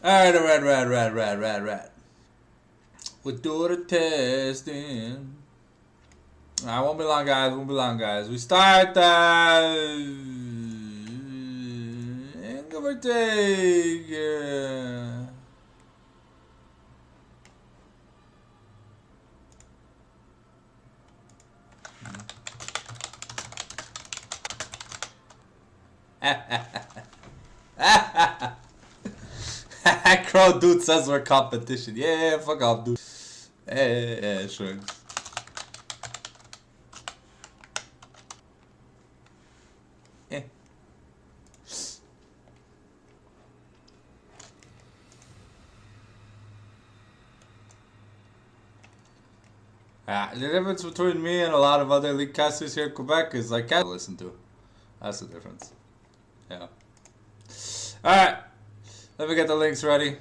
Alright, alright. We do the testing. Alright, won't be long, guys. Won't be long, guys. We start, give or take, Crow dude says we're competition. Yeah, fuck off, dude. Yeah, sure. Yeah. The difference between me and a lot of other league casters here in Quebec is I can't listen to. That's the difference. Yeah. Alright. Let me get the links ready.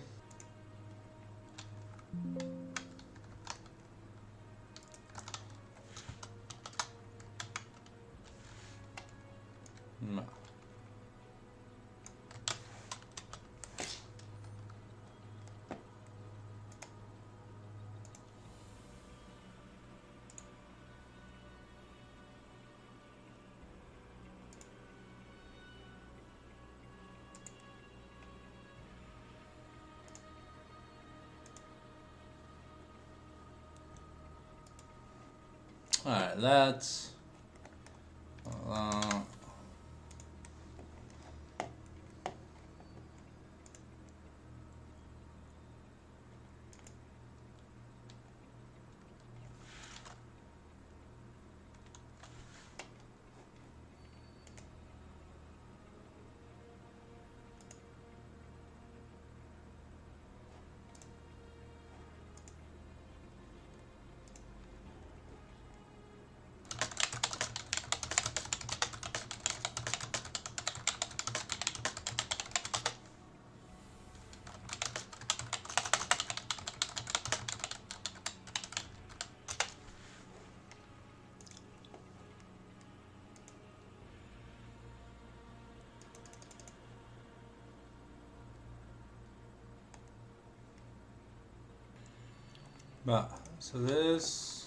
Alright, let's... so this...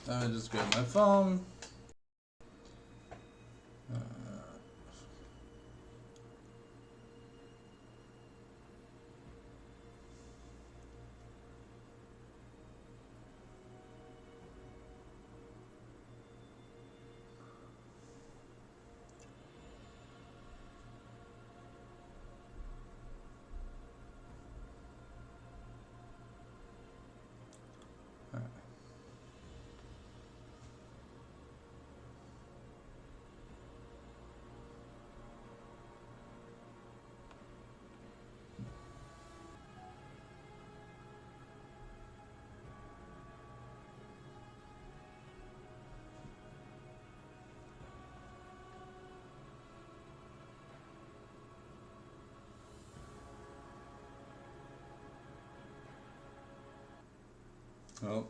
Let me just grab my phone. Oh.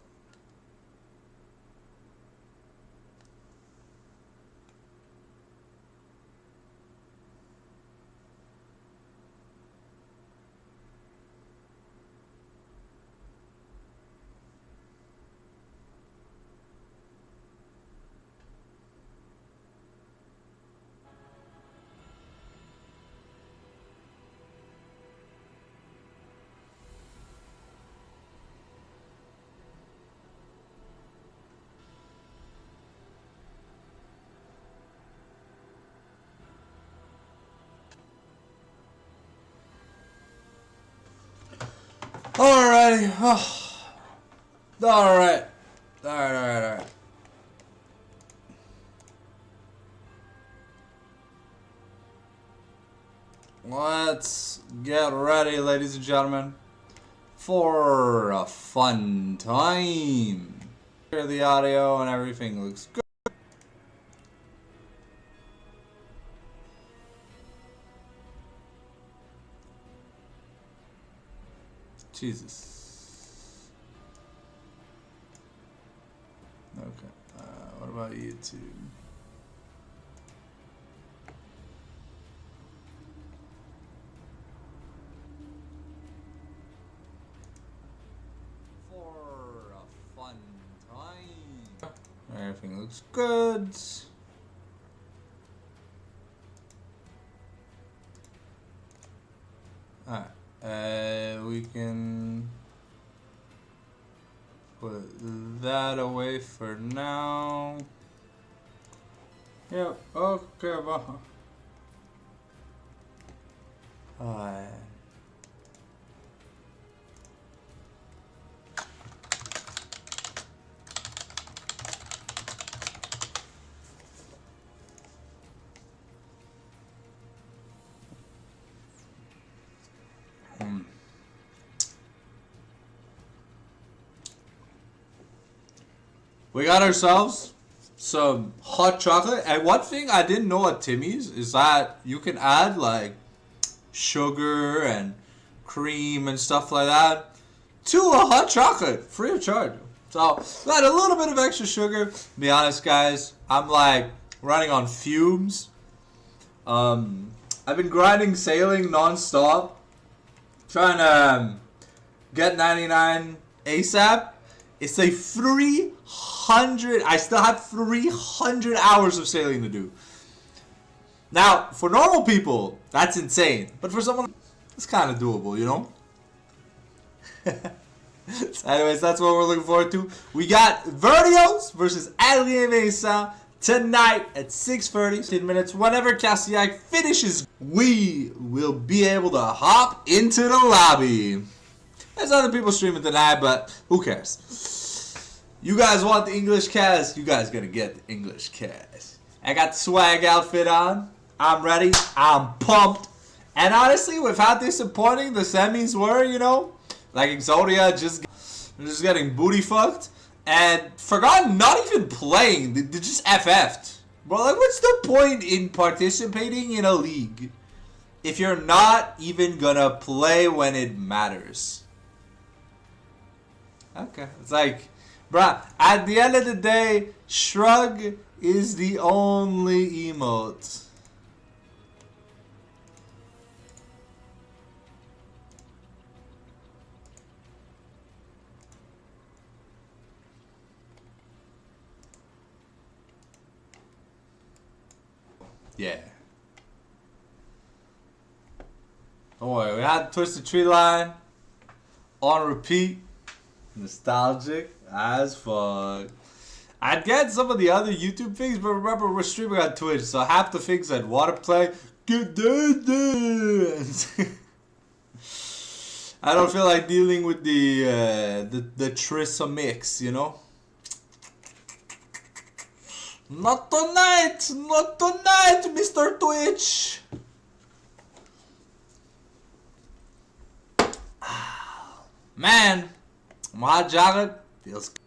Alrighty. Oh. Alright. Alright. Let's get ready, ladies and gentlemen, for a fun time. Hear the audio and everything looks good. Jesus. Okay. What about YouTube? For a fun time. Everything looks good. Alright. We can put that away for now. Yep, okay, Alright. We got ourselves some hot chocolate, and one thing I didn't know at Timmy's is that you can add like sugar and cream and stuff like that to a hot chocolate free of charge. So add a little bit of extra sugar. To be honest, guys, I'm like running on fumes. I've been grinding sailing non-stop, trying to get 99 ASAP. It's like 300. I still have 300 hours of sailing to do. Now, for normal people, that's insane. But for someone, it's kind of doable, you know? So anyways, that's what we're looking forward to. We got Vertios versus Adrien and Vincent tonight at 6:30. 10 minutes. Whenever Castillac finishes, we will be able to hop into the lobby. There's other people streaming tonight, but who cares? You guys want the English cast? You guys gonna get the English cast. I got the swag outfit on. I'm ready. I'm pumped. And honestly, with how disappointing the semis were, you know, like Exodia just getting booty fucked, and forgot not even playing. They just FF'd. Bro, like, what's the point in participating in a league if you're not even gonna play when it matters? Okay, it's like, bruh, at the end of the day, shrug is the only emote. Yeah. Don't worry, we had Twisted Tree Line on repeat. Nostalgic as fuck. I'd get some of the other YouTube things, but remember, we're streaming on Twitch, so half the things I'd want to play, get I don't feel like dealing with the Trisomix, you know? Not tonight! Not tonight, Mr. Twitch! Man, my jacket feels good.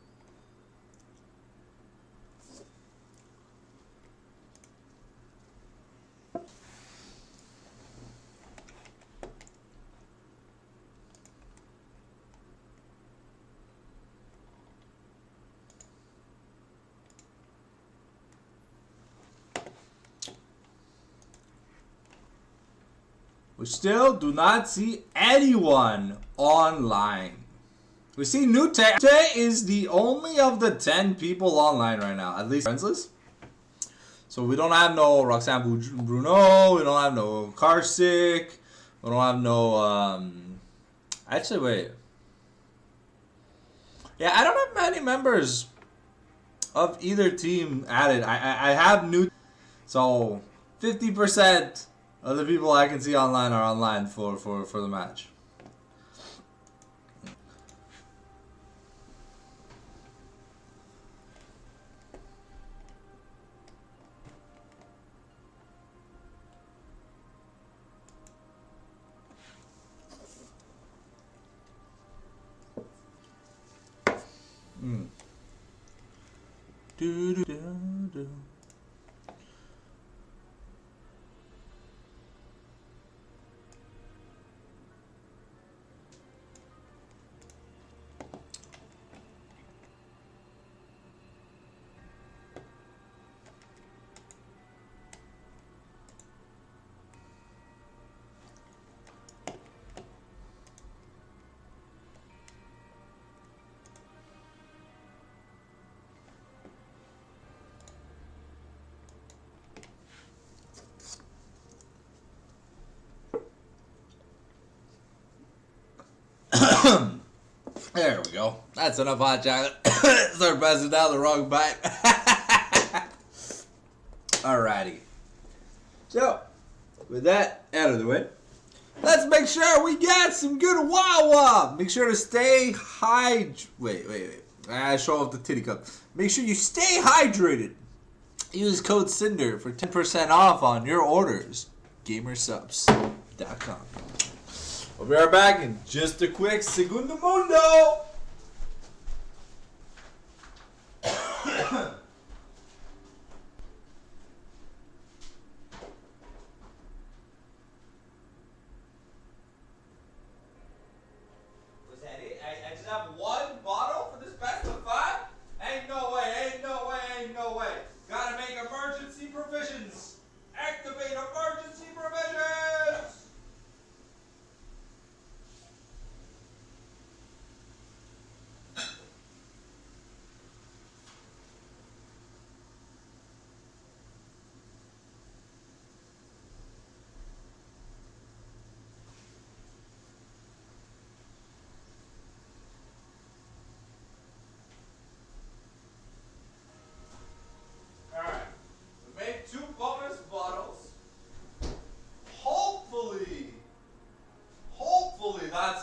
still do not see anyone online. We see Nute. Nute is the only of the 10 people online right now, at least friends list. So we don't have no Roxanne Bruno, we don't have no Karsik, we don't have no, actually wait. Yeah, I don't have many members of either team added. I have new, so 50% of the people I can see online are online for the match. Do, do, do, do. There we go. That's enough hot chocolate. Start passing down the wrong bite. Alrighty. So, with that out of the way, let's make sure we got some good Wawa. Make sure to stay Wait. Show off the titty cup. Make sure you stay hydrated. Use code CINDER for 10% off on your orders. Gamersubs.com. We'll be right back in just a quick Segundo Mundo. Was that it? I just have one bottle for this best of 5? Ain't no way. Gotta make emergency provisions. Activate emergency provisions.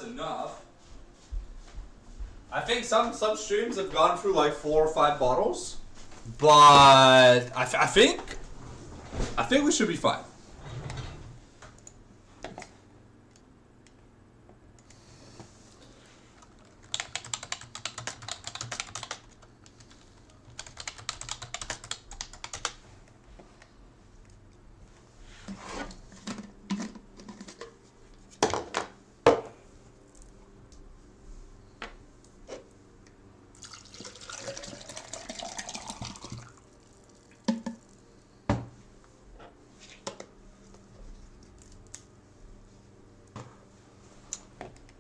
Enough. I think some streams have gone through like 4 or 5 bottles, but I think we should be fine.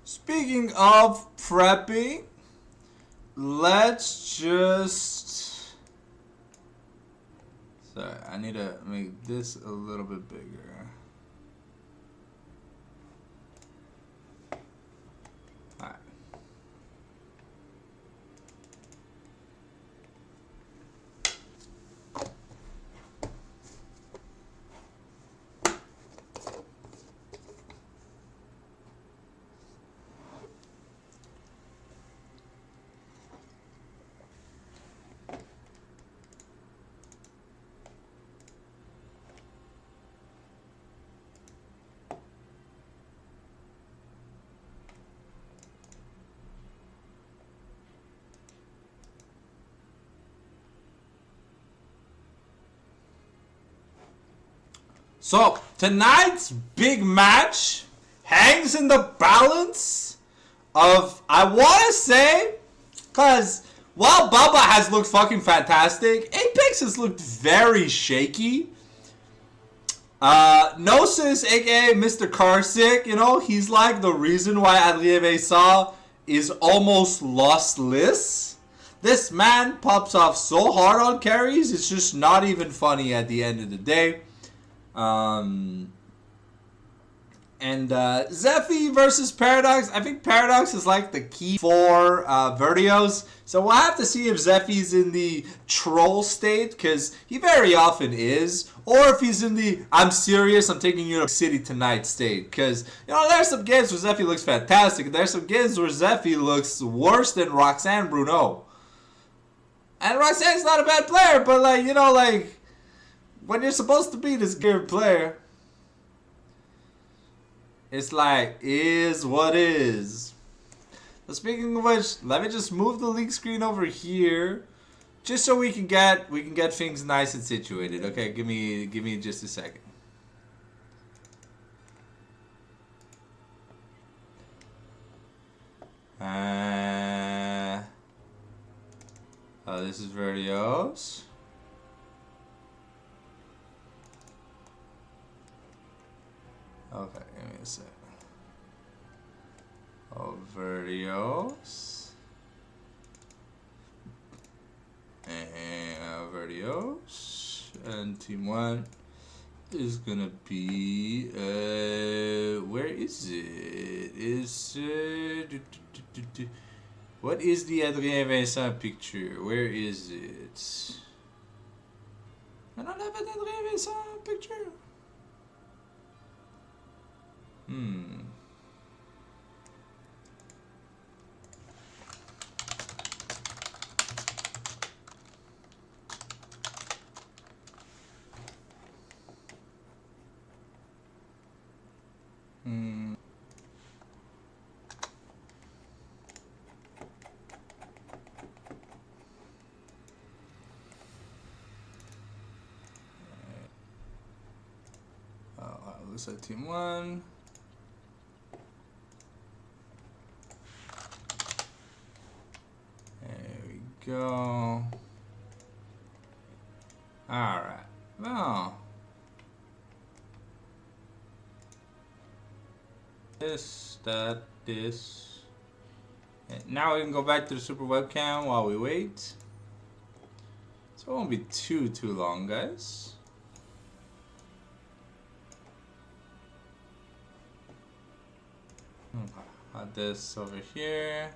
Speaking of prepping, let's just... Sorry, I need to make this a little bit bigger. Alright. So, tonight's big match hangs in the balance of, I want to say, because while Bubba has looked fucking fantastic, Apex has looked very shaky. Gnosis, aka Mr. Carsick, you know, he's like the reason why Adrien Vincent is almost lossless. This man pops off so hard on carries, it's just not even funny at the end of the day. And Zephy versus Paradox. I think Paradox is like the key for Vertios. So we'll have to see if Zephy's in the troll state, because he very often is. Or if he's in the I'm serious, I'm taking you to city tonight state. Because, you know, there's some games where Zephy looks fantastic. And there's some games where Zephy looks worse than Roxanne Bruno. And Roxanne's not a bad player, but like, you know, like, when you're supposed to be this good player, it's like, is what is. But speaking of which, let me just move the league screen over here, just so we can get things nice and situated. Okay, give me just a second. This is Vertios. Okay, give me a sec. Vertios. And Vertios. And team 1 is gonna be where is it? What is the Adrien Vincent picture? Where is it? I don't have an Adrien Vincent picture. Looks like team 1. There we go. Alright. Well. This, that, this. And now we can go back to the super webcam while we wait. So it won't be too long, guys. Add this over here.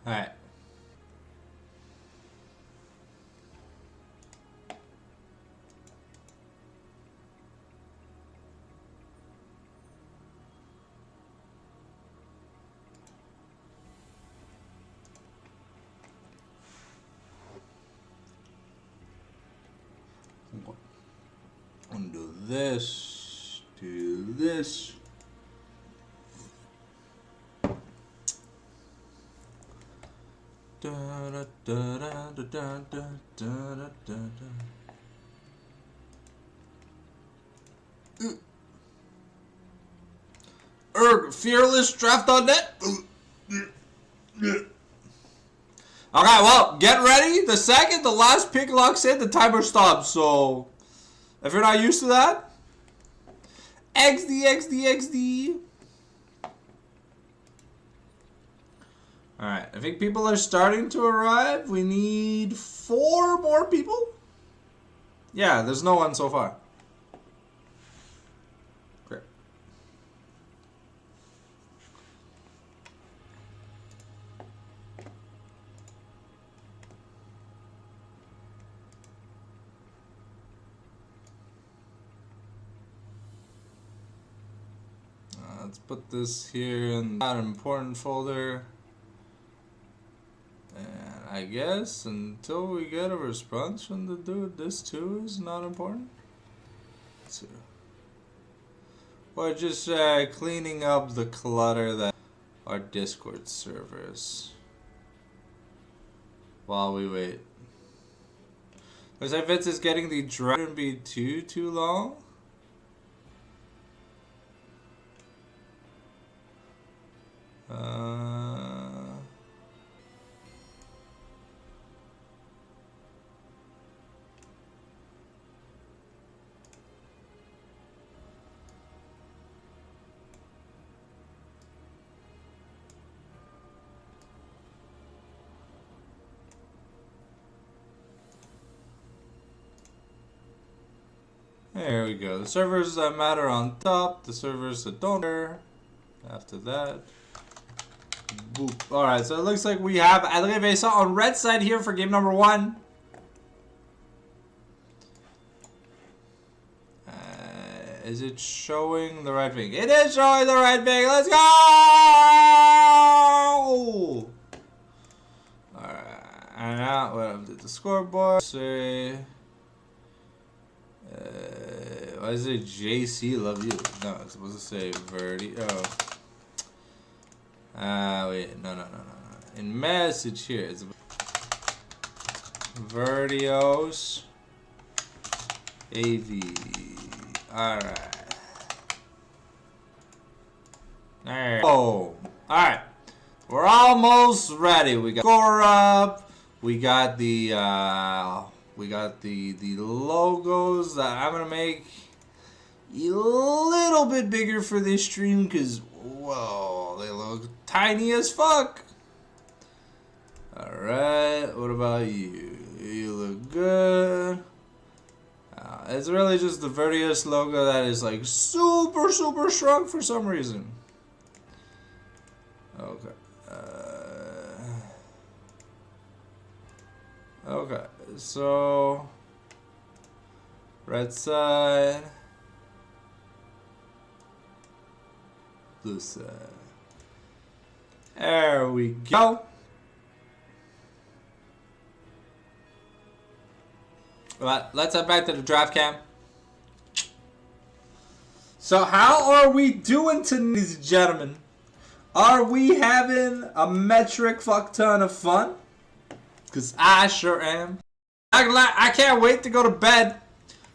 Alright. Undo this, do this. Fearless draft on net. Okay, well, get ready. The second the last pick locks in, the timer stops. So, if you're not used to that, XD. Alright, I think people are starting to arrive. We need 4 more people. Yeah, there's no one so far. Great. Let's put this here in that important folder. And I guess until we get a response from the dude, this too is not important. to. We're just cleaning up the clutter that our Discord servers while we wait. Looks like Vince is getting the dragon be too long. There we go. The servers that matter on top, the servers that don't matter after that. Boop. Alright, so it looks like we have Adrien Vincent on red side here for game number 1. Is it showing the right thing? It is showing the right thing. Let's go! Alright, and now what did the scoreboard say? Why is it JC love you? No, it's supposed to say Vertios. Wait, no. In message here, it's Vertios AV. Alright. There. Oh, alright. We're almost ready. We got score up. We got the logos that I'm gonna make a little bit bigger for this stream because whoa, they look tiny as fuck. Alright, what about you? You look good. It's really just the Vertios logo that is like super strong for some reason. Okay. Okay, so red side, blue side. There we go. But let's head back to the draft cam. So how are we doing tonight, ladies and gentlemen? Are we having a metric fuck ton of fun? Because I sure am. I can't wait to go to bed.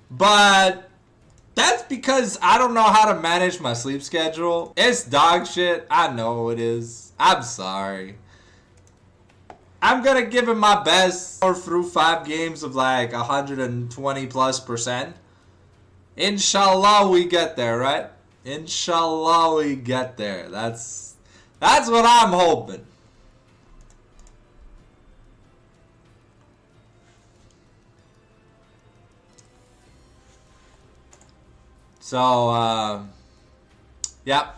But that's because I don't know how to manage my sleep schedule. It's dog shit. I know it is. I'm sorry. I'm going to give it my best through 5 games of like 120+%. Inshallah we get there, right? Inshallah we get there. That's what I'm hoping. So, yep.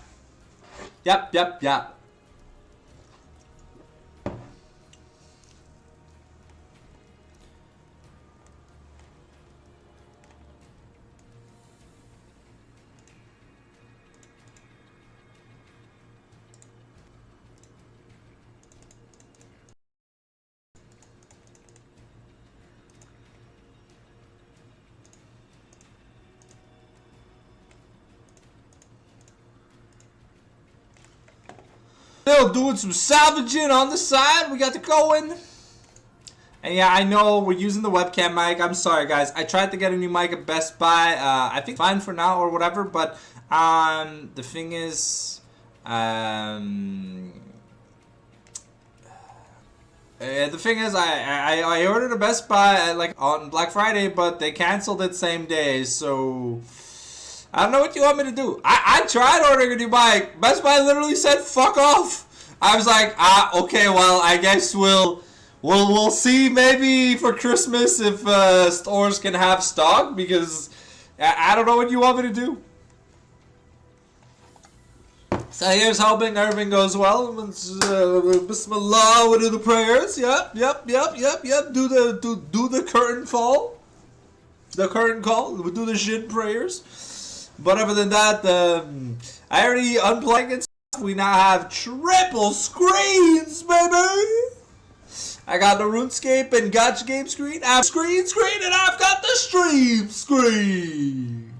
Still doing some salvaging on the side. We got the going. And yeah, I know we're using the webcam mic. I'm sorry, guys. I tried to get a new mic at Best Buy. I think fine for now or whatever. But the thing is, I ordered a Best Buy like on Black Friday, but they canceled it same day. So I don't know what you want me to do. I tried ordering a new mic. Best Buy literally said fuck off. I was like, okay, well, I guess we'll see maybe for Christmas if stores can have stock, because I don't know what you want me to do. So here's hoping everything goes well. Bismillah, we do the prayers. Yep. Do the curtain fall. The curtain call. We do the shin prayers. But other than that, I already unplugged it. We now have triple screens, baby. I got the RuneScape and Gotcha game screen. I have screen, and I've got the stream screen.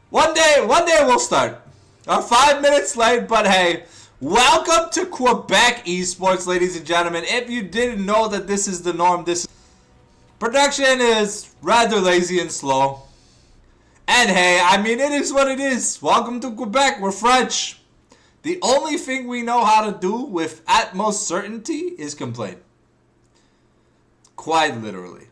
One day we'll start. 5 minutes late, but hey, welcome to Quebec Esports, ladies and gentlemen. If you didn't know that this is the norm, production is rather lazy and slow. And hey, I mean, it is what it is. Welcome to Quebec. We're French. The only thing we know how to do with utmost certainty is complain. Quite literally.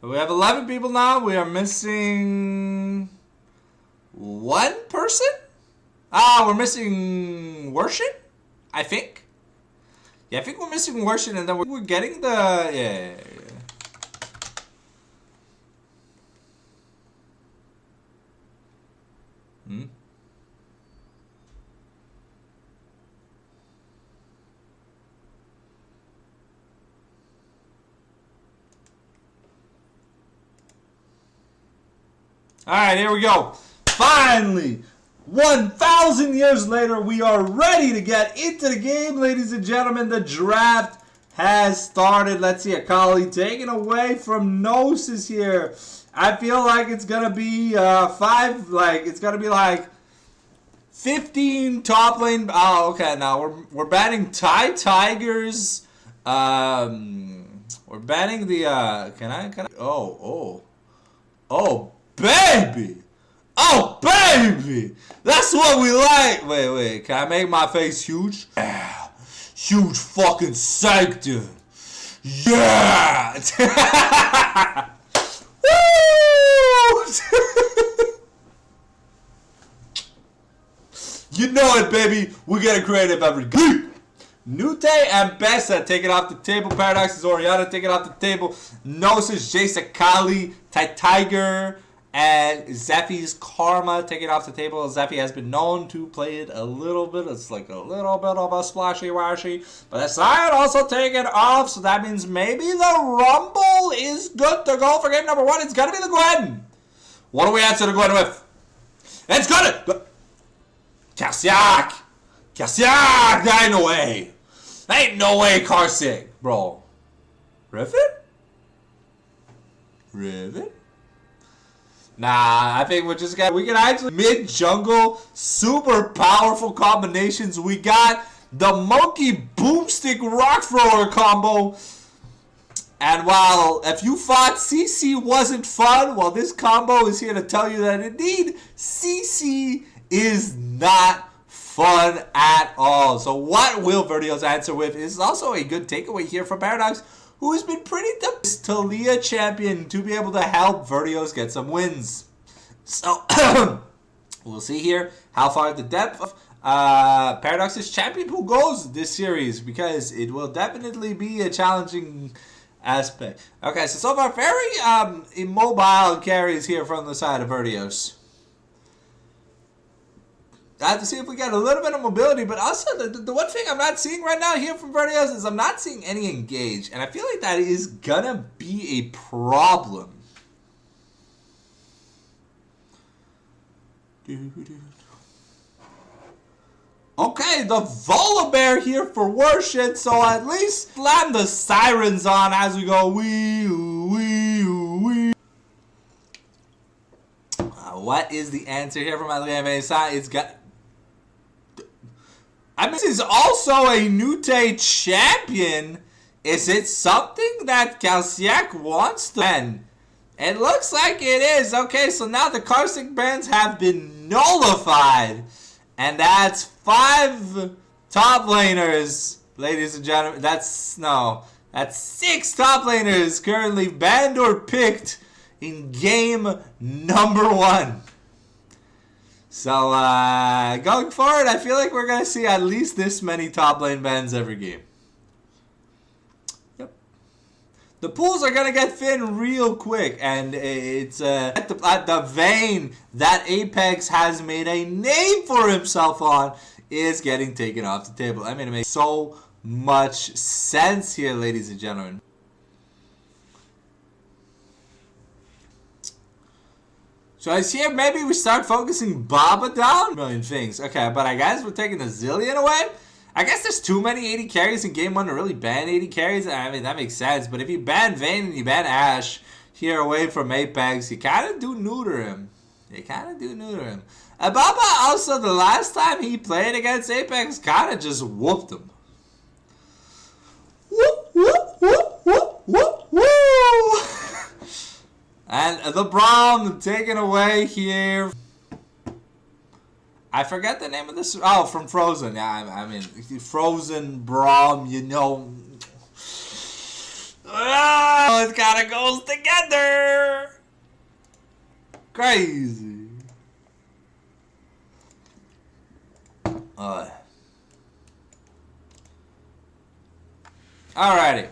We have 11 people now. We are missing one person? We're missing Worship, I think. Yeah, I think we're missing Worship, and then we're getting the... Yeah. Alright, here we go. Finally, 1,000 years later, we are ready to get into the game, ladies and gentlemen. The draft has started. Let's see, Akali taken away from Gnosis here. I feel like it's going to be it's going to be like 15 top lane. Oh, okay, now we're banning Tigers. We're banning the, can I, oh, baby! Oh, baby! That's what we like! Wait. Can I make my face huge? Yeah! Huge fucking psych, dude! Yeah! Woo! You know it, baby! We're getting creative every game! Nute and Bessa take it off the table. Paradox is Oriana take it off the table. Gnosis, Jace, Akali, Tiger, and Zephy's Karma take it off the table. Zephy has been known to play it a little bit. It's like a little bit of a splashy-washy. But the side also take it off. So that means maybe the Rumble is good to go for game number 1. It's going to be the Gwen. What do we answer the Gwen with? It's good. Kassiak. There ain't no way. Ain't no way, Karsic, bro. Riven? Nah, I think we can actually mid-jungle, super powerful combinations. We got the Monkey Boomstick Rock Thrower combo. And while if you thought CC wasn't fun, well, this combo is here to tell you that indeed CC is not fun at all. So what will Vertios answer with is also a good takeaway here from Paradox, who has been pretty Talia champion to be able to help Vertios get some wins. So we'll see here how far the depth of Paradox's champion pool goes this series, because it will definitely be a challenging aspect. Okay, so far very immobile carries here from the side of Vertios. I have to see if we get a little bit of mobility, but also the one thing I'm not seeing right now here from Vertios is I'm not seeing any engage, and I feel like that is gonna be a problem. Okay, the Volibear here for Worship, so at least slam the sirens on as we go. What is the answer here from Adrien Vincent? It's got... I mean, this is also a Nute champion. Is it something that Kalsiak wants to ban? It looks like it is. Okay, so now the Karsic bans have been nullified. And that's 5 top laners, ladies and gentlemen. That's 6 top laners currently banned or picked in game number 1. So, going forward, I feel like we're going to see at least this many top lane bans every game. Yep. The pools are going to get thin real quick, and it's at the vein that Apex has made a name for himself on is getting taken off the table. I mean, it makes so much sense here, ladies and gentlemen. So I see maybe we start focusing Baba down? A million things. Okay, but I guess we're taking the Zillion away? I guess there's too many 80 carries in game 1 to really ban 80 carries. I mean, that makes sense. But if you ban Vayne and you ban Ashe here away from Apex, you kind of do neuter him. Baba also, the last time he played against Apex, kind of just whooped him. Whoop, whoop, whoop, whoop, whoop, whoop. And the Braum taken away here. I forget the name of this. Oh, from Frozen. Yeah, I mean, Frozen, Braum, you know. Oh, it kind of goes together. Crazy. Alrighty.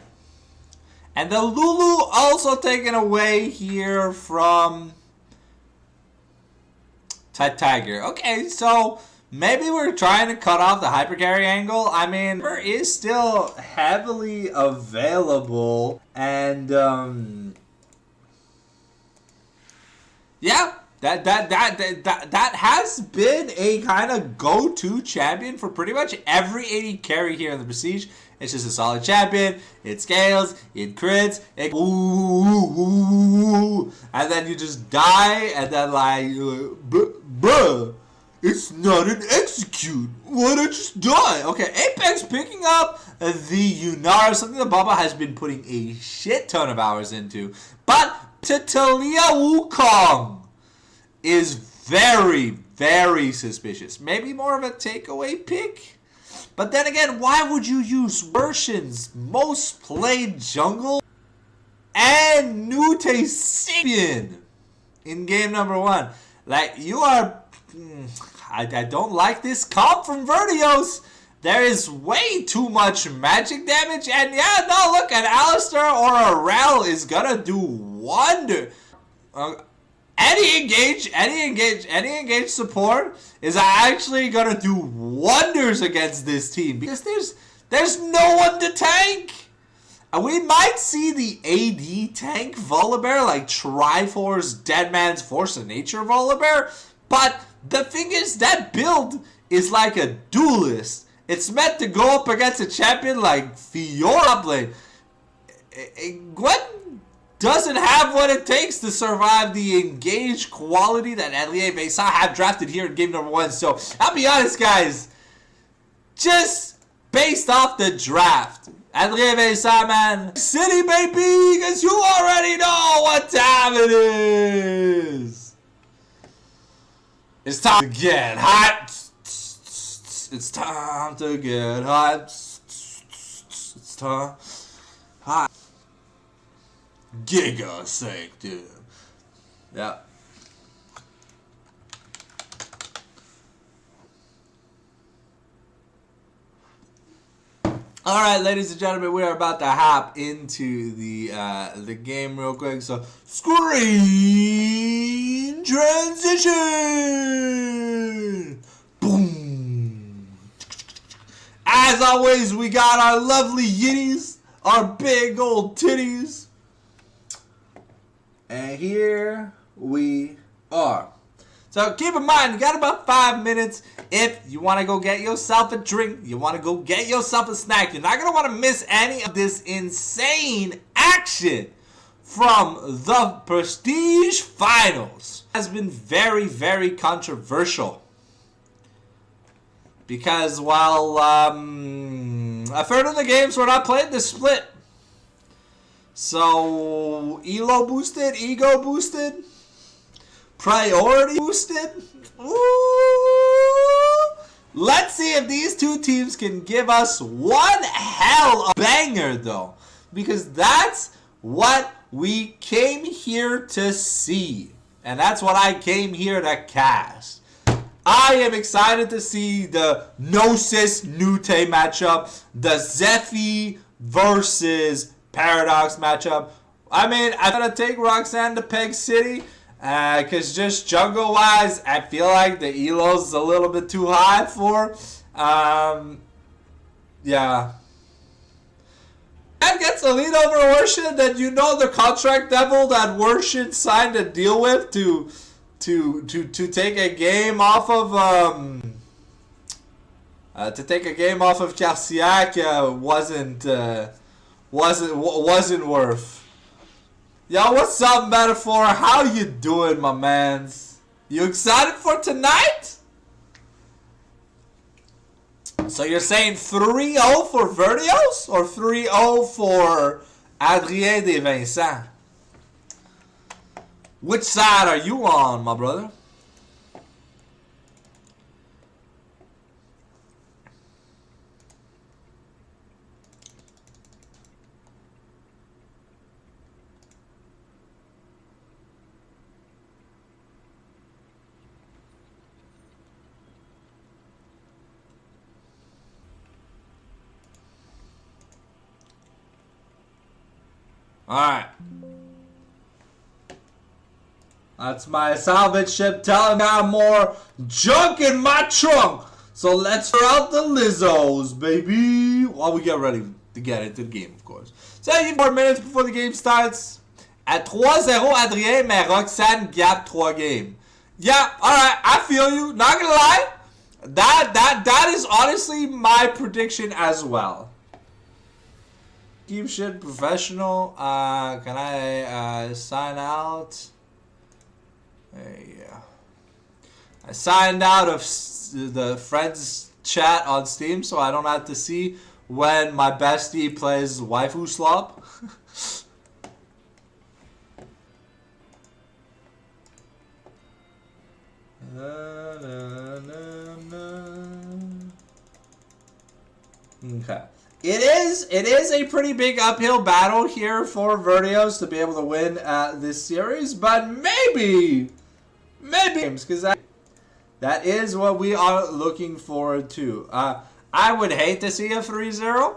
And the Lulu also taken away here from Tiger. Okay, so maybe we're trying to cut off the hypercarry angle. I mean, it is still heavily available. And, yeah. That has been a kind of go-to champion for pretty much every 80 carry here in the Prestige. It's just a solid champion. It scales. It crits. It and then you just die. And then like, bruh, it's not an execute. Why don't you just die? Okay, Apex picking up the Yunara, something that Baba has been putting a shit ton of hours into. But Talia Wukong is very, very suspicious. Maybe more of a takeaway pick. But then again, why would you use Wershin's most played jungle and Nute Sibian in game number 1? Like, you are... I don't like this comp from Vertios. There is way too much magic damage. And yeah, no, look, an Alistar or a Rel is gonna do wonder. Any engaged support is actually gonna do wonders against this team because there's no one to tank. And we might see the AD tank Volibear like Triforce, Deadman's Force of Nature Volibear, but the thing is that build is like a duelist. It's meant to go up against a champion like Fiora. Gwen doesn't have what it takes to survive the engaged quality that Adrien Vincent have drafted here in game number 1. So, I'll be honest, guys. Just based off the draft, Adrien Vincent, man. City, baby, because you already know what time it is. It's time to get hot. It's time to get hot. It's time hot. Giga Sanctum. Yeah. All right, ladies and gentlemen, we are about to hop into the game real quick. So, screen transition. Boom. As always, we got our lovely yitties, our big old titties. And here we are. So keep in mind, you got about 5 minutes. If you want to go get yourself a drink, you want to go get yourself a snack, you're not going to want to miss any of this insane action from the Prestige Finals. It has been very, very controversial. Because while a third of the games were not played, the split. So, elo boosted, ego boosted, priority boosted. Ooh. Let's see if these two teams can give us one hell of a banger, though. Because that's what we came here to see. And that's what I came here to cast. I am excited to see the Gnosis Nute matchup, the Zephy versus Paradox matchup. I mean, I'm going to take Roxanne to Peg City because just jungle-wise, I feel like the elo's a little bit too high for. Yeah. That gets a lead over Worshin, then you know the contract devil that Worshin signed a deal with to to take a game off of Carciac wasn't worth. Yo, what's up, Metaphor? How you doing, my mans? You excited for tonight? So you're saying 3-0 for Vertios or 3-0 for Adrien de Vincent? Which side are you on, my brother? Alright. That's my salvage ship telling me I have more junk in my trunk. So let's throw out the Lizzos, baby. While we get ready to get into the game, of course. 74 minutes before the game starts. At 3-0 Adrien, mais Roxanne gap 3 game. Yeah, alright, I feel you. Not gonna lie. That is honestly my prediction as well. Keep shit professional. Can I sign out? Yeah. I signed out of the friends chat on Steam, so I don't have to see when my bestie plays waifu slop. Okay. It is a pretty big uphill battle here for Vertios to be able to win this series, but maybe because that is what we are looking forward to. I would hate to see a 3-0,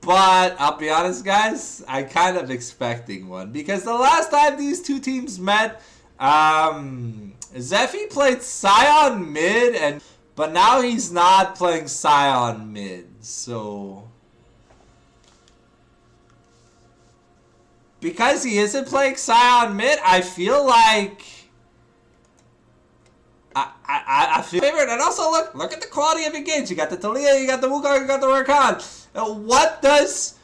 but I'll be honest, guys, I'm kind of expecting one because the last time these two teams met, Zephy played Scion mid, but now he's not playing Scion mid, so. Because he isn't playing Scion mid, I feel like I feel favorite. And also look at the quality of your games. You got the Talia, you got the Wukong, you got the Rakan. What does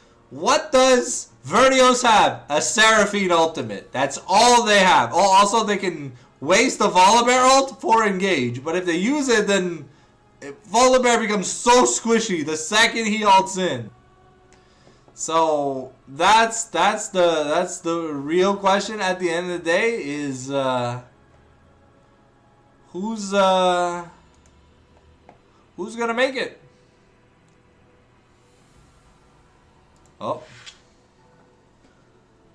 Vertios have? A Seraphine ultimate. That's all they have. Also, they can waste the Volibear ult for engage. But if they use it, then Volibear becomes so squishy the second he ults in. So that's the real question at the end of the day is who's gonna make it? Oh,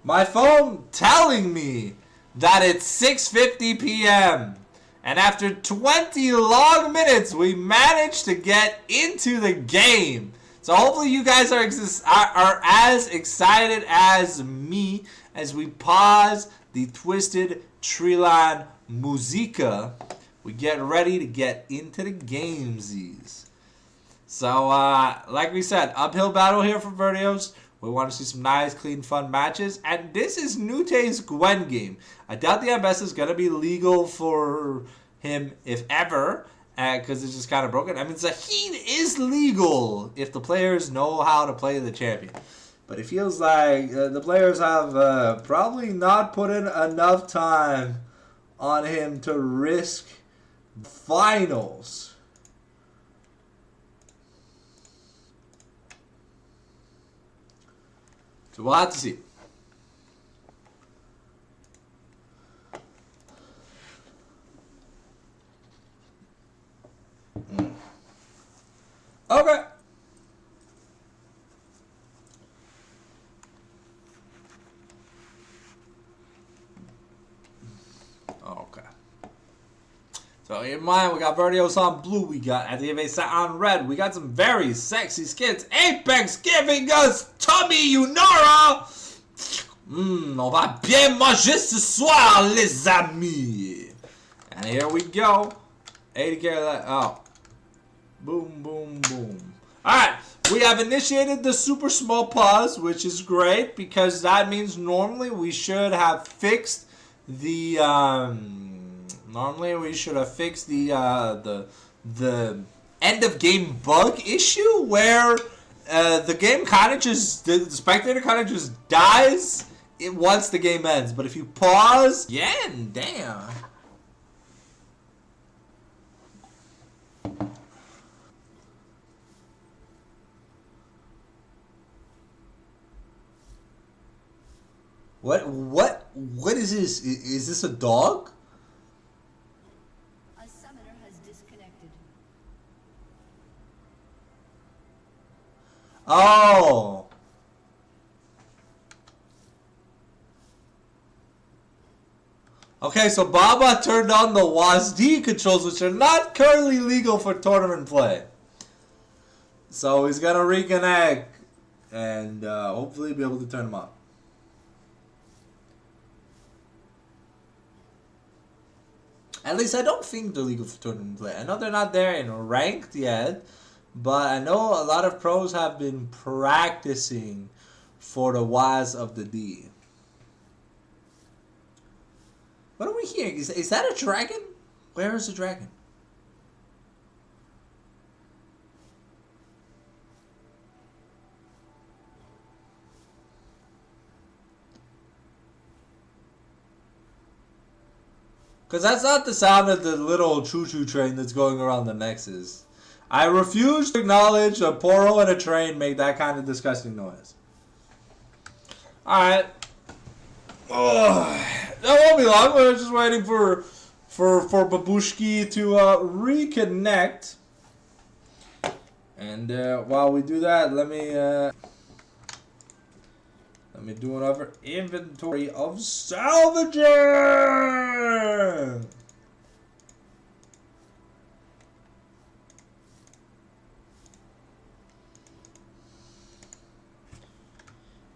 my phone telling me that it's 6:50 p.m. and after 20 long minutes we managed to get into the game. So hopefully you guys are as excited as me as we pause the Twisted Treeline Musica. We get ready to get into the gamesies. So like we said, uphill battle here for Vertios. We want to see some nice, clean, fun matches. And this is Nute's Gwen game. I doubt the MS is going to be legal for him, if ever. Because it's just kind of broken. I mean, Zahid is legal if the players know how to play the champion. But it feels like the players have probably not put in enough time on him to risk finals. So we'll have to see. Okay. Okay. So in mind, we got Vertios on blue. We got Adrien on red. We got some very sexy skins. Apex giving us Tommy Unora. On va bien manger ce soir, les amis. And here we go. 80 care of that. Oh. Boom, boom, boom. Alright, we have initiated the super small pause, which is great because that means normally we should have fixed the Normally we should have fixed the end of game bug issue where the game kind of just the spectator kind of just dies once the game ends. But if you pause, yeah, damn. What is this? Is this a dog? A summoner has disconnected. Oh. Okay, so Baba turned on the WASD controls, which are not currently legal for tournament play. So he's gonna reconnect and hopefully be able to turn them on. At least I don't think they're legal for tournament play. I know they're not there in ranked yet, but I know a lot of pros have been practicing for the WAS of the D. What are we hearing? Is that a dragon? Where is the dragon? Because that's not the sound of the little choo-choo train that's going around the Nexus. I refuse to acknowledge a Poro and a train make that kind of disgusting noise. Alright. That won't be long. We're just waiting for Babushki to reconnect. And while we do that, let me do another inventory of salvaging.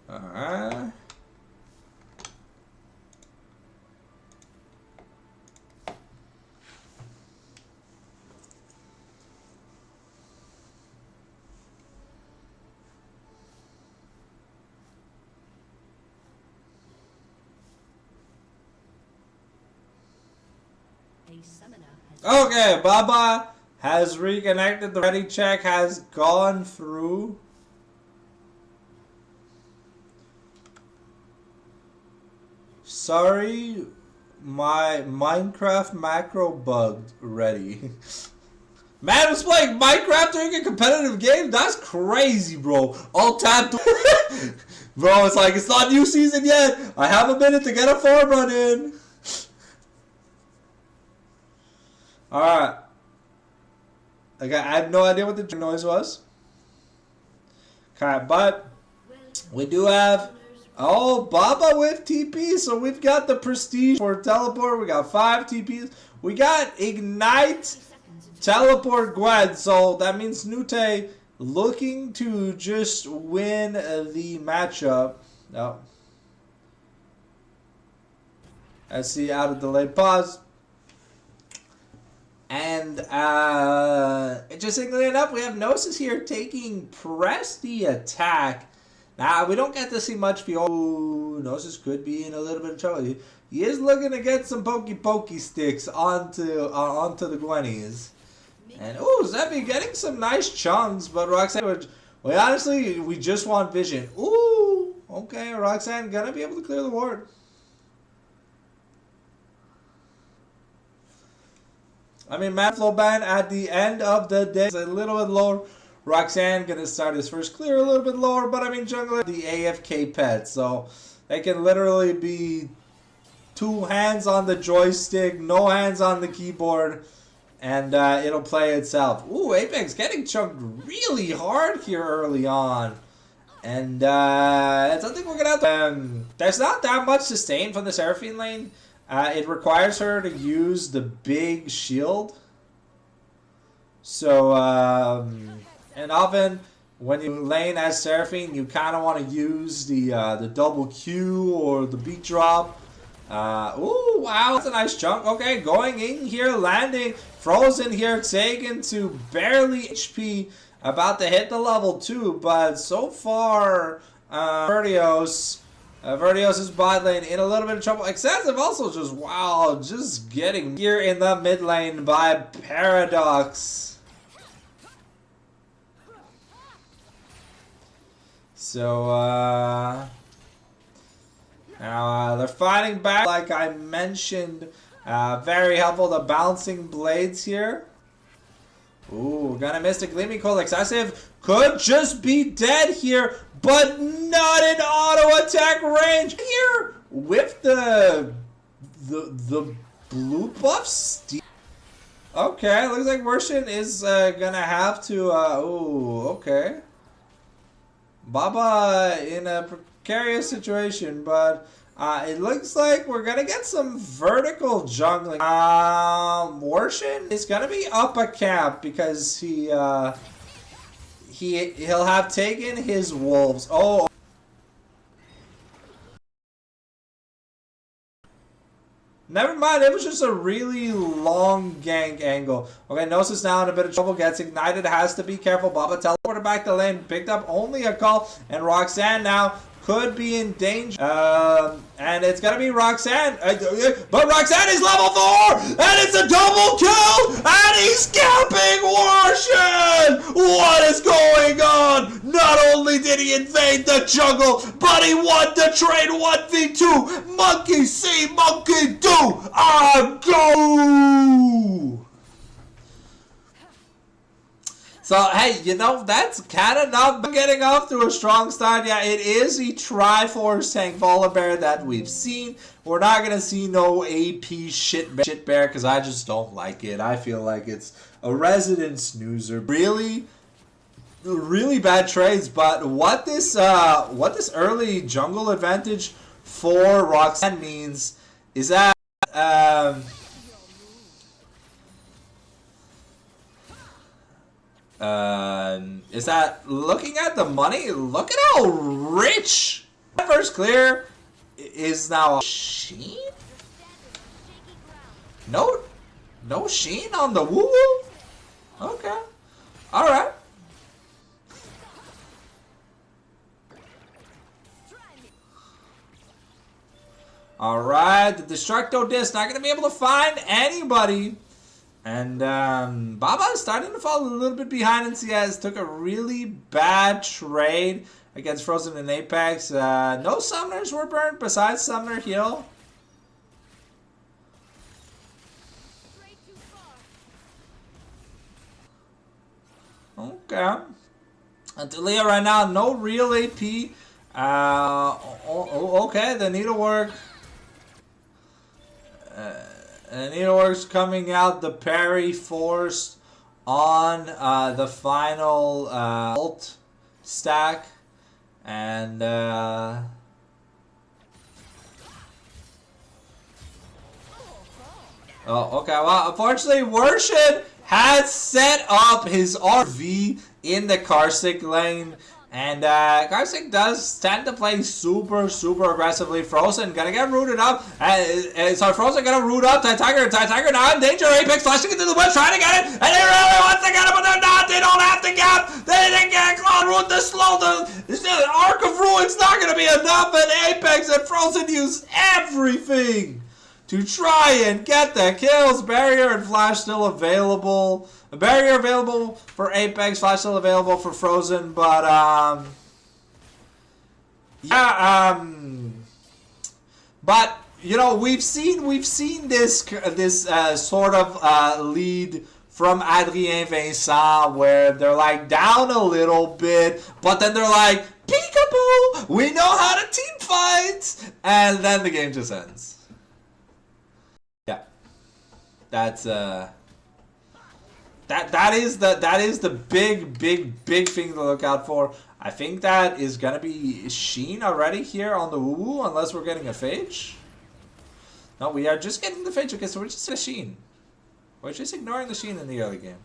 Alright. Okay, Baba has reconnected. The ready check has gone through. Sorry, my Minecraft macro bugged. Ready. Man was playing Minecraft during a competitive game? That's crazy, bro. All tapped. Bro, it's like, it's not new season yet. I have a minute to get a farm run in. Alright. Okay, I have no idea what the noise was. Okay, but we do have... Oh, Baba with TP. So we've got the Prestige for Teleport. We got 5 TPs. We got Ignite, Teleport, Gwen. So that means Nute looking to just win the matchup. No. I see out of delayed pause. And interestingly enough, we have Gnosis here taking press the attack. Now, we don't get to see much for Gnosis could be in a little bit of trouble. He is looking to get some pokey sticks onto the Gwennies. And, ooh, Zeppi getting some nice chunks, but Roxanne, well, honestly, we just want vision. Ooh, okay, Roxanne gonna be able to clear the ward. I mean, Matt Floban at the end of the day is a little bit lower. Roxanne gonna start his first clear a little bit lower, but I mean, jungler the AFK pet, so they can literally be 2 hands on the joystick, no hands on the keyboard, and it'll play itself. Ooh, Apex getting chunked really hard here early on, and it's something we're gonna have to. There's not that much sustain from the Seraphine lane. It requires her to use the big shield. So, and often when you lane as Seraphine, you kind of want to use the double Q or the beat drop. Ooh, wow, that's a nice chunk. Okay, going in here, landing, frozen here, taken to barely HP, about to hit the level 2, but so far, Vertios Vertios' bot lane in a little bit of trouble. Excessive also just, wow, just getting here in the mid lane by Paradox. So, now they're fighting back, like I mentioned. Very helpful, the bouncing blades here. Ooh, gonna miss the Gleaming Cold. Excessive could just be dead here, but not in auto attack range here with the blue buffs. Okay, looks like Vertios is gonna have to. Ooh, okay. Baba in a precarious situation, but it looks like we're gonna get some vertical jungling. Vertios is gonna be up a camp because he'll have taken his wolves. Oh. Never mind, it was just a really long gank angle. Okay, Gnosis now in a bit of trouble, gets ignited, has to be careful. Baba teleported back to lane, picked up only a call, and Roxanne now could be in danger. And it's gonna be Roxanne. But Roxanne is level 4! And it's a double kill! And he's camping Warshin! What is going on? Not only did he invade the jungle, but he won the trade 1v2! Monkey see, monkey do! Go! So, hey, you know, that's kind of not getting off to a strong start. Yeah, it is a Triforce tank Volibear that we've seen. We're not going to see no AP shit bear because I just don't like it. I feel like it's a resident snoozer. Really, really bad trades. But what this early jungle advantage for Roxanne means is that... is that looking at the money? Look at how rich that first clear is now. Sheen? No Sheen on the woo woo? Okay. Alright. Alright, the Destructo Disc not gonna be able to find anybody. And Baba is starting to fall a little bit behind in CS. Took a really bad trade against Frozen and Apex. No summoners were burned besides Summoner Heal. Okay. And Talia right now, no real AP. Okay, the needlework. And Needlework's coming out, the parry forced on the final ult stack. And oh, okay, well, unfortunately, Vertios has set up his RV in the Karthik lane. And Karthik does tend to play super aggressively. Frozen gonna get rooted up. So Frozen gonna root up Tiger now in danger. Apex flashing into the web, trying to get it. And they really want to get it, but they're not. They don't have the gap. They didn't get Cloud Root to slow the Arc of Ruin's not gonna be enough. And Apex and Frozen use everything to try and get the kills. Barrier and Flash still available. A barrier available for Apex, Flash still available for Frozen, but but you know, we've seen this sort of lead from Adrien Vincent where they're like down a little bit, but then they're like, peekaboo, we know how to team fight, and then the game just ends. Yeah, that's That is the big thing to look out for. I think that is gonna be Sheen already here on the woo unless we're getting a Phage. No, we are just getting the Phage. Okay, so we're just a Sheen. We're just ignoring the Sheen in the early game.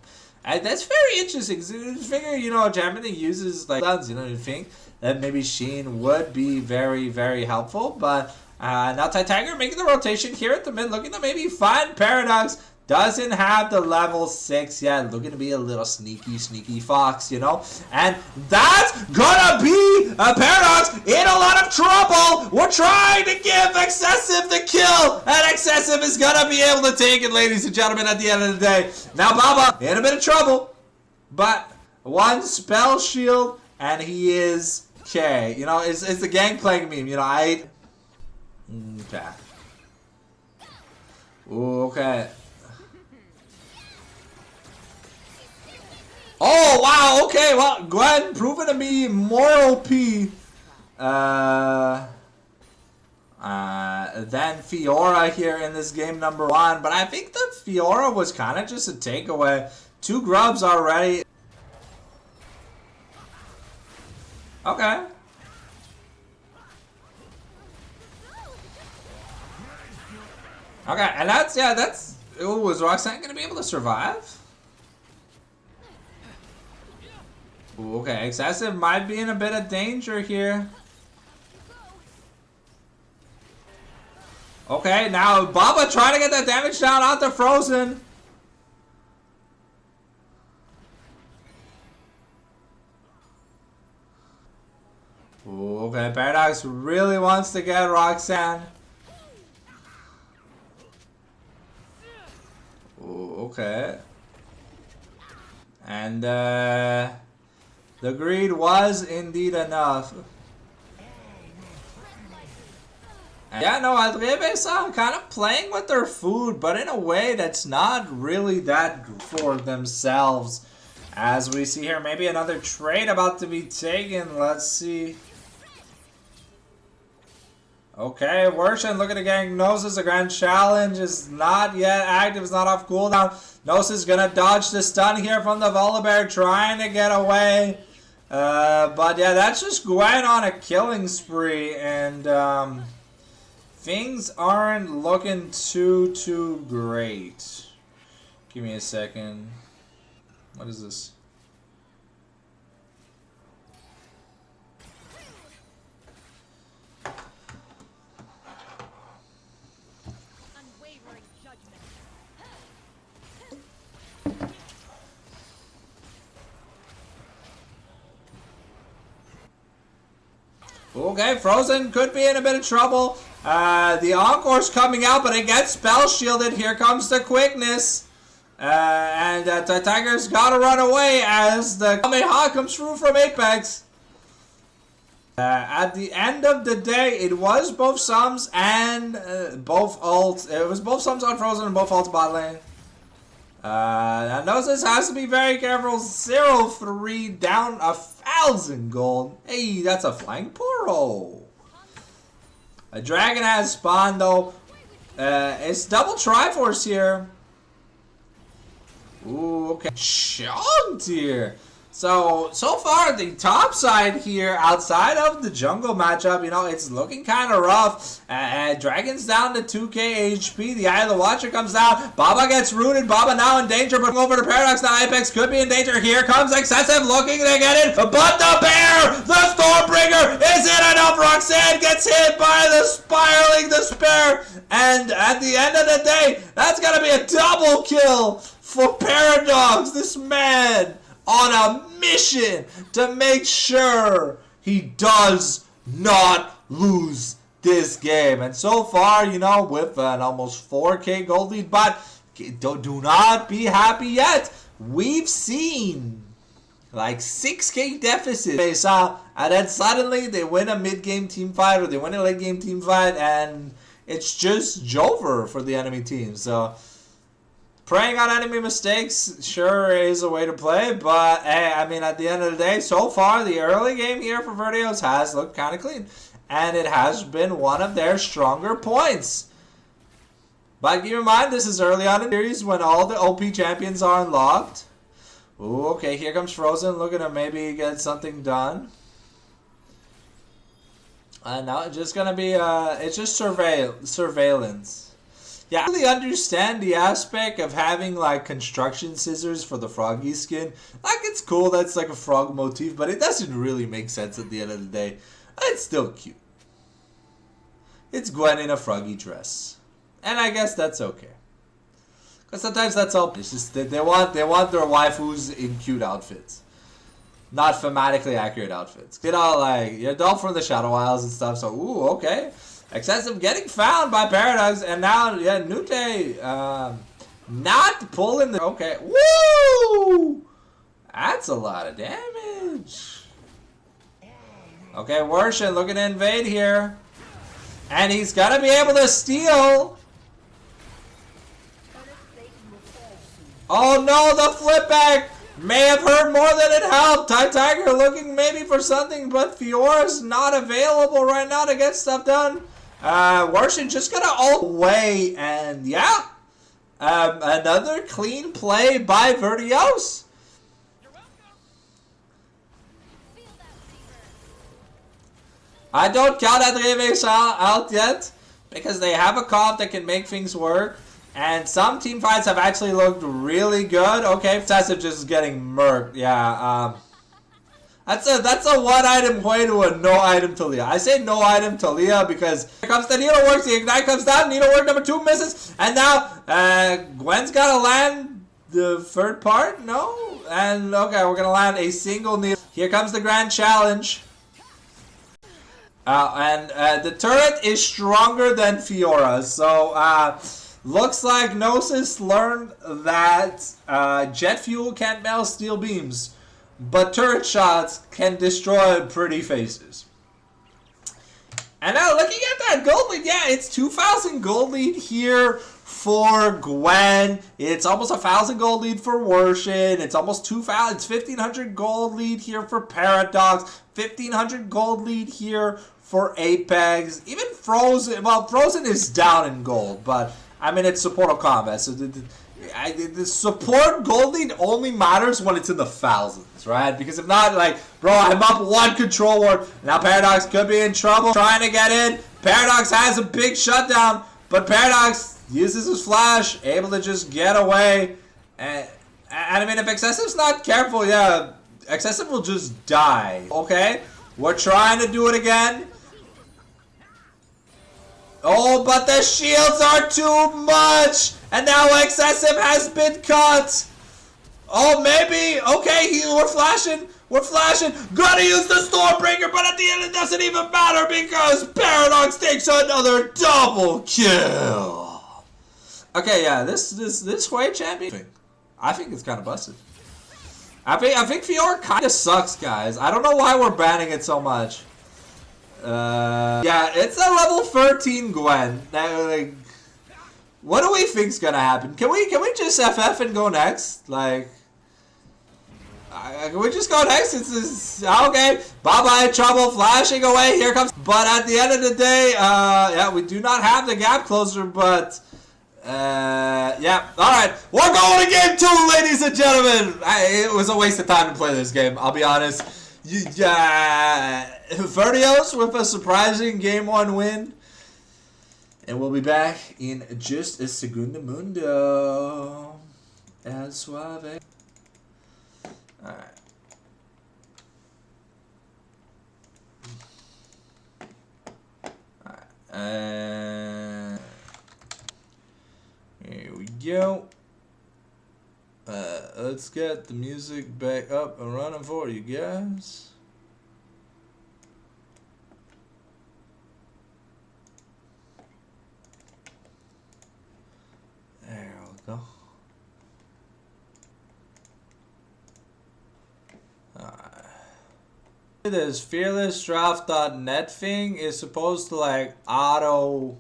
And that's very interesting. Cause you figure, you know, Germany uses like stuns, you know, you think that maybe Sheen would be very helpful, but now Tiger making the rotation here at the mid, looking to maybe find Paradox. Doesn't have the level 6 yet. Looking to be a little sneaky fox, you know? And that's gonna be a Paradox in a lot of trouble. We're trying to give Excessive the kill, and Excessive is gonna be able to take it, ladies and gentlemen, at the end of the day. Now Baba in a bit of trouble, but one spell shield, and he is okay. You know, it's the Gangplank meme, you know, okay. Ooh, okay. Oh, wow, okay, well, Gwen proving to be more OP than Fiora here in this game number 1. But I think that Fiora was kind of just a takeaway. 2 grubs already. Okay. Okay, and that's... Ooh, was Roxanne going to be able to survive? Ooh, okay, Excessive might be in a bit of danger here. Okay, now Baba trying to get that damage down onto Frozen. Ooh, okay, Paradox really wants to get Roxanne. Ooh, okay. And, the greed was indeed enough. And yeah, no, Adrien Vincent kind of playing with their food, but in a way that's not really that good for themselves. As we see here, maybe another trade about to be taken. Let's see. Okay, Worshin looking to get Gnosis. The Grand Challenge is not yet active. It's not off cooldown. Gnosis gonna dodge the stun here from the Volibear, trying to get away. But yeah, that's just Gwen on a killing spree, and things aren't looking too great. Give me a second. What is this? Okay, Frozen could be in a bit of trouble. The Encore's coming out, but it gets spell shielded. Here comes the quickness. And the Tiger's gotta run away as the Kamehameha comes through from Apex. At the end of the day, it was both Sums and both ults. It was both Sums on Frozen and both ults bot lane. Now Gnosis has to be very careful. 0-3 down 1,000 gold. Hey, that's a flying Poro. A dragon has spawned though. It's double Triforce here. Ooh, okay. Chunked here. So far the top side here, outside of the jungle matchup, you know, it's looking kind of rough. Dragon's down to 2k HP. The Eye of the Watcher comes down. Baba gets rooted. Baba now in danger, but over to Paradox. Now Apex could be in danger. Here comes Excessive looking to get it. But the bear, the Stormbringer, isn't enough. Roxanne gets hit by the spiraling despair. And at the end of the day, that's going to be a double kill for Paradox. This man on a mission to make sure he does not lose this game. And so far, you know, with an almost 4k gold lead, but do not be happy yet. We've seen like 6k deficit. And then suddenly they win a mid-game team fight or they win a late-game team fight, and it's just Jover for the enemy team. So preying on enemy mistakes sure is a way to play, but hey, I mean, at the end of the day, so far, the early game here for Vertios has looked kind of clean, and it has been one of their stronger points. But keep in mind, this is early on in the series when all the OP champions are unlocked. Ooh, okay, here comes Frozen, looking to maybe get something done. Now it's just gonna be, it's just surveillance. Yeah, I really understand the aspect of having like construction scissors for the froggy skin. Like, it's cool, that's like a frog motif, but it doesn't really make sense at the end of the day. It's still cute. It's Gwen in a froggy dress. And I guess that's okay. Because sometimes that's all. It's just they want their waifus in cute outfits, not thematically accurate outfits. You know, like you're doll from the Shadow Isles and stuff. So ooh, okay, excessive getting found by Paradox, and now yeah, Nute not pulling the okay. Woo! That's a lot of damage. Okay, Worshin looking to invade here, and he's gonna be able to steal. Oh no, the flip back may have hurt more than it helped. Tiger looking maybe for something, but Fiora's not available right now to get stuff done. Worshin just gonna ult away, and yeah, another clean play by Vertios. I don't count Adrien Vincent out yet, because they have a comp that can make things work. And some team fights have actually looked really good. Okay, Obsessive just getting murked. Yeah, that's a one item Hwei to a no item Talia. I say no item Talia because here comes the needlework. The ignite comes down. Needlework number 2 misses, and now Gwen's gotta land the third part. No, and okay, we're gonna land a single needle. Here comes the grand challenge. And the turret is stronger than Fiora's, so looks like Gnosis learned that jet fuel can't melt steel beams, but turret shots can destroy pretty faces. And now looking at that gold lead, yeah, it's 2,000 gold lead here for Gwen. It's almost 1,000 gold lead for Worshin. It's almost 2,000. It's 1,500 gold lead here for Paradox. 1,500 gold lead here for Apex. Even Frozen. Well, Frozen is down in gold, but I mean it's support combat. So the support gold lead only matters when it's in the thousands, right? Because if not, like, bro, I'm up 1 control ward. Now Paradox could be in trouble trying to get in. Paradox has a big shutdown, but Paradox uses his flash, able to just get away. And I mean, if Excessive's not careful, yeah, Excessive will just die. Okay, we're trying to do it again. Oh, but the shields are too much! And now Excessive has been cut! Oh, maybe. Okay, we're flashing. We're flashing. Gotta use the Stormbreaker, but at the end it doesn't even matter because Paradox takes another double kill. Okay, yeah, this Hwei champion, I think it's kind of busted. I think Fiora kind of sucks, guys. I don't know why we're banning it so much. Yeah, it's a level 13 Gwen. Like, what do we think's gonna happen? Can we just FF and go next? Like, can we just go next? It's okay. Bye bye trouble, flashing away. Here comes. But at the end of the day, yeah, we do not have the gap closer. But yeah, all right, we're going to game 2, ladies and gentlemen. It was a waste of time to play this game. I'll be honest. Vertios with a surprising game 1 win. And we'll be back in just a segundo mundo. El suave. Alright. Alright. Here we go. Let's get the music back up and running for you guys. There we go. This fearlessdraft.net thing is supposed to like auto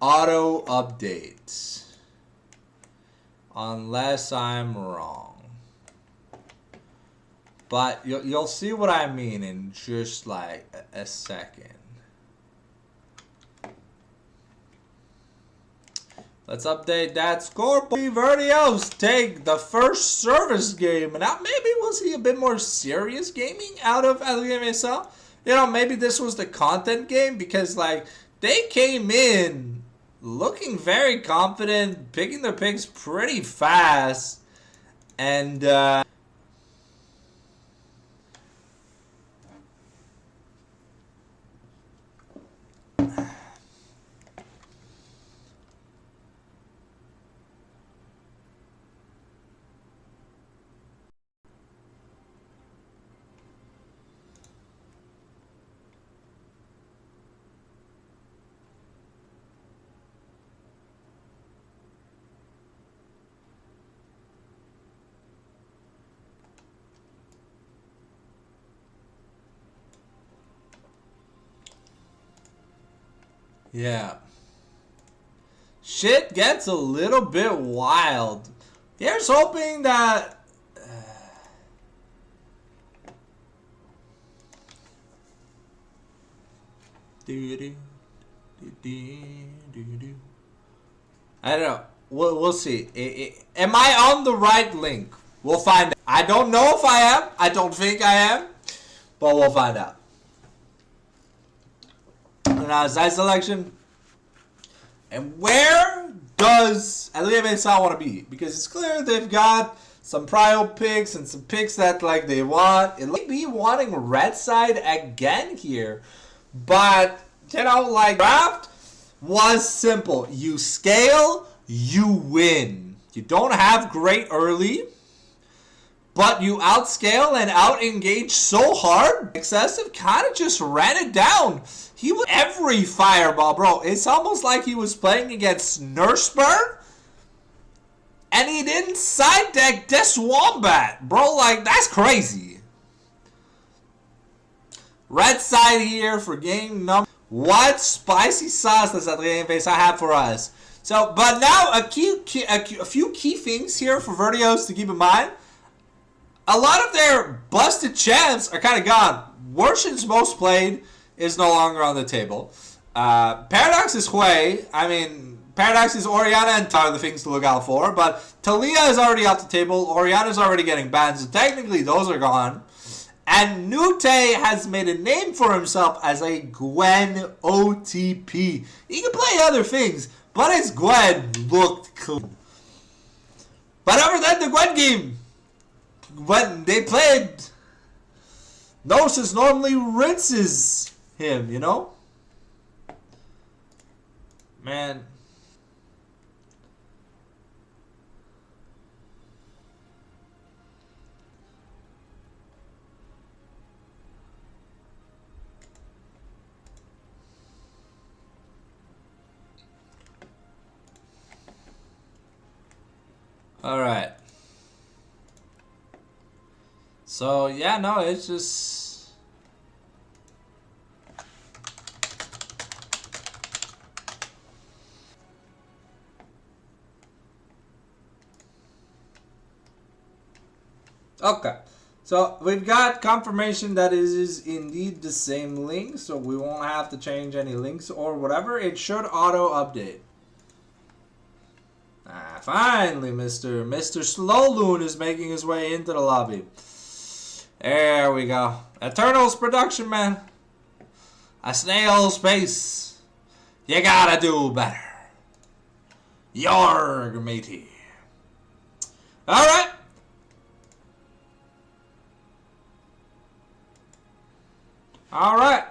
updates. Unless I'm wrong. But you'll see what I mean in just like a second. Let's update that score. Vertios take the first service game. And now maybe we'll see a bit more serious gaming out of Adrien Vincent. You know, maybe this was the content game because like they came in looking very confident, picking their picks pretty fast, and Yeah. Shit gets a little bit wild. Here's hoping that... I don't know. We'll see. Am I on the right link? We'll find out. I don't know if I am. I don't think I am. But we'll find out. Now, side selection. And where does Adrien Vincent want to be? Because it's clear they've got some prio picks and some picks that like they want. It might be wanting red side again here. But, you know, like draft was simple. You scale, you win. You don't have great early. But you outscale and out-engage so hard. Excessive kind of just ran it down. He was every fireball, bro. It's almost like he was playing against Nurseburn. And he didn't side deck this Wombat. Bro, like, that's crazy. Red side here for game number... What spicy sauce does Adrien Vincent have for us? So, but now a few key things here for Vertios to keep in mind. A lot of their busted champs are kind of gone. Worshin's most played is no longer on the table. Paradox is Hui. I mean, Paradox is Oriana and Tar are the things to look out for. But Talia is already off the table. Oriana's already getting banned. So technically those are gone. And Nute has made a name for himself as a Gwen OTP. He can play other things. But his Gwen looked clean. But other than the Gwen game, when they played, Gnosis normally rinses him, you know? Man. All right. So, yeah, no, it's just... Okay. So, we've got confirmation that it is indeed the same link, so we won't have to change any links or whatever. It should auto-update. Ah, finally, Mr. Slowloon is making his way into the lobby. There we go. Eternals production, man. A snail's pace. You gotta do better. Yorg, matey. Alright. Alright.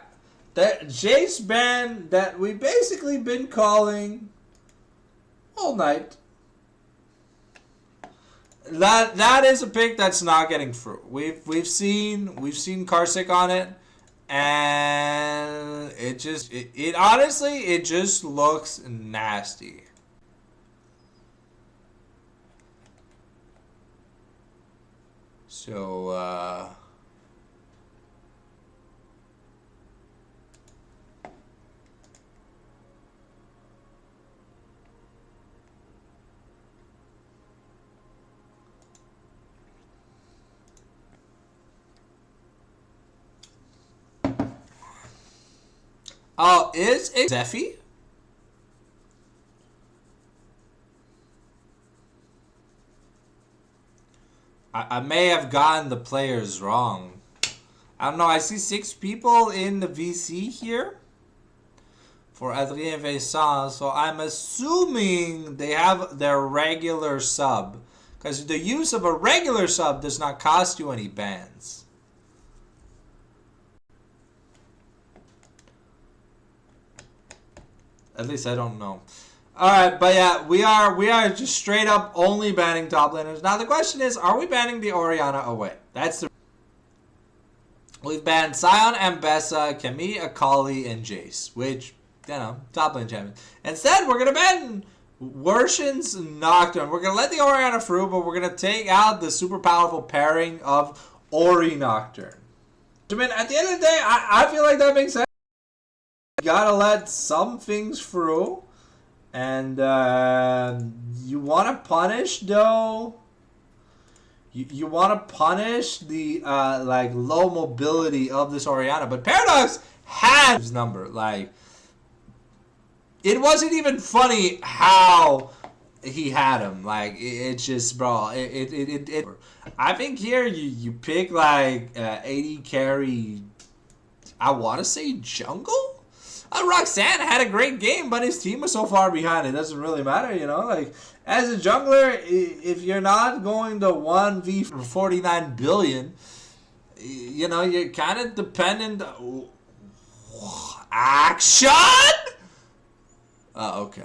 That Jace ban that we basically been calling all night. That is a pick that's not getting through. We've seen Karsic on it, and it honestly it just looks nasty. So oh, is it Zephy? I may have gotten the players wrong. I don't know. I see 6 people in the VC here for Adrien Vincent. So I'm assuming they have their regular sub. Because the use of a regular sub does not cost you any bans. At least I don't know. Alright, but yeah, we are just straight up only banning top laners. Now the question is, are we banning the Oriana away? That's the... We've banned Sion, Ambessa, Camille, Akali, and Jace. Which, you know, top lane champions. Instead, we're going to ban Worshin's Nocturne. We're going to let the Oriana through, but we're going to take out the super powerful pairing of Ori Nocturne. I mean, at the end of the day, I feel like that makes sense. gotta let some things through. And you want to punish, though. You want to punish the like low mobility of this Orianna, but Paradox had his number. Like, it wasn't even funny how he had him. Like, it's just, bro. I think here you pick like 80 carry. I want to say jungle. Roxanne had a great game, but his team was so far behind. It doesn't really matter, you know. Like, as a jungler, if you're not going to 1v for 49 billion, you know, you're kind of dependent. Action! Okay.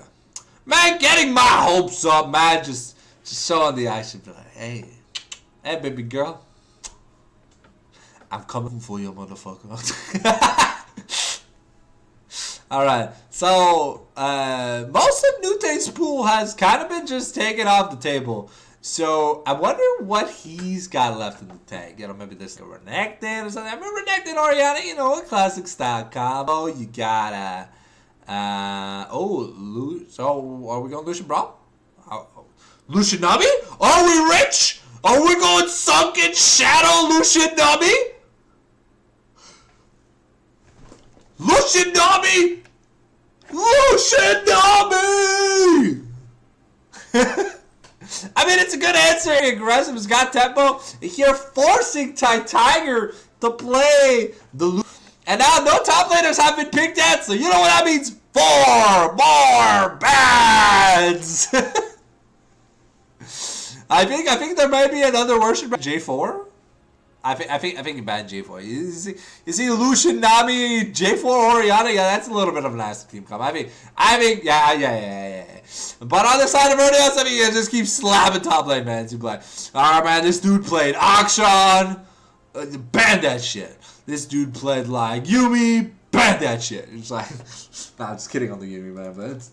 Man, getting my hopes up, man. Just showing the action. Be like, hey, baby girl. I'm coming for you, motherfucker. Alright, so most of Nute's pool has kind of been just taken off the table. So I wonder what he's got left in the tank. You know, maybe there's a Renekton or something. I remember Renekton Orianna, you know, a classic style combo. You got so are we going Lucian Braum? Lucian Nabi? Are we rich? Are we going sunken shadow Lucian Nabi? Lucian Nabi! Lucian Nabi! I mean, it's a good answer. Aggressive, has got tempo. You're forcing Tiger to play the and now no top laners have been picked yet, so you know what that means? 4 more bans! I think there might be another worship J4. I think you banned J4. You see Lucian Nami, J4 Orianna? Yeah, that's a little bit of a nasty team comp. I think, yeah. But on the side of Vertios, I mean, you just keep slapping top lane, man. You like, alright, man, this dude played Akshan, ban that shit. This dude played like Yumi, ban that shit. It's like, nah, I'm just kidding on the Yumi, man, but it's...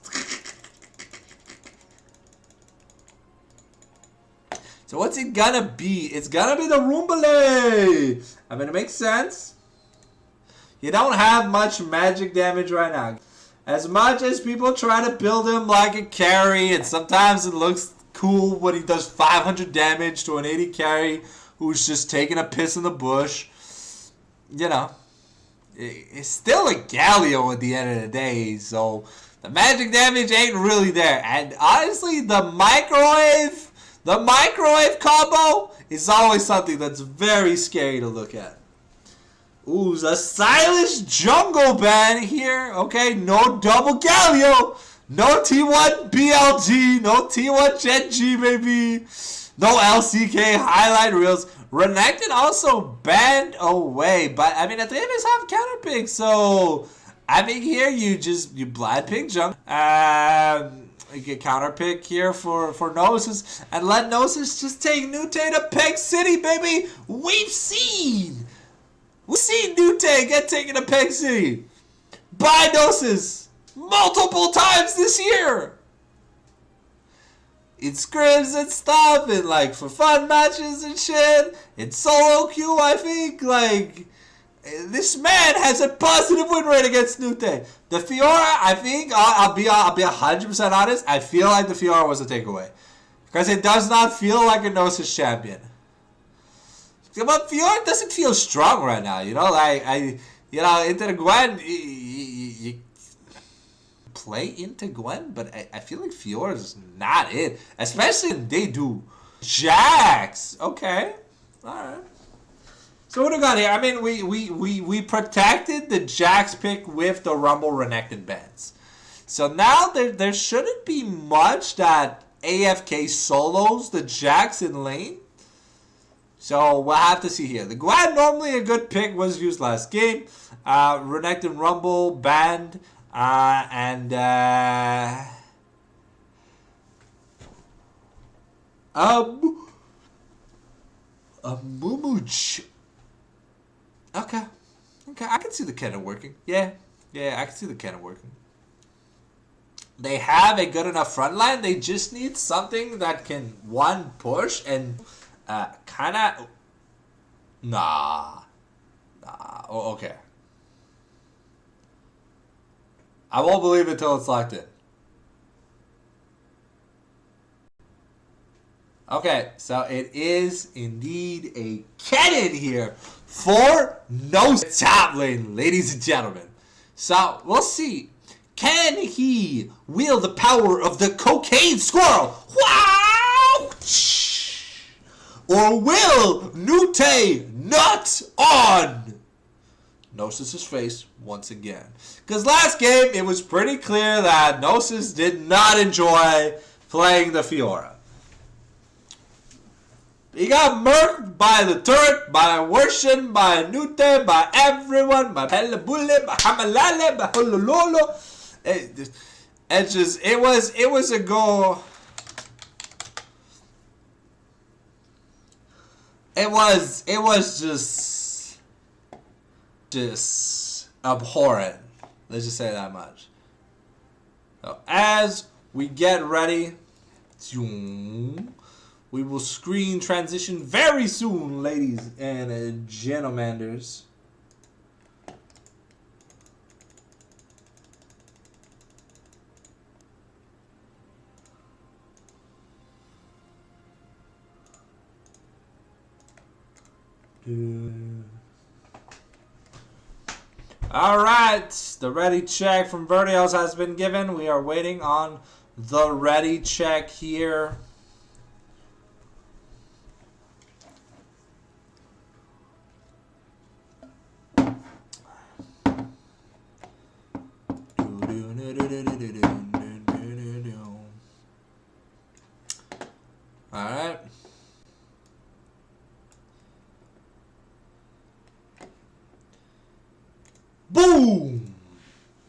So what's it gonna be? It's gonna be the Rumbale! I mean, it makes sense. You don't have much magic damage right now. As much as people try to build him like a carry, and sometimes it looks cool when he does 500 damage to an 80 carry who's just taking a piss in the bush. You know, it's still a Galio at the end of the day, so the magic damage ain't really there. And honestly, the microwave combo is always something that's very scary to look at. Ooh, a stylish jungle ban here. Okay, no double Galio. No T1 BLG. No T1 Jet G, baby. No LCK highlight reels. Renekton also banned away. But, I mean, at the end, it's half counter pick. So, I think here you blind pick jungle. You get counter pick here for Gnosis. And let Gnosis just take Nute to Peg City, baby. We've seen Nute get taken to Peg City by Gnosis multiple times this year. In scrims and stuff, and like for fun matches and shit. In solo queue, I think, like, this man has a positive win rate against Nute. The Fiora, I think, I'll be 100% honest, I feel like the Fiora was a takeaway. Because it does not feel like a Gnosis champion. But Fiora doesn't feel strong right now, you know? Like, into the Gwen, you play into Gwen, but I feel like Fiora is not it. Especially when they do Jax. Okay. Alright. So what do we got here? I mean, we protected the Jax pick with the Rumble Renekton bans. So now there shouldn't be much that AFK solos the Jax in lane. So we'll have to see here. The Gwen, normally a good pick, was used last game. Renekton Rumble banned. Mumuch. Okay, I can see the cannon working. Yeah, I can see the cannon working. They have a good enough front line. They just need something that can, one, push and kind of... Nah. Oh, okay. I won't believe it till it's locked in. Okay, so it is indeed a cannon here for no top lane, ladies and gentlemen. So we'll see. Can he wield the power of the cocaine squirrel? Wow! Or will Nute nut on Gnosis' face once again? Because last game, it was pretty clear that Gnosis did not enjoy playing the Fiora. He got murked by the turret, by Worshin, by Nute, by everyone, by Pelabule, by Hamalale, by Holololo. It was a go. It was just abhorrent. Let's just say that much. So as we get ready, we will screen transition very soon, ladies and gentlemanders. Alright, the ready check from Vertios has been given. We are waiting on the ready check here. Alright. Boom!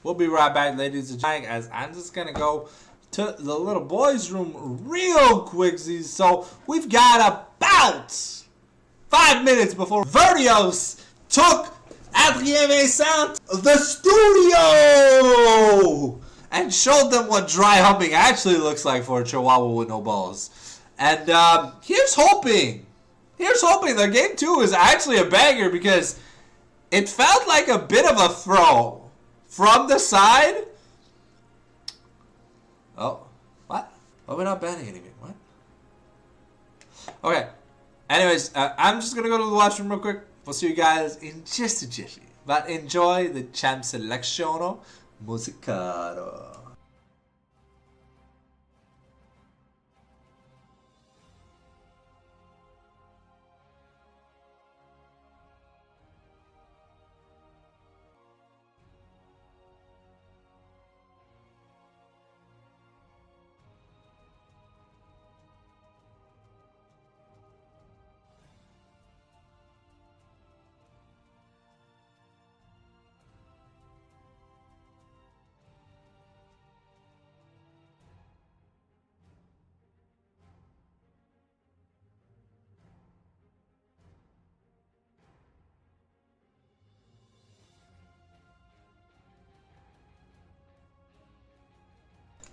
We'll be right back, ladies and gentlemen, as I'm just going to go to the little boys' room real quicksie. So we've got about 5 minutes before Vertios took Adrien Vincent the studio and showed them what dry humping actually looks like for a chihuahua with no balls. And here's hoping. Here's hoping that game 2 is actually a banger, because it felt like a bit of a throw from the side. Oh, what? Oh, we're not banning anything. What? Okay. Anyways, I'm just going to go to the washroom real quick. We'll see you guys in just a jiffy. But enjoy the Champ Selecciono Musicado.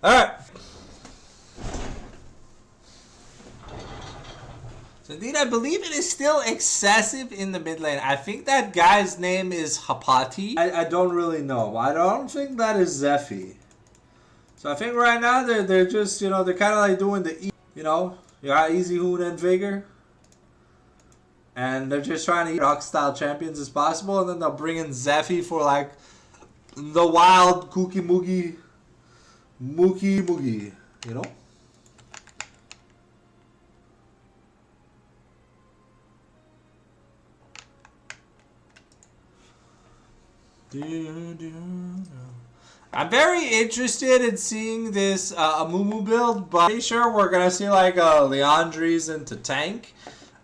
Alright. So indeed, I believe it is still excessive in the mid lane. I think that guy's name is Hapati. I don't really know. I don't think that is Zephy. So I think right now they're just, you know, they're kind of like doing the, you know, you got Easy Hoon and Vigor. And they're just trying to eat rock style champions as possible. And then they'll bring in Zephy for like the wild Cookie Moogie. Moogie, you know? I'm very interested in seeing this Amumu build, but I'm pretty sure we're going to see like Leandries into tank.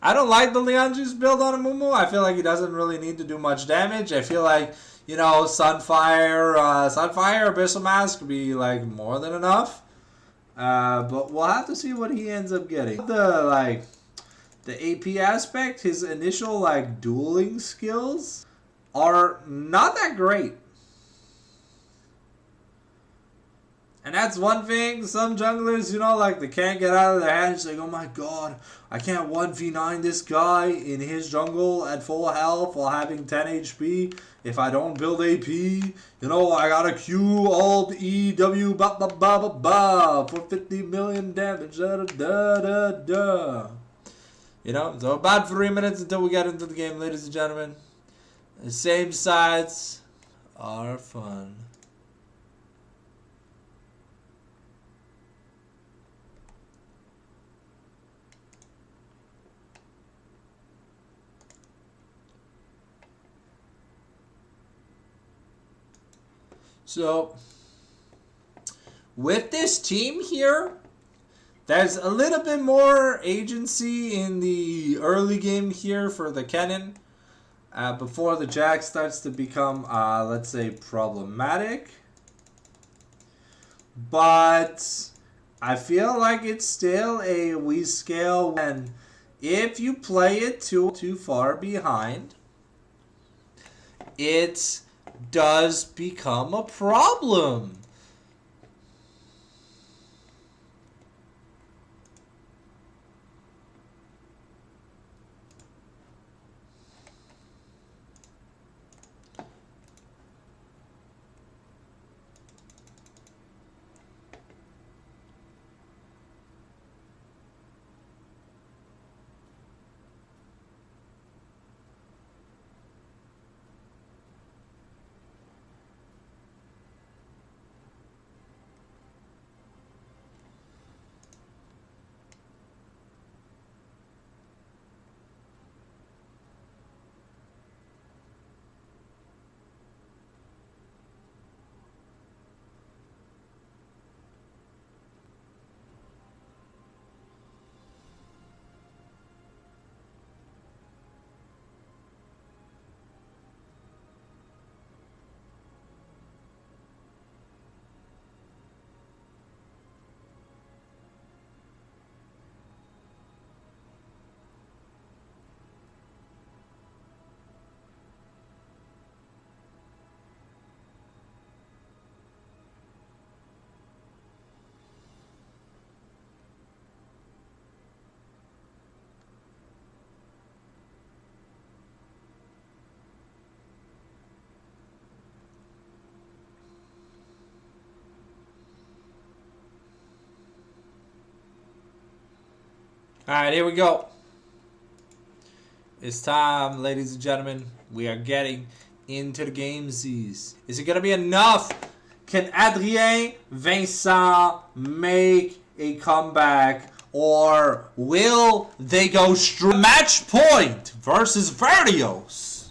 I don't like the Leandries build on Amumu. I feel like he doesn't really need to do much damage. I feel like, you know, Sunfire Abyssal Mask could be like more than enough. But we'll have to see what he ends up getting. The AP aspect, his initial like dueling skills are not that great. And that's one thing, some junglers, you know, like, they can't get out of their head. It's like, oh my god, I can't 1v9 this guy in his jungle at full health while having 10 HP. If I don't build AP, you know, I gotta Q, Alt, E, W, ba ba ba ba ba for 50 million damage, da da da da. You know, so about 3 minutes until we get into the game, ladies and gentlemen. The same sides are fun. So, with this team here, there's a little bit more agency in the early game here for the Kennen. Before the Jack starts to become, let's say, problematic. But I feel like it's still a wee scale when if you play it too far behind, it does become a problem. Alright, here we go. It's time, ladies and gentlemen. We are getting into the gamesies. Is it going to be enough? Can Adrien, Vincent make a comeback? Or will they go straight? Match point versus Vertios.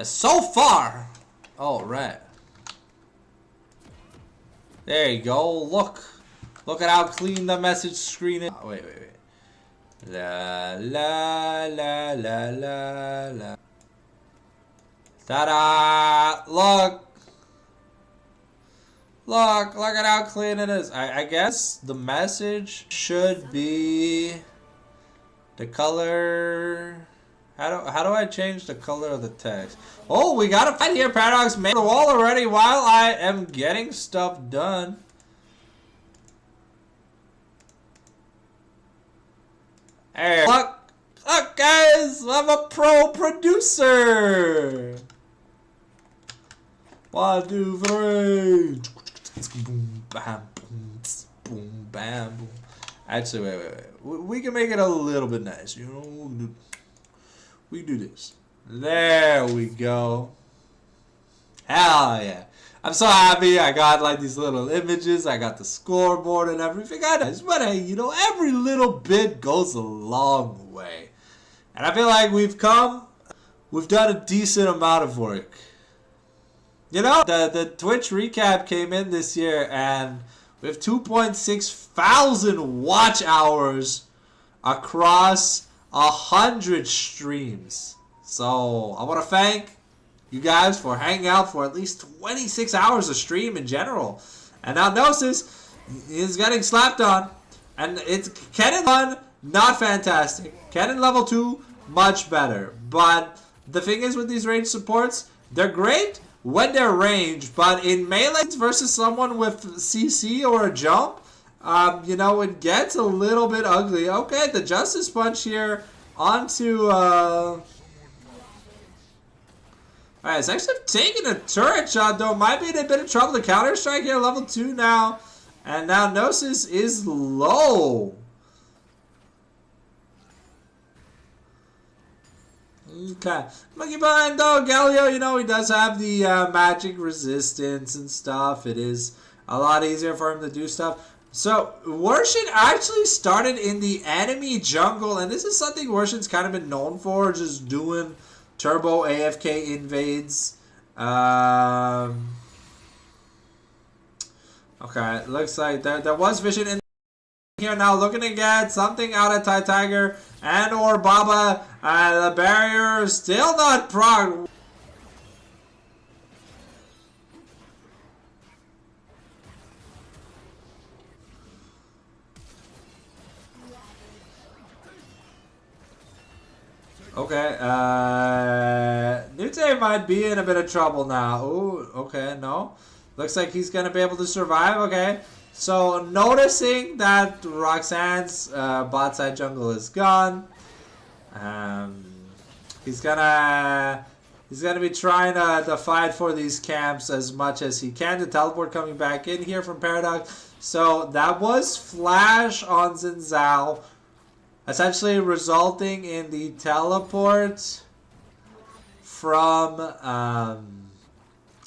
So far. Alright. There you go. Look at how clean the message screen is. Oh, wait. La la la la la la. Ta-da! Look at how clean it is. I guess the message should be the color. How do I change the color of the text? Oh, we got a fight here, Paradox. Made the wall already while I am getting stuff done. Hey, look, guys, I'm a pro producer. 1, 2, 3. Boom, bam, boom, bam, boom. Actually, wait. We can make it a little bit nice, you know. We can do this. There we go. Hell yeah. I'm so happy I got like these little images. I got the scoreboard and everything. But hey, you know, every little bit goes a long way. And I feel like we've done a decent amount of work. You know, the Twitch recap came in this year and we have 2.6 thousand watch hours across 100 streams. So I want to thank you guys for hanging out for at least 26 hours of stream in general. And now Gnosis is getting slapped on. And it's Kennen 1, not fantastic. Kennen level 2, much better. But the thing is with these range supports, they're great, when they're ranged, but in melee versus someone with CC or a jump, you know, it gets a little bit ugly. Okay, the Justice Punch here onto... Alright, it's actually taking a turret shot, though. Might be in a bit of trouble. The Counter-Strike here, level 2 now. And now Gnosis is low. Okay. Monkey behind, though. Galio, you know, he does have the magic resistance and stuff. It is a lot easier for him to do stuff. So, Worshin actually started in the enemy jungle. And this is something Worshin's kind of been known for. Just doing turbo AFK invades. Okay, looks like there was vision in here now, looking to get something out of Tiger and or Baba. The barrier still not prog. Okay, Nute might be in a bit of trouble now. Ooh, okay, no. Looks like he's going to be able to survive. Okay, so noticing that Roxanne's bot side jungle is gone, he's gonna be trying to fight for these camps as much as he can. The teleport coming back in here from Paradox. So that was flash on Xin Zhao, essentially resulting in the teleport from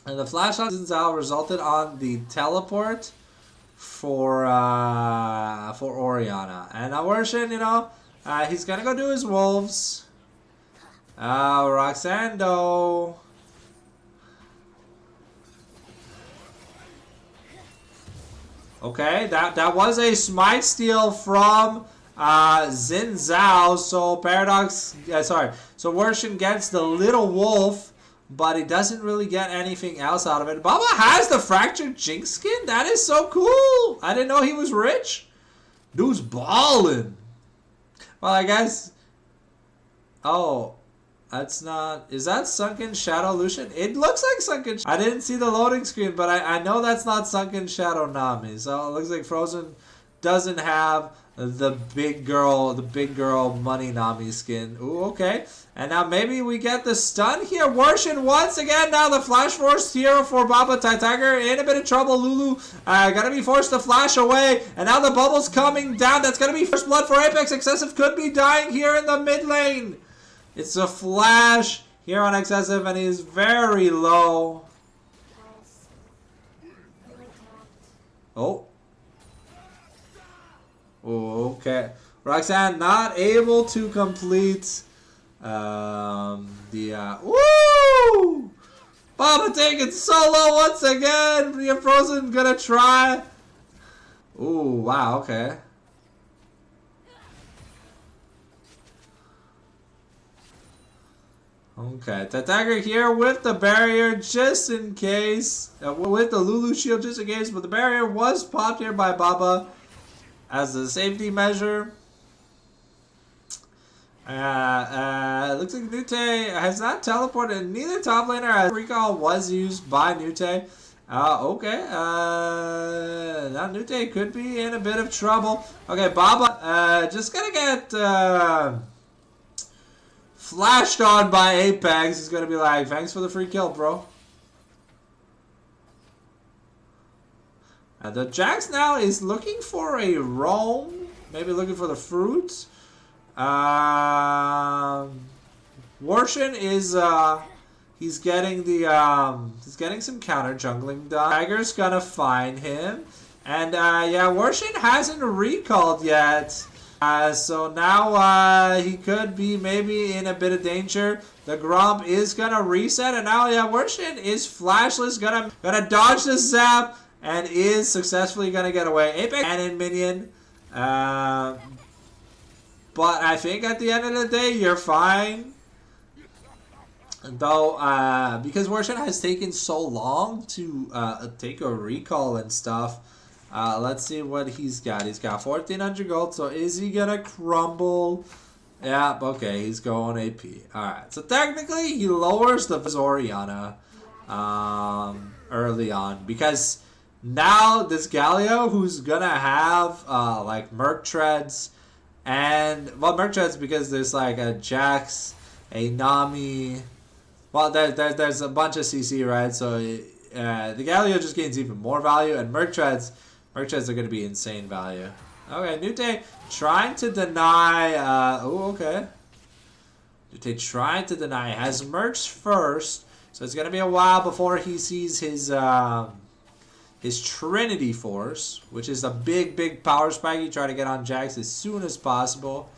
and the flash on Xin Zhao resulted on the teleport for Oriana. And now Worshin, you know, he's gonna go do his wolves. Roxando. Okay, that was a smite steal from Xin Zhao. So Paradox, so Worshin gets the little wolf, but he doesn't really get anything else out of it. Baba has the Fractured Jinx skin? That is so cool! I didn't know he was rich. Dude's ballin'. Well, I guess... Oh, that's not... Is that Sunken Shadow Lucian? It looks like Sunken... I didn't see the loading screen, but I know that's not Sunken Shadow Nami. So it looks like Frozen doesn't have the big girl money Nami skin. Ooh, okay. And now maybe we get the stun here. Worshin once again. Now the flash force here for Baba Tiger in a bit of trouble. Lulu gonna be forced to flash away. And now the bubble's coming down. That's gonna be first blood for Apex. Excessive could be dying here in the mid lane. It's a flash here on Excessive, and he's very low. Oh. Oh, okay. Roxanne not able to complete woo! Baba taking solo once again. The Frozen gonna try. Ooh, wow, okay. Okay, Tiger here with the barrier just in case. With the Lulu shield just in case, but the barrier was popped here by Baba as a safety measure. Looks like Nute has not teleported. Neither top laner as recall was used by Nute. Okay. Now Nute could be in a bit of trouble. Okay, Baba just gonna get flashed on by Apex. He's gonna be like, thanks for the free kill, bro. The Jax now is looking for a roam. Maybe looking for the fruits. Worshin is he's getting some counter jungling done. Tiger's gonna find him, and yeah, Worshin hasn't recalled yet, so now he could be maybe in a bit of danger. The Gromp is gonna reset, and now yeah, Worshin is flashless, gonna dodge the zap, and is successfully gonna get away. Apex and in minion. But I think at the end of the day, you're fine. Though, because Worshin has taken so long to take a recall and stuff, let's see what he's got. He's got 1,400 gold, so is he gonna crumble? Yeah, okay, he's going AP. Alright, so technically he lowers the Oriana. early on, because now this Galio, who's gonna have like Merc Treads, and well, Merc Treads because there's like a Jax, a Nami. Well, there's a bunch of CC, right? So the Galio just gains even more value, and Merc Treads are going to be insane value. Okay, Nute trying to deny. Okay. Nute trying to deny. Has Mercs first, so it's going to be a while before he sees his Trinity Force, which is a big power spike. You try to get on Jax as soon as possible.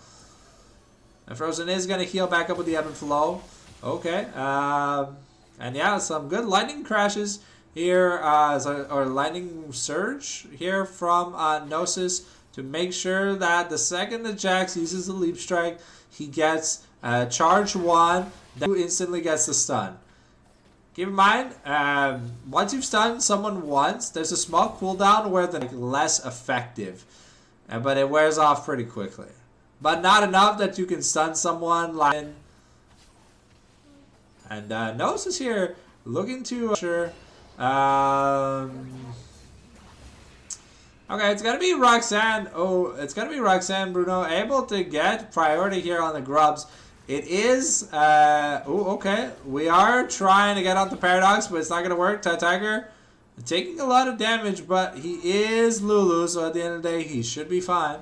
And Frozen is going to heal back up with the Ebb and Flow. Okay, and yeah, some good lightning crashes here, or lightning surge here from Gnosis to make sure that the second that Jax uses the Leap Strike, he gets charge 1, then instantly gets the stun. Keep in mind, once you've stunned someone once, there's a small cooldown where they're less effective, but it wears off pretty quickly. But not enough that you can stun someone like... And Gnosis here looking to okay, it's gonna be Roxanne. Oh, it's gonna be Roxanne Bruno able to get priority here on the grubs. It is okay. We are trying to get on the Paradox, but it's not gonna work. Tiger taking a lot of damage, but he is Lulu, so at the end of the day he should be fine.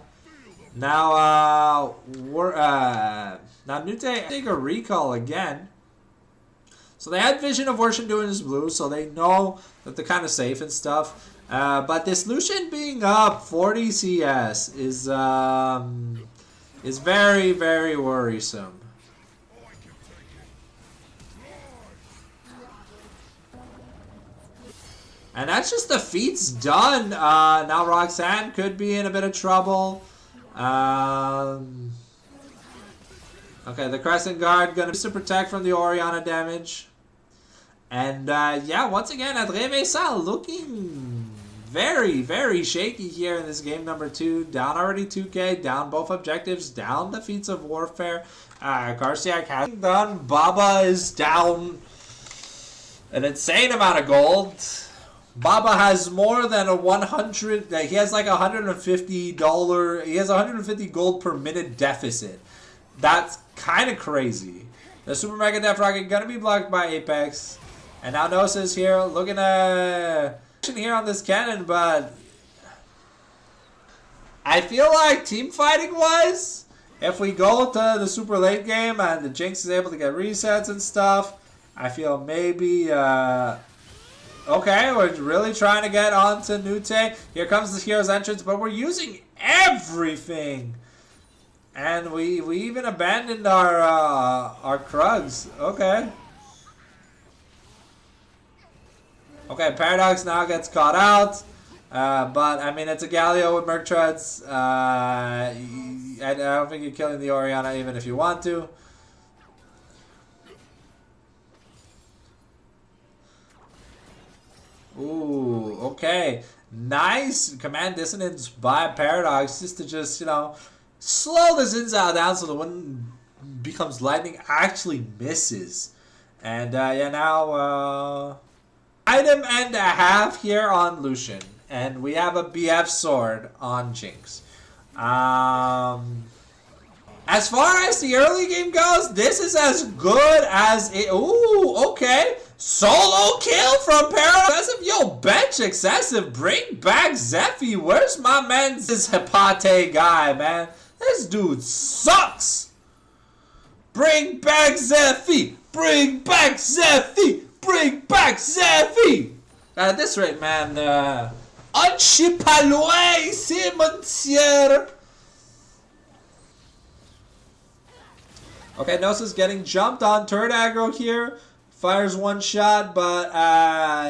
Now now Nute take a recall again. So they had Vision of Worship doing his blue, so they know that they're kind of safe and stuff. But this Lucian being up 40 CS is very, very worrisome. And that's just the feats done. Now Roxanne could be in a bit of trouble. Okay, the Crescent Guard gonna use to protect from the Orianna damage. And yeah, once again, Adrien Vincent looking very, very shaky here in this game number 2. Down already 2k, down both objectives, down the feats of warfare. Garciak has done. Baba is down an insane amount of gold. Baba has more than a 100. He has like $150. He has 150 gold per minute deficit. That's kind of crazy. The Super Mega Death Rocket gonna be blocked by Apex. And now Gnosis here looking at here on this cannon, but I feel like team fighting wise, if we go to the super late game and the Jinx is able to get resets and stuff, I feel maybe okay, we're really trying to get onto Nute. Here comes the hero's entrance, but we're using everything. And we even abandoned our Krugs. Okay. Okay, Paradox now gets caught out. But, I mean, it's a Galio with Merc Treads. I don't think you're killing the Orianna even if you want to. Ooh, okay. Nice command dissonance by Paradox just to just, you know, slow the Xin down so the one becomes lightning actually misses. And yeah, now item and a half here on Lucian. And we have a BF sword on Jinx. As far as the early game goes, this is as good as it. Ooh, okay. Solo kill from Paradox. Yo, bench excessive. Bring back Zephy. Where's my man, this Hepate guy, man? This dude sucks. Bring back Zephy. Bring back Zephy. Bring back Zephy. At this rate, man, Unchipalois ici, monsieur. Okay, Gnosis getting jumped on. Turret aggro here. Fires one shot, but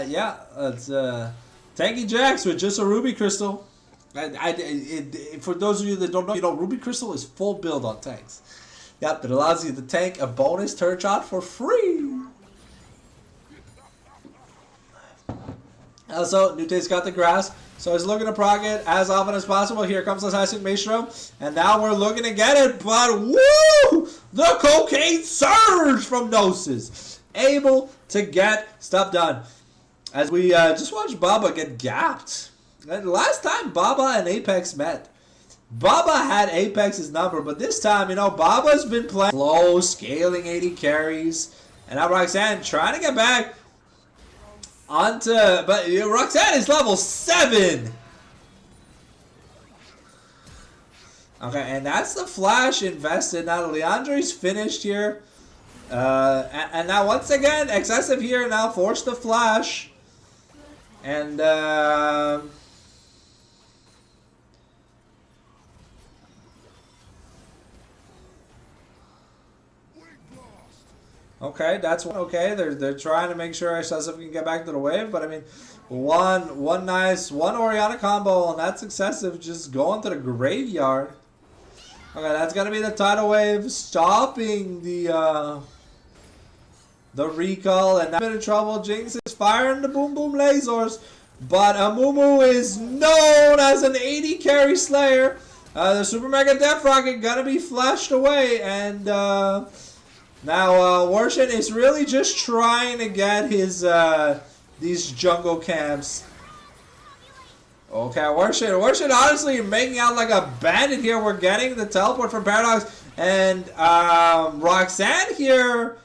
yeah, it's Tanky Jax with just a Ruby Crystal. For those of you that don't know, you know, Ruby Crystal is full build on tanks. Yep, it allows you to tank a bonus turret shot for free. Also, Nute's got the grass, so he's looking to proc it as often as possible. Here comes the Seismic Maestro, and now we're looking to get it, but woo! The cocaine surge from Gnosis. able to get stuff done. As we just watched Baba get gapped. And last time Baba and Apex met, Baba had Apex's number, but this time, you know, Baba's been playing slow, scaling 80 carries. And now Roxanne trying to get back onto, but Roxanne is level 7. Okay, and that's the flash invested. Now Leandre's finished here. And now once again, excessive here now forced the flash. And okay, that's okay. They're trying to make sure excessive can get back to the wave, but I mean, one nice Oriana combo, and that's excessive just going to the graveyard. Okay, that's gonna be the tidal wave stopping the recall, and now in trouble. Jinx is firing the boom boom lasers, but Amumu is known as an 80 carry slayer. The super mega death rocket gonna be flashed away, and now Warshin is really just trying to get his these jungle camps. Okay, Warshin honestly making out like a bandit here. We're getting the teleport from Paradox, and Roxanne here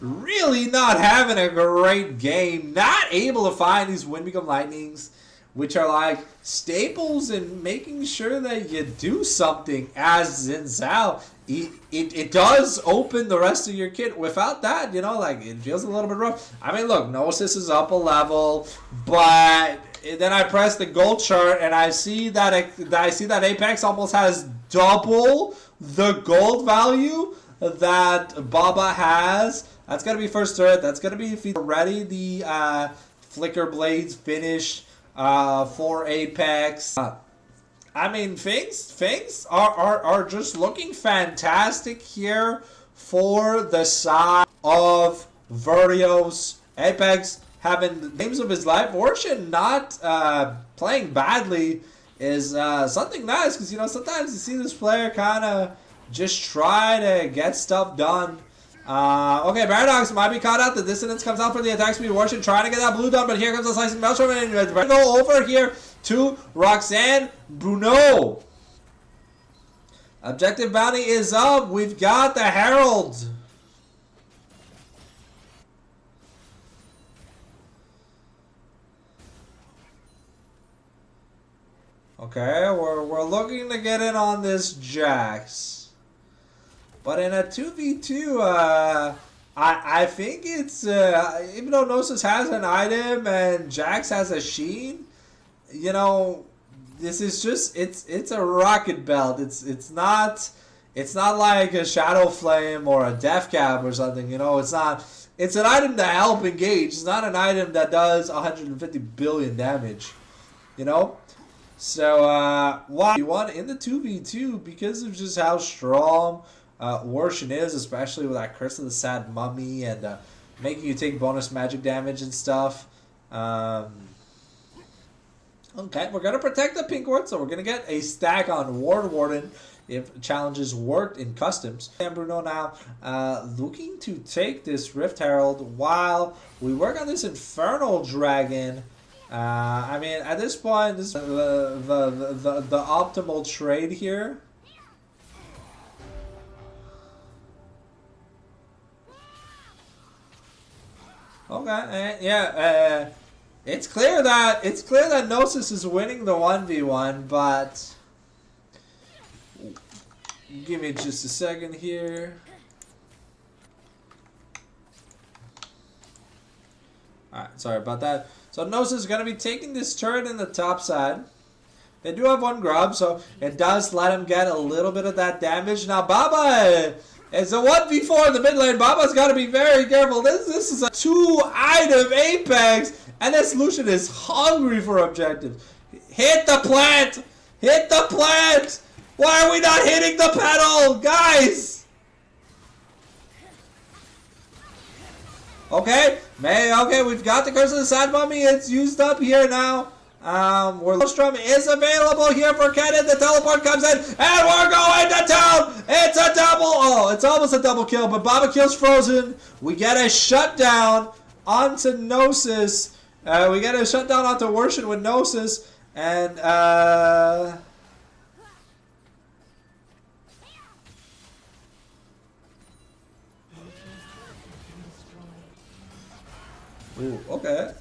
really not having a great game. Not able to find these Wind Become Lightnings, which are like staples in making sure that you do something as Xin Zhao. It does open the rest of your kit. Without that, you know, like, it feels a little bit rough. I mean, look, Gnosis is up a level, but then I press the gold chart and I see that Apex almost has double the gold value that Baba has. That's gonna be first turret. That's gonna be already the Flicker Blades finished for Apex. I mean, things are just looking fantastic here for the side of Vertios. Apex having the games of his life. Warshin not playing badly is something nice, because, you know, sometimes you see this player kind of just try to get stuff done. Okay, Paradox might be caught out. The dissonance comes out for the attack speed. Warshin trying to get that blue done, but here comes the slicing Maelstrom, and go over here to Roxanne Bruno. Objective bounty is up. We've got the Herald. Okay, we're looking to get in on this Jax. But in a 2v2, I think it's, even though Gnosis has an item and Jax has a Sheen, you know, this is just, it's a rocket belt. It's not like a Shadow Flame or a Death Cap or something, you know. It's not, it's an item to help engage. It's not an item that does 150 billion damage, you know. So why you want in the 2v2 because of just how strong Warshin is, especially with that Curse of the Sad Mummy and making you take bonus magic damage and stuff. Okay, we're going to protect the pink ward, so we're going to get a stack on Ward Warden if challenges worked in customs. And Bruno now looking to take this Rift Herald while we work on this Infernal Dragon. I mean, at this point, this is the optimal trade here. Okay, and yeah, it's clear that Gnosis is winning the 1v1, but give me just a second here. Alright, sorry about that. So Gnosis is going to be taking this turret in the top side. They do have one grub, so it does let him get a little bit of that damage. Now Baba is a 1v4 in the mid lane. Baba's got to be very careful. This is a 2-item Apex, and this Lucian is hungry for objectives. Hit the plant! Hit the plant! Why are we not hitting the pedal? Guys! Okay, okay, we've got the Curse of the Sad Mummy. It's used up here now. Where Lostrom is available here for Kennen. The teleport comes in, and we're going to town. It's a double. Oh, it's almost a double kill, but Baba kills Frozen. We get a shutdown onto Gnosis. We get a shutdown onto Worship with Gnosis, and ooh, okay.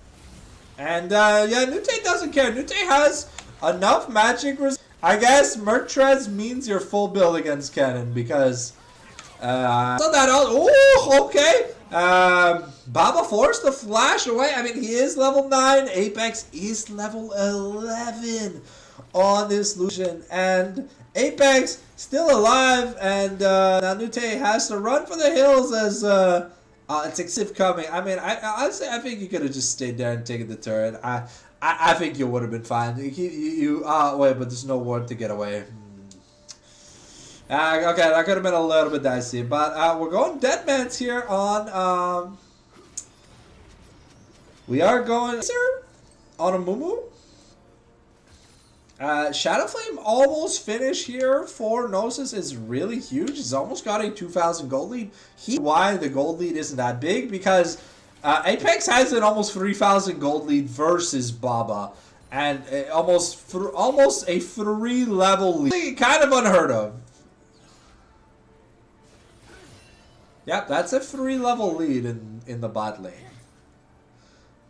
And yeah, Nute doesn't care. Nute has enough magic. I guess Mertrez means you're full build against Kennen because so that oh, okay. Baba forced the flash away. I mean, he is level 9. Apex is level 11 on this Lucian, and Apex still alive. And now Nute has to run for the hills as it's Exif coming. I mean, I think you could have just stayed there and taken the turret. I think you would have been fine. Wait, but there's no ward to get away. Okay, that could have been a little bit dicey, but we're going Deadman's here on. We are going on a Mumu. Shadowflame almost finished here for Gnosis is really huge. He's almost got a 2,000 gold lead. Why the gold lead isn't that big? Because Apex has an almost 3,000 gold lead versus Baba. And almost a 3-level lead. Kind of unheard of. Yep, that's a 3-level lead in the bot lane.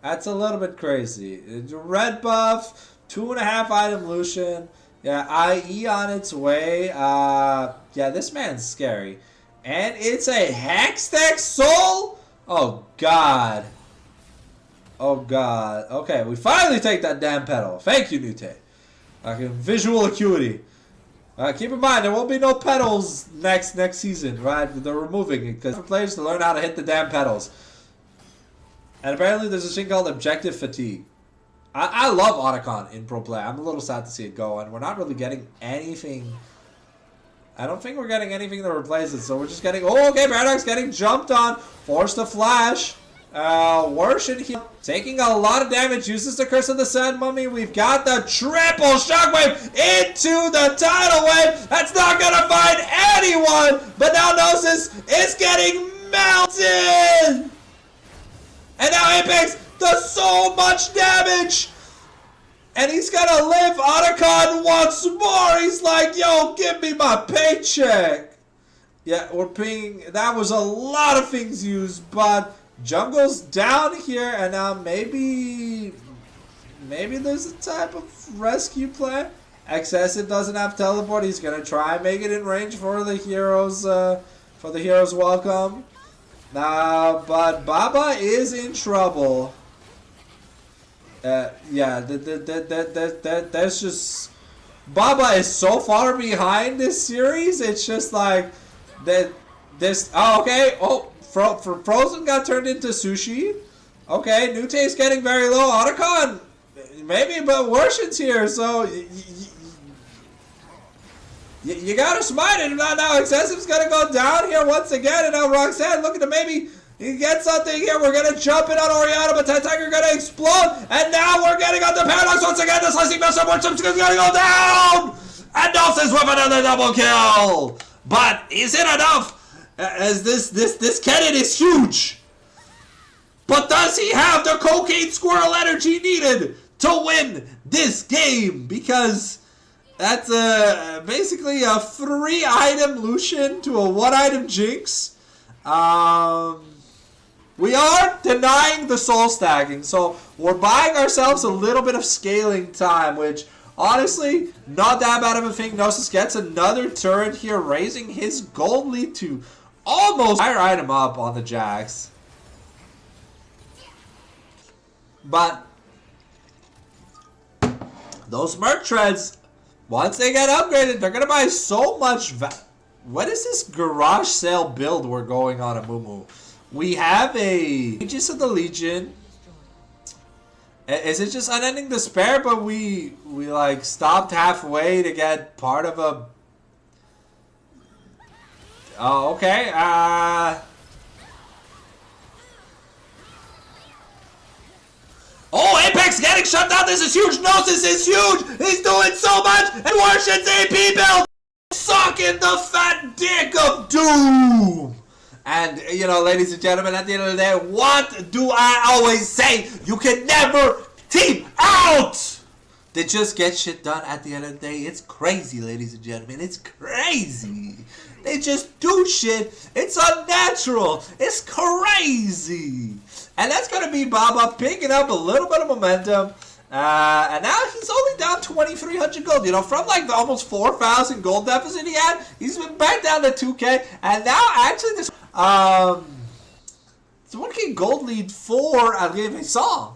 That's a little bit crazy. Red buff. 2.5 item Lucian. Yeah, IE on its way. Yeah, this man's scary. And it's a Hextech Soul? Oh, God. Oh, God. Okay, we finally take that damn pedal. Thank you, Nute. Visual acuity. Keep in mind, there won't be no pedals next season, right? They're removing it because for players to learn how to hit the damn pedals. And apparently there's a thing called objective fatigue. I love Otacon in pro play. I'm a little sad to see it go, and we're not really getting anything. I don't think we're getting anything to replace it, so we're just getting... Oh, okay, Paradox getting jumped on. Forced to flash. Worship here. Taking a lot of damage. Uses the Curse of the Sand Mummy. We've got the triple shockwave into the tidal wave. That's not going to find anyone. But now Gnosis is getting melted. And now Apex does so much damage, and he's gonna live Otacon once more. He's like, yo, give me my paycheck. Yeah, we're paying. That was a lot of things used, but Jungle's down here, and now maybe there's a type of rescue plan. Excessive doesn't have teleport. He's gonna try and make it in range for the heroes. Welcome. But Baba is in trouble. Yeah, there's just... Baba is so far behind this series, it's just like... This... Oh, okay. Oh, Frozen got turned into sushi. Okay, Nute's getting very low. Otacon, maybe, but Worship's here, so... You gotta smite it. Now Excessive's gonna go down here once again, and now Roxanne looking to maybe... You get something here. We're going to jump in on Oriana, but that Tiger going to explode. And now we're getting on the Paradox once again. The slicing missile Worship's going to go down. And Nelson's with another double kill. But is it enough? As this Kennen is huge. But does he have the cocaine squirrel energy needed to win this game? Because that's basically a 3-item Lucian to a 1-item Jinx. We are denying the soul stacking, so we're buying ourselves a little bit of scaling time, which, honestly, not that bad of a thing. Gnosis gets another turret here, raising his gold lead to almost higher item up on the Jax. But those merch treads, once they get upgraded, they're going to buy so much What is this garage sale build we're going on at Mumu? We have a Aegis of the Legion. Is it just unending despair, but we like stopped halfway to get part of a... Oh, okay. Oh, Apex getting getting shut down. This is huge. Gnosis is huge. He's doing so much. And Warshin's AP build. Sucking the fat dick of doom. And, you know, ladies and gentlemen, at the end of the day, what do I always say? You can never team out. They just get shit done at the end of the day. It's crazy, ladies and gentlemen. It's crazy. They just do shit. It's unnatural. It's crazy. And that's going to be Baba picking up a little bit of momentum. And now he's only down 2,300 gold. You know, from like the almost 4,000 gold deficit he had, he's been back down to 2K. And now actually this it's a 1K gold lead for Adrien Vincent.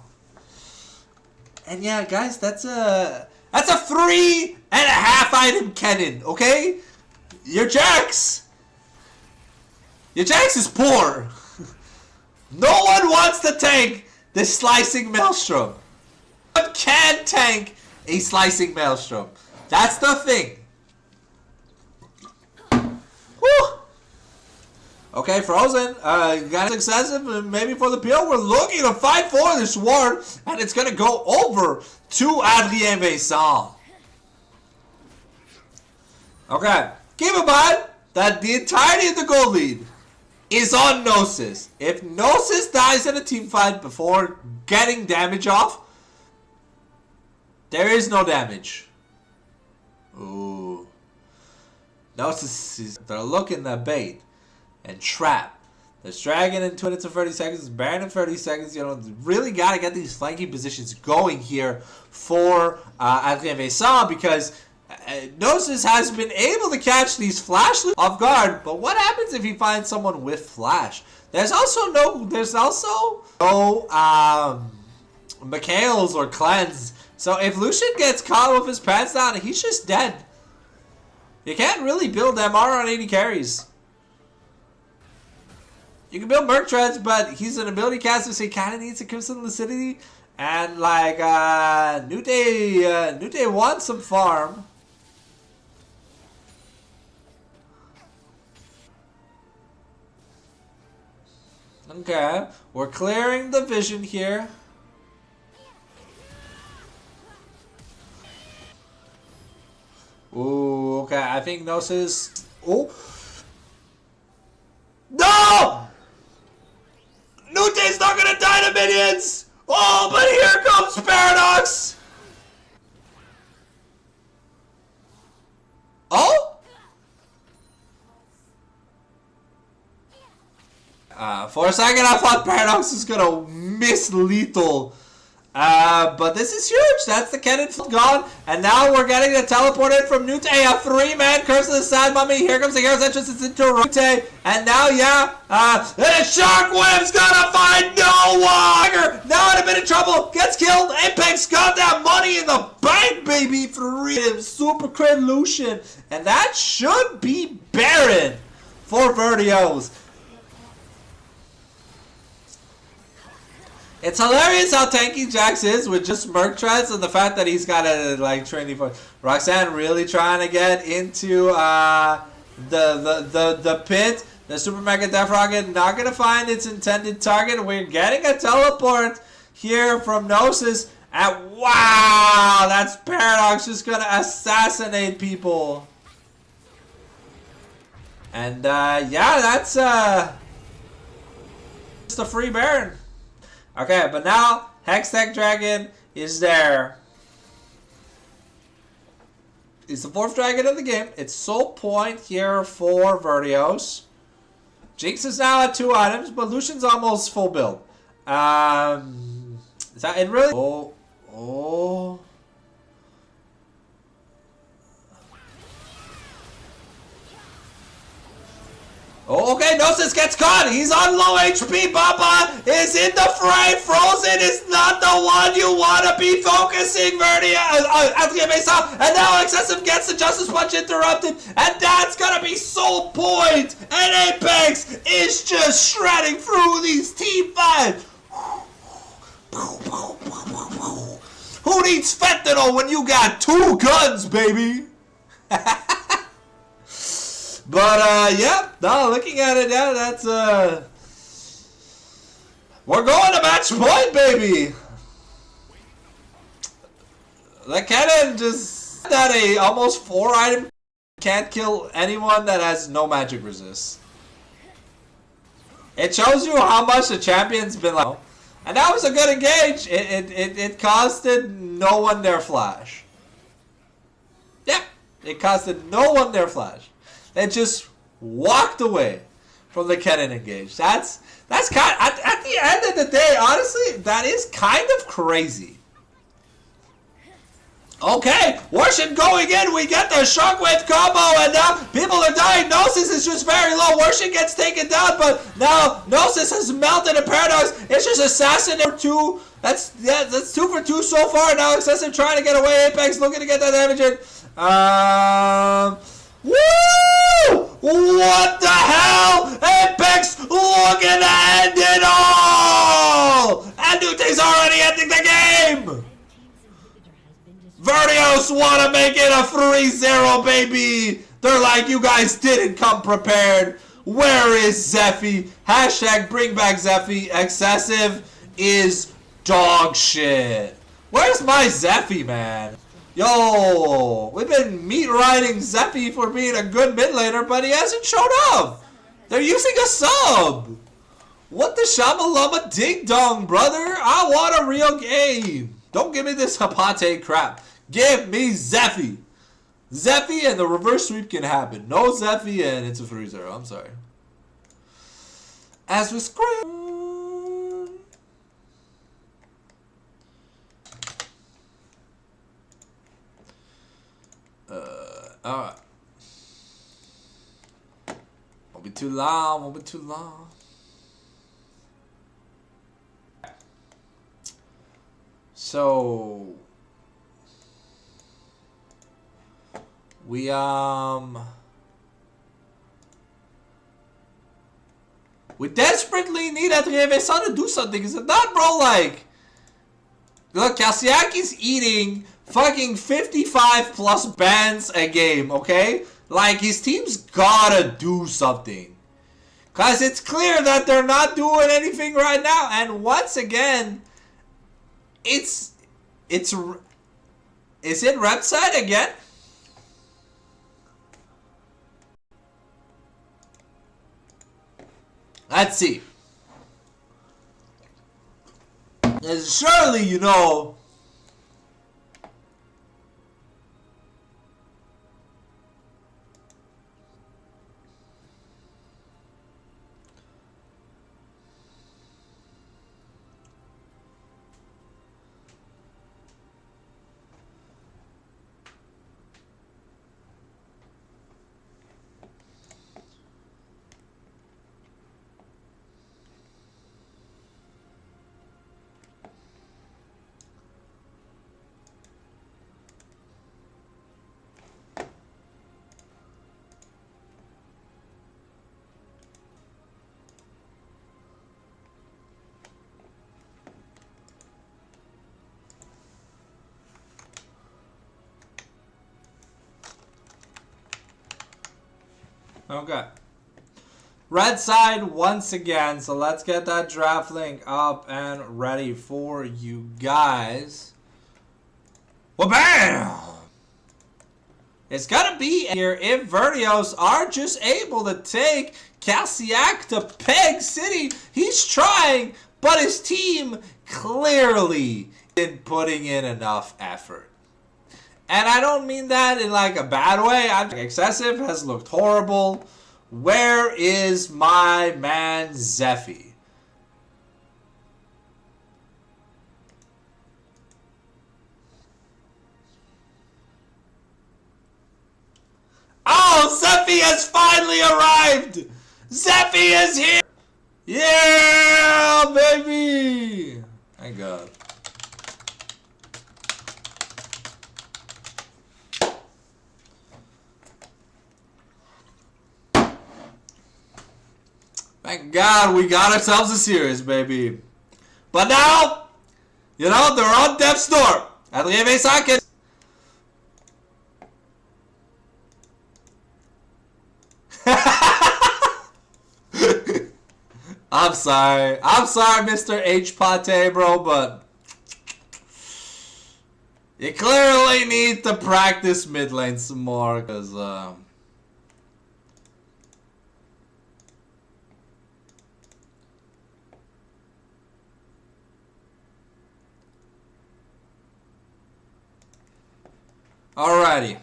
And yeah, guys, that's a 3.5 item cannon, okay? Your Jax is poor. No one wants to tank the slicing maelstrom. No one can tank a slicing maelstrom. That's the thing. Woo! Okay, Frozen, got excessive, maybe for the PO. We're looking to fight for this war, and it's going to go over to Adrien Vincent. Okay, keep in mind that the entirety of the gold lead is on Gnosis. If Gnosis dies in a team fight before getting damage off, there is no damage. Ooh. Gnosis, they're looking to bait and trap. There's Dragon in 2 minutes and 30 seconds. Baron in 30 seconds. You know, really got to get these flanking positions going here for Adrien Vincent, because Gnosis has been able to catch these flash off guard. But what happens if he finds someone with flash? There's also no Mikhails or cleanse. So if Lucian gets caught with his pants down, he's just dead. You can't really build MR on 80 carries. You can build Merc Treads, but he's an ability caster, so he kind of needs a Crimson Lucidity. And like, Nute wants some farm. Okay, we're clearing the vision here. Ooh, okay, I think Gnosis. Oh! No! Nute's not gonna die to minions! Oh, but here comes Paradox! Oh? For a second I thought Paradox was gonna miss lethal. But this is huge. That's the cannon gone. And now we're getting the teleport in from Nute. A 3-man Curse of the Sad Mummy. Here comes the Hero's Entrance. It's into Nute. And now, yeah, Shockwave's gonna find no longer. Now in a bit of trouble. Gets killed. Apex got that money in the bank, baby. 3 Super Crit Lucian. And that should be Baron for Vertios. It's hilarious how tanky Jax is with just Merc Treads, and the fact that he's got a like training for Roxanne really trying to get into the pit. The Super Mega Death Rocket not gonna find its intended target. We're getting a teleport here from Gnosis. And wow, that's Paradox just gonna assassinate people. And yeah, that's just a free Baron. Okay, but now Hextech Dragon is there. It's the 4th dragon of the game. It's soul point here for Vertios. Jinx is now at 2 items, but Lucian's almost full build. Is that it really? Oh. Oh, okay, Gnosis gets caught. He's on low HP. Baba is in the fray. Frozen is not the one you want to be focusing. Adrien Vincent. And now Excessive gets the Justice Punch interrupted. And that's going to be Soul Point. And Apex is just shredding through these team fights. Who needs fentanyl when you got 2 guns, baby? But, yeah, no, looking at it, yeah, that's, we're going to match point, baby! The cannon just that a almost 4 item can't kill anyone that has no magic resist. It shows you how much the champion's been like. And that was a good engage. It costed no one their flash. Yeah, it costed no one their flash. They just walked away from the cannon engage. That's kind at the end of the day, honestly, that is kind of crazy. Okay, Worship going in. We get the shockwave combo, and now people are dying. Gnosis is just very low. Worship gets taken down, but now Gnosis has melted in Paradox. It's just Assassin for 2. That's 2 for 2 so far. Now Excessive trying to get away. Apex looking to get that damage in. Woo! What the hell? Apex looking to end it all! And Nute's already ending the game! Vertios want to make it a 3-0, baby! They're like, you guys didn't come prepared. Where is Zephy? Hashtag bring back Zephy. Excessive is dog shit. Where's my Zephy, man? Yo, we've been meat riding Zephy for being a good mid laner, but he hasn't showed up. They're using a sub. What the shamalama ding dong, brother? I want a real game. Don't give me this Hapate crap. Give me Zephy. Zephy and the reverse sweep can happen. No Zephy and it's a 3-0. I'm sorry. As we scream. Alright. Won't be too long, won't be too long. So we desperately need Adrien Vincent to do something. Is it not, bro? Like, look, Kalsiaki's eating fucking 55 plus bans a game, okay? Like, his team's gotta do something. Cause it's clear that they're not doing anything right now. And once again, is it rep side again? Let's see. And surely, you know, okay. Red side once again, so let's get that draft link up and ready for you guys. Well, bam! It's gonna be here if Vertios are just able to take Kalsiak to Peg City. He's trying, but his team clearly isn't putting in enough effort. And I don't mean that in like a bad way. Excessive has looked horrible. Where is my man Zephy? Oh, Zephy has finally arrived! Zephy is here! Yeah, baby! Thank God. Thank God we got ourselves a series, baby. But now, you know, they're on death's door. Adrien Vincent. I'm sorry, Mr. H. Pate, bro, but You clearly need to practice mid lane some more, because alrighty.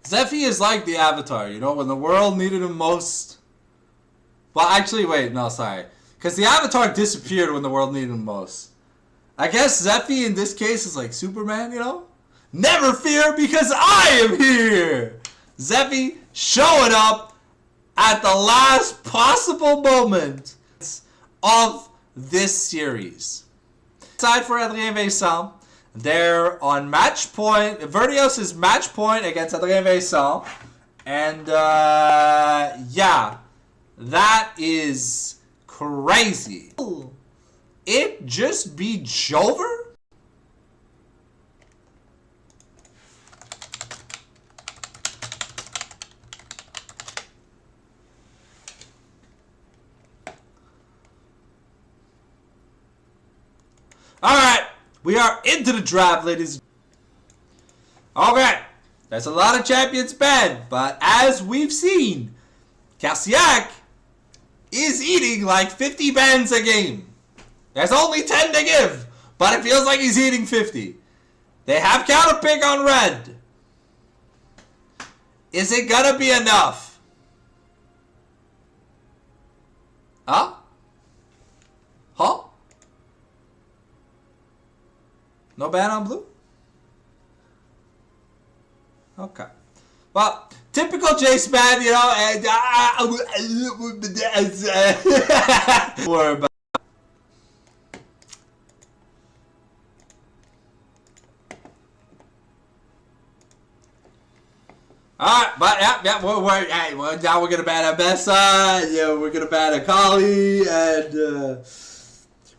Zephy is like the Avatar, you know, when the world needed him most. Well, actually, wait, no, sorry. Because the Avatar disappeared when the world needed him most. I guess Zephy in this case is like Superman, you know? Never fear because I am here! Zephy showing up at the last possible moment of this series. Aside for Adrien Vincent, they're on match point. Vertios is match point against Adrien Vincent. And, yeah. That is crazy. It just be Jover? Alright, we are into the draft, ladies. Okay, there's a lot of champions banned, but as we've seen, Cassiac is eating like 50 bans a game. There's only 10 to give, but it feels like he's eating 50. They have counter pick on red. Is it gonna be enough? Huh? Huh? No ban on blue? Okay. Well, typical Jace man, you know, and alright, but yeah, now we're gonna ban Abessa, yeah, we're gonna ban Akali, and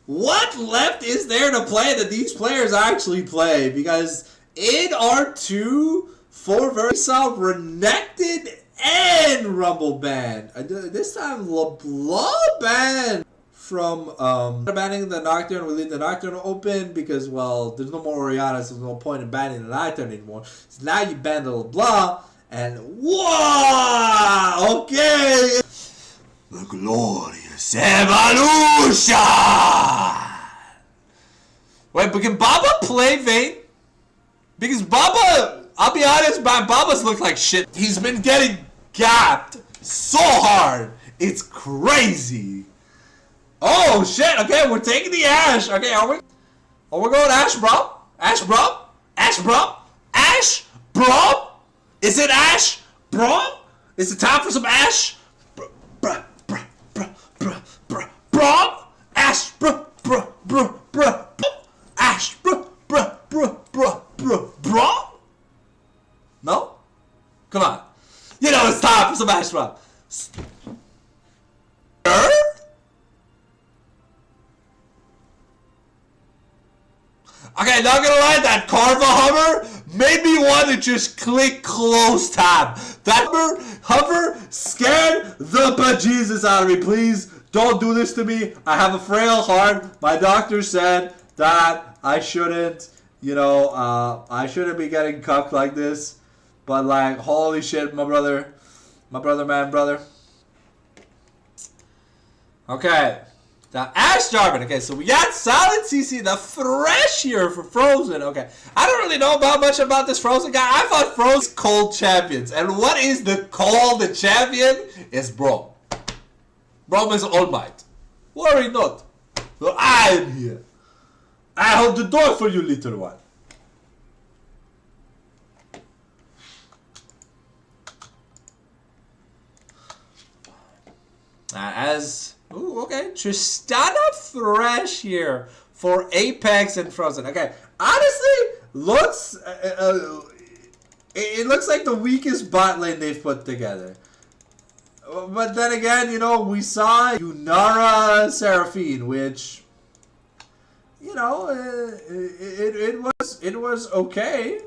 what left is there to play that these players actually play? Because in R2, for Vertios, Renekton and Rumble ban. This time LeBlanc ban from banning the Nocturne. We leave the Nocturne open because, well, there's no more Oriana, so there's no point in banning the Nocturne anymore. So now you ban the LeBlanc, and whoa! Okay! The glorious evolution! Wait, but can Baba play Vayne? Because Baba, I'll be honest, man, Baba's looked like shit. He's been getting gapped so hard. It's crazy. Oh, shit. Okay, we're taking the Ashe. Okay, are we going Ashe, bro? Ashe, bro? Ashe, bro? Ashe, bro? Is it Ashe, bro? Is it time for some Ashe? Bro? Ashe, bro? Ashe, bro? No? Come on. You know it's time for some Ashe, bro. Okay, not gonna lie, that Carva hover made me want to just click close tab. That hover scared the bejesus out of me. Please don't do this to me. I have a frail heart. My doctor said that I shouldn't, you know, I shouldn't be getting cucked like this. But like, holy shit, my brother, man, brother. Okay. Now, Ashe Jarvan. Okay, so we got Silent CC, the fresh here for Frozen. Okay, I don't really know much about this Frozen guy. I thought Frozen cold champions. And what is the cold champion? Is Braum. Braum is All Might. Worry not. So I am here. I hold the door for you, little one. Ooh, okay. Tristana fresh here for Apex and Frozen. Okay, honestly, it looks like the weakest bot lane they've put together. But then again, you know, we saw Yunara Seraphine, which, you know, it was okay.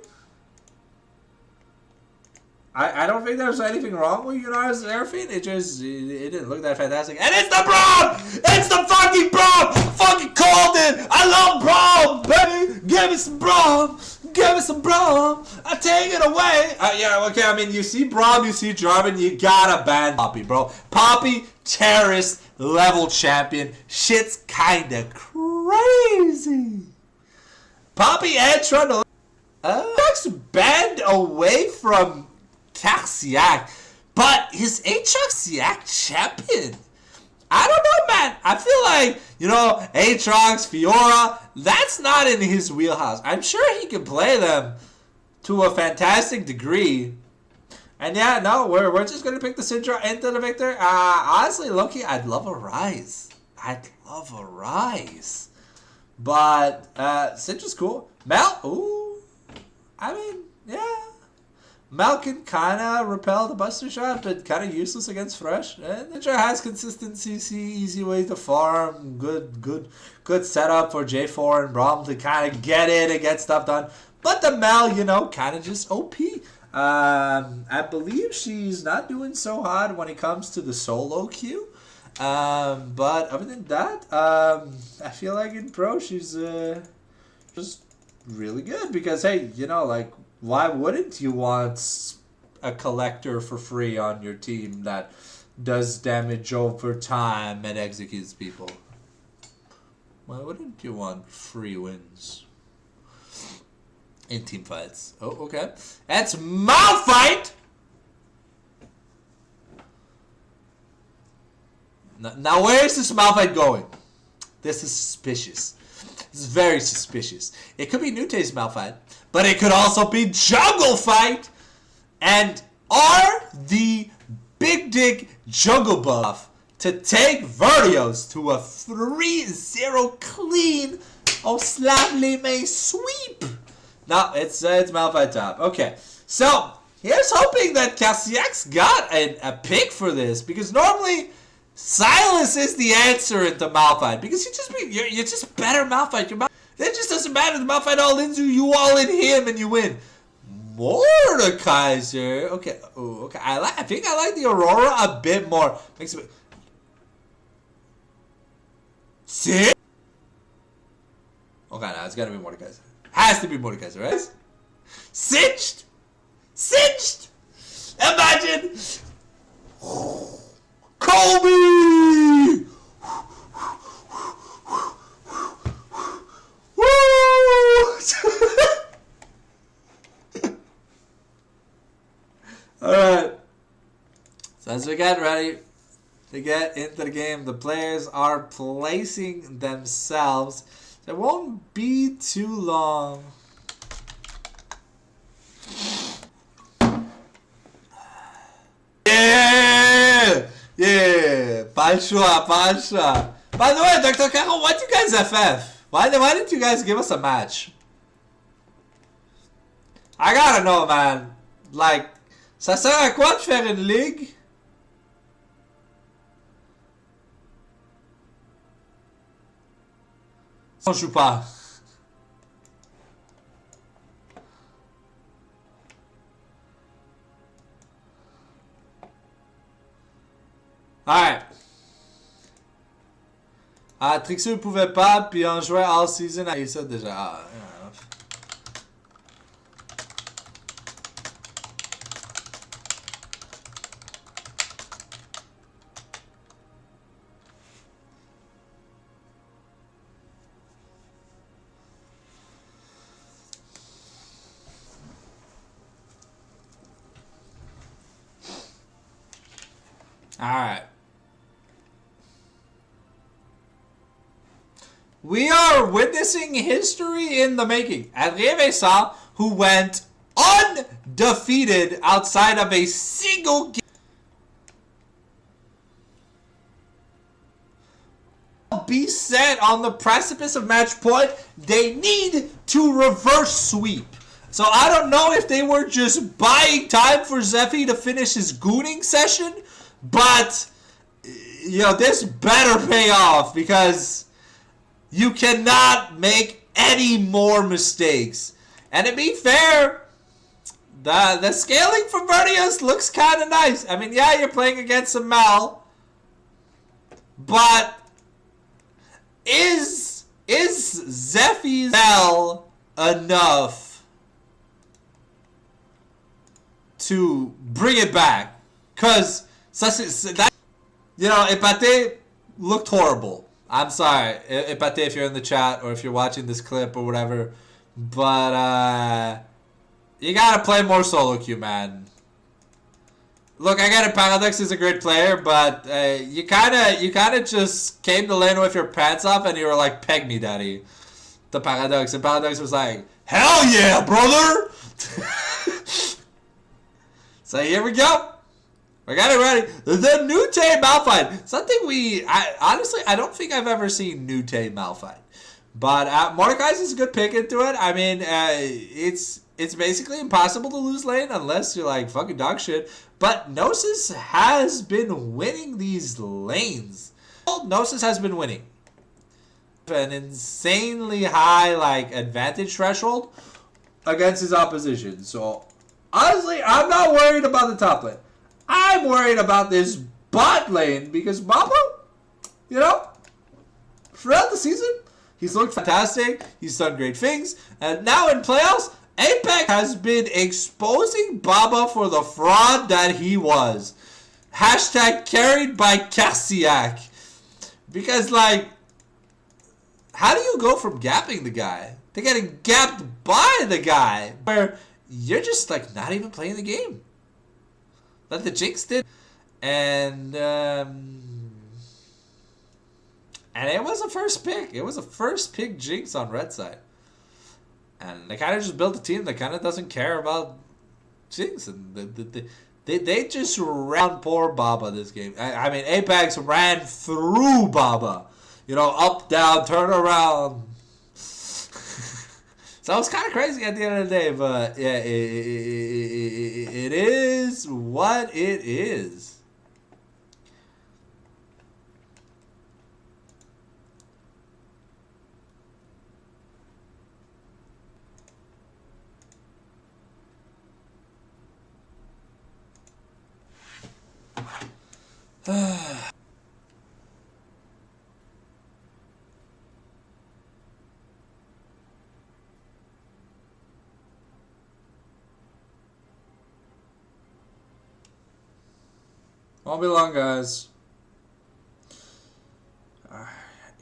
I don't think there's anything wrong with Unar's air feed. It didn't look that fantastic. And it's the Braum! It's the fucking Braum! Fucking called it! I love Braum, baby! Give me some Braum! Give me some Braum! I take it away! Yeah, okay, I mean, you see Braum, you see Jarvan, you gotta ban Poppy, bro. Poppy, terrorist, level champion. Shit's kinda crazy. Poppy and Trundle. Banned away from Taxiac, but his Aatrox champion. I don't know, man. I feel like, you know, Aatrox, Fiora, that's not in his wheelhouse. I'm sure he can play them to a fantastic degree. And yeah, no, we're just gonna pick the Syndra into the Victor. Honestly, Loki, I'd love a Rise. I'd love a Rise. But Syndra's cool. Mel, ooh. I mean, yeah. Mel can kind of repel the Buster Shot, but kind of useless against Fresh. And Ninja has consistency, easy way to farm, good setup for J4 and Braum to kind of get in and get stuff done. But the Mel, you know, kind of just OP. I believe she's not doing so hot when it comes to the solo queue. But other than that, I feel like in Pro she's just really good because, hey, you know, like, why wouldn't you want a collector for free on your team that does damage over time and executes people? Why wouldn't you want free wins in team fights? Oh, okay. That's Malphite! Now where is this Malphite going? This is suspicious. This is very suspicious. It could be Nute's Malphite, but it could also be Jungle Fight. And are the Big Dick Jungle Buff to take Vertios to a 3-0 clean Oslavli May sweep? No, it's Malphite top. Okay, so here's hoping that Cassiak's got a pick for this, because normally Silence is the answer into Malphite, because you're just better Malphite. It just doesn't matter. The Malphite all into you, all in him, and you win. Mordekaiser. Okay. Ooh, okay. I think I like the Aurora a bit more. Makes it. See? Okay, now it's gotta be Mordekaiser. Has to be Mordekaiser, right? Cinched. Imagine. Kobe! Woo! Alright. So as we get ready to get into the game, the players are placing themselves. It won't be too long. Yeah, pas le choix. By the way, Dr. Caro, why did you guys FF? Why didn't you guys give us a match? I gotta know, man. Like, ça sert à quoi de faire une ligue? On joue pas. Alright. Trixie ne pouvait pas, puis on jouait all season avec ça déjà. Alright. We are witnessing history in the making. Adrien Vincent, who went undefeated outside of a single game, be set on the precipice of match point. They need to reverse sweep. So I don't know if they were just buying time for Zephy to finish his gooning session, but you know, this better pay off, because you cannot make any more mistakes. And to be fair, The scaling for Vertios looks kind of nice. I mean, yeah, you're playing against a Mel, but is Zeffy's Mel enough to bring it back? Because that, you know, Epate looked horrible. I'm sorry, Epate, if you're in the chat or if you're watching this clip or whatever, but you gotta play more solo queue, man. Look, I get it. Paradox is a great player, but you kind of just came to lane with your pants off and you were like, "Peg me, daddy." The Paradox, and Paradox was like, "Hell yeah, brother!" So here we go. We got it ready. The Nute Malphite. Something honestly, I don't think I've ever seen Nute Malphite. But Mordekaiser is a good pick into it. I mean, it's basically impossible to lose lane unless you're like fucking dog shit. But Gnosis has been winning these lanes. Gnosis has been winning. An insanely high like advantage threshold against his opposition. So honestly, I'm not worried about the top lane. I'm worried about this bot lane because Babo, you know, throughout the season, he's looked fantastic. He's done great things. And now in playoffs, Apex has been exposing Baba for the fraud that he was. Hashtag carried by Cassiak. Because, like, how do you go from gapping the guy to getting gapped by the guy where you're just, like, not even playing the game? That the Jinx did. And it was a first pick. It was a first pick Jinx on red side. And they kind of just built a team that kind of doesn't care about Jinx. And they just ran poor Baba this game. I mean, Apex ran through Baba. You know, up, down, turn around. So it's kind of crazy at the end of the day. But yeah, it is what it is. Won't be long, guys.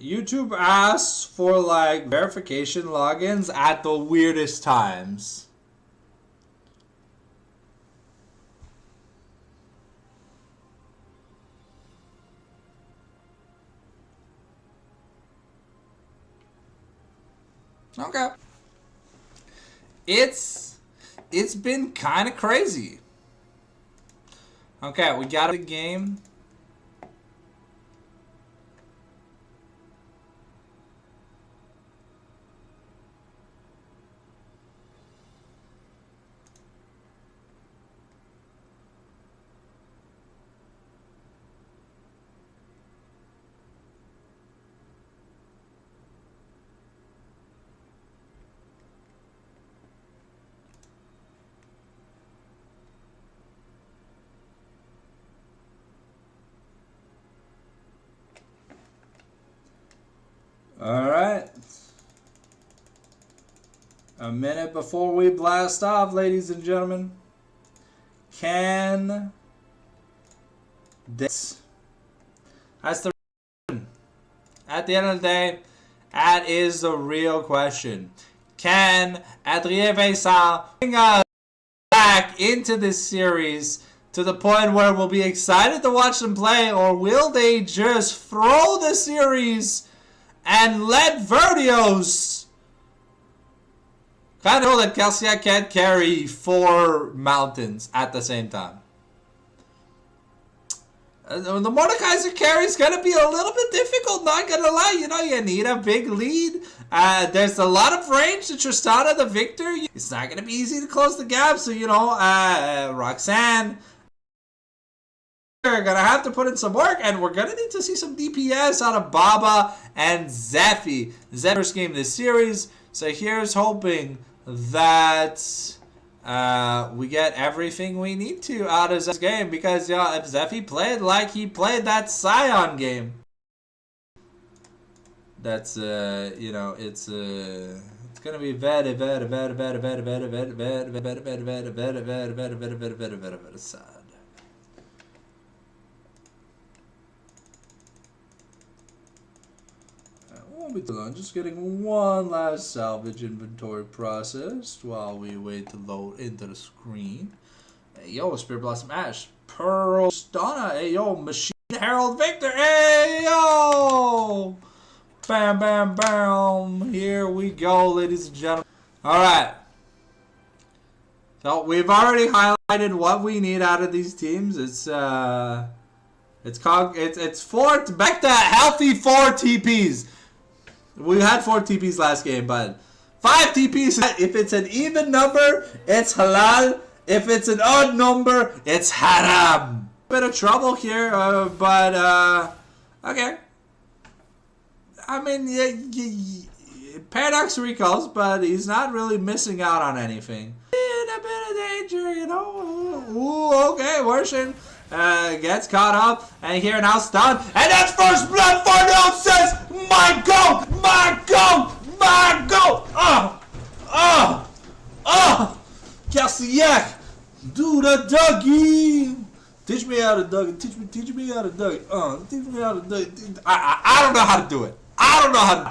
YouTube asks for like verification logins at the weirdest times. Okay. It's been kind of crazy. Okay, we got the game. All right. A minute before we blast off, ladies and gentlemen. Can this? That's the question. At the end of the day, that is the real question. Can Adrien Vincent bring us back into this series to the point where we'll be excited to watch them play, or will they just throw the series and let Vertios kind of know that Calcia can't carry 4 mountains at the same time? The Mordekaiser carry is going to be a little bit difficult, not going to lie. You know, you need a big lead. There's a lot of range to Tristana, the Victor. It's not going to be easy to close the gap. So, you know, Roxanne are going to have to put in some work, and we're going to need to see some DPS out of Baba and Zeffy. Zeffy's first game of this series, so here's hoping that we get everything we need to out of this game because if Zeffy played like he played that Scion game, that's it's gonna be very sad. Won't be too long. Just getting one last salvage inventory processed while we wait to load into the screen. Hey yo, Spirit Blossom Ash, Pearl Stunna. Hey yo, Machine Herald Victor. Hey yo, bam bam bam. Here we go, ladies and gentlemen. All right. So we've already highlighted what we need out of these teams. It's four back to healthy 4 TPs. We had 4 TPs last game, but 5 TPs. If it's an even number, it's halal. If it's an odd number, it's haram. Bit of trouble here, but okay. I mean, Paradox recalls, but he's not really missing out on anything. In a bit of danger, you know. Ooh, okay, Worshin gets caught up, and here now stunned, and that's first blood for Vertios. My goat, my goat, my goat. Calciac, do the Dougie. Teach me how to Dougie. Teach me how to Dougie. Teach me how to Dougie. I don't know how to do it. I don't know how to.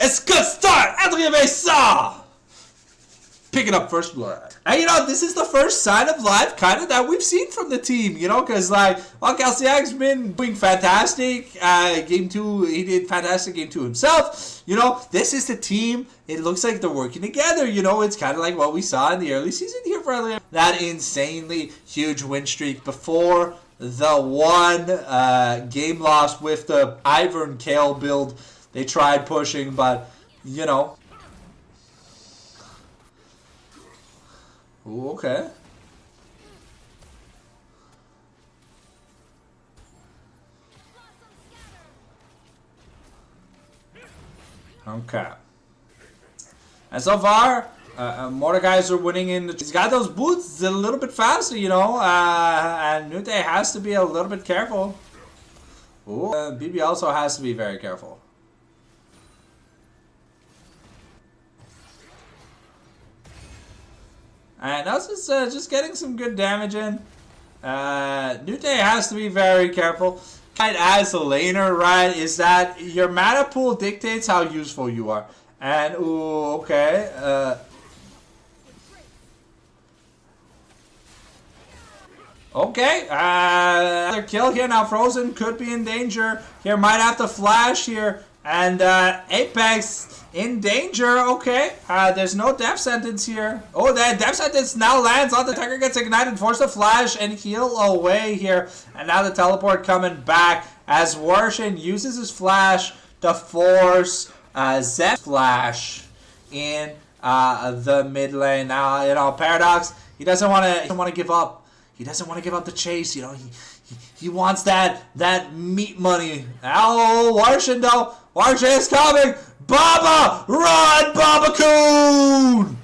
It's a good start, Adrien Vincent. Picking up first blood. And you know, this is the first sign of life kind of that we've seen from the team, you know, because like, while Calciac's been doing fantastic, game 2, he did fantastic game 2 himself, you know, this is the team, it looks like they're working together, you know, it's kind of like what we saw in the early season here for Adrien. That insanely huge win streak before the one game loss with the Ivern and Kale build. They tried pushing, but, you know. Ooh, okay. Okay. And so far, Mordecai's are winning in the... He's got those boots a little bit faster, you know, and Nute has to be a little bit careful. Ooh, BB also has to be very careful. And that's just getting some good damage in. Nute has to be very careful. As a laner, right, is that your mana pool dictates how useful you are. And, ooh, okay. Okay, another kill here. Now Frozen could be in danger. Here, might have to flash here. And Apex in danger. Okay, there's no death sentence here. Oh, that death sentence now lands on the attacker, gets ignited, force to flash and heal away here. And now the teleport coming back as Warshin uses his flash to force Zep flash in the mid lane. Now, you know, Paradox, he doesn't want to give up. He doesn't want to give up the chase. You know, he wants that meat money. Oh, Warshin though. Warshin is coming. Baba, run, Baba Coon.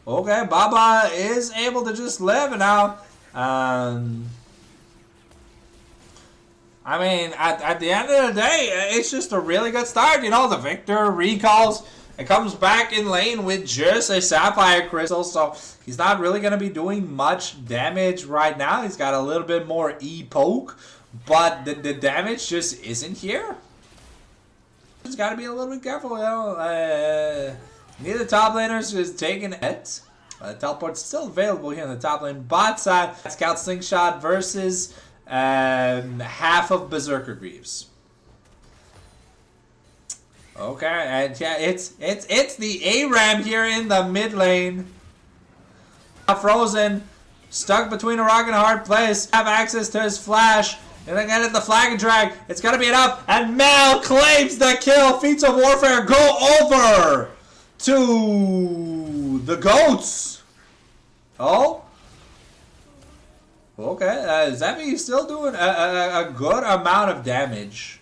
Okay, Baba is able to just live now. I mean, at the end of the day, it's just a really good start. You know, the Victor recalls. It comes back in lane with just a Sapphire Crystal, so he's not really going to be doing much damage right now. He's got a little bit more E-poke, but the damage just isn't here. Just got to be a little bit careful, you know. Neither top laners is taking it. Teleport's still available here in the top lane. Bot side, Scout Slingshot versus half of Berserker Greaves. Okay, and yeah, it's the ARAM here in the mid lane. Frozen, stuck between a rock and a hard place. Have access to his flash. And then get the flag and drag. It's gonna be enough. And Mel claims the kill. Feats of Warfare go over to the goats. Oh. Okay, Zeffy is still doing a good amount of damage.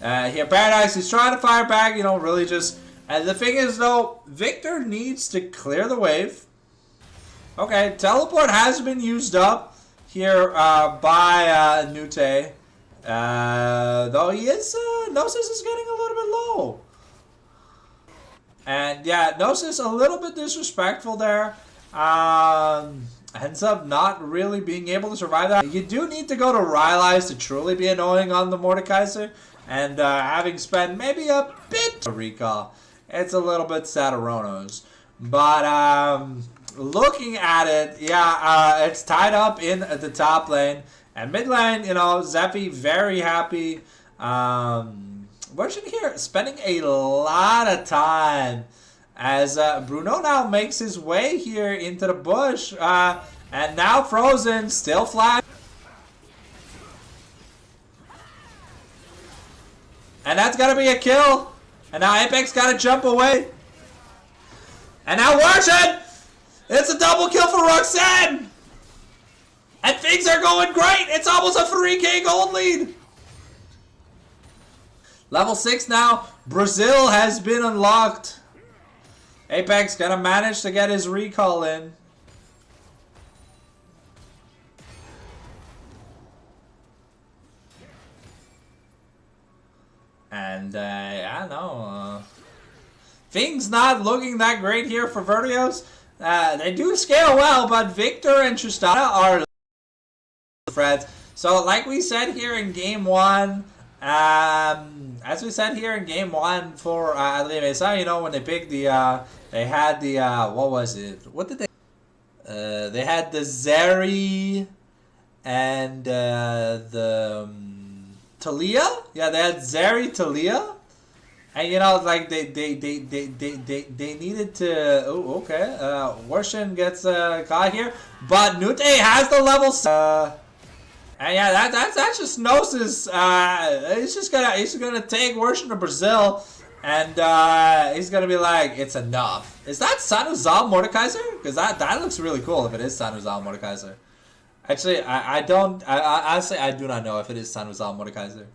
Here, Paradox is trying to fire back, you know, really just... And the thing is, though, Victor needs to clear the wave. Okay, teleport has been used up here by Nute. Though he is... Gnosis is getting a little bit low. And yeah, Gnosis a little bit disrespectful there. Ends up not really being able to survive that. You do need to go to Rylai's to truly be annoying on the Mordekaiser. And having spent maybe a bit of recall, it's a little bit Sataronos. But looking at it, yeah, it's tied up in the top lane. And mid lane, you know, Zephy very happy. We're here spending a lot of time as Bruno now makes his way here into the bush. And now Frozen, still flat. And that's got to be a kill. And now Apex got to jump away. And now Warshed! It's a double kill for Roxanne! And things are going great! It's almost a 3k gold lead! Level 6 now. Brazil has been unlocked. Apex gonna manage to get his recall in. And I don't know. Things not looking that great here for Vertios. They do scale well, but Victor and Tristana are friends. So like we said here in game 1, as we said here in game 1 for Adrien Vincent, you know, when they picked the, they had the, what was it? What did they? They had the Zeri and the Talia. Yeah, they had Zeri, Talia, and you know, like they needed to. Oh, okay. Warshin gets caught here, but Nute has the level. And yeah, that's just Gnosis. He's gonna take Warshin to Brazil, and he's gonna be like, it's enough. Is that Sanuzal Mordekaiser? Because that looks really cool if it is Sanuzal Mordekaiser. Actually, I honestly I do not know if it is Sanuzal Mordekaiser.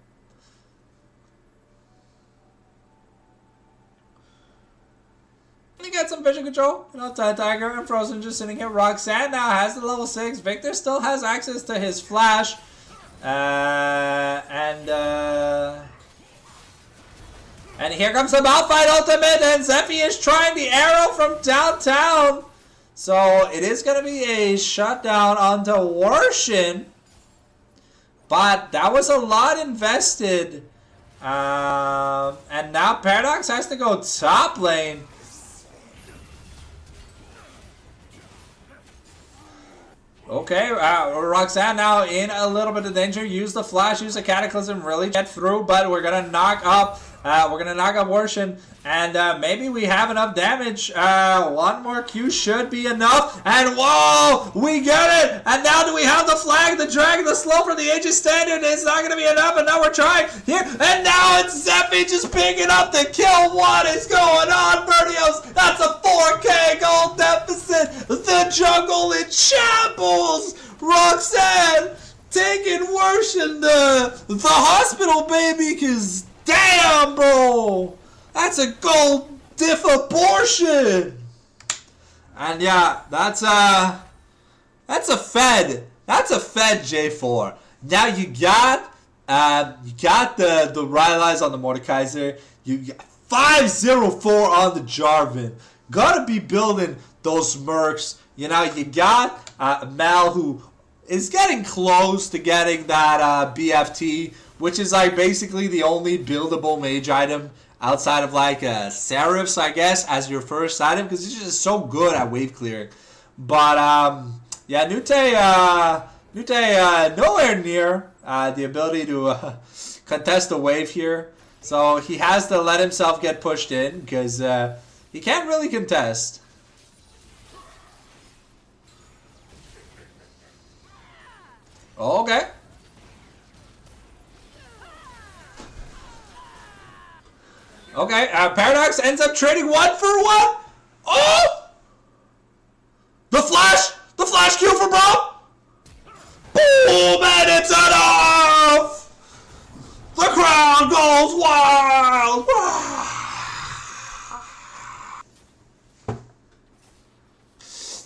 He got some vision control. You know, Tiger and Frozen just sitting here. Roxanne now has the level 6. Victor still has access to his flash. And here comes the Malphite ultimate, and Zephy is trying the arrow from downtown. So it is going to be a shutdown onto Warshin. But that was a lot invested. And now Paradox has to go top lane. Okay, Roxanne now in a little bit of danger. Use the flash, use the cataclysm, really get through, but we're gonna knock up Warshin, and maybe we have enough damage. One more Q should be enough, and whoa, we get it! And now do we have the flag, the dragon, the slow for the ages standard? It's not gonna be enough, and now we're trying here, and now it's Zephy just picking up the kill. What is going on, Vertios? That's a 4k gold deficit. The jungle in shambles. Roxanne taking Warshin the hospital, baby, cause damn, bro, that's a gold diff abortion. And yeah, that's a Fed. That's a Fed J4. Now you got the Rylai's on the Mordekaiser. You got 504 on the Jarvan. Gotta be building those mercs. You know, you got Mel, who is getting close to getting that BFT, which is like basically the only buildable mage item outside of like Seraphs, I guess, as your first item, because it's just so good at wave clearing. But yeah, Nute nowhere near the ability to contest the wave here. So he has to let himself get pushed in because he can't really contest. Okay. Okay, Paradox ends up trading 1 for 1. Oh! The flash Q for Bo. Boom, and it's enough. The crowd Vincent goes wild!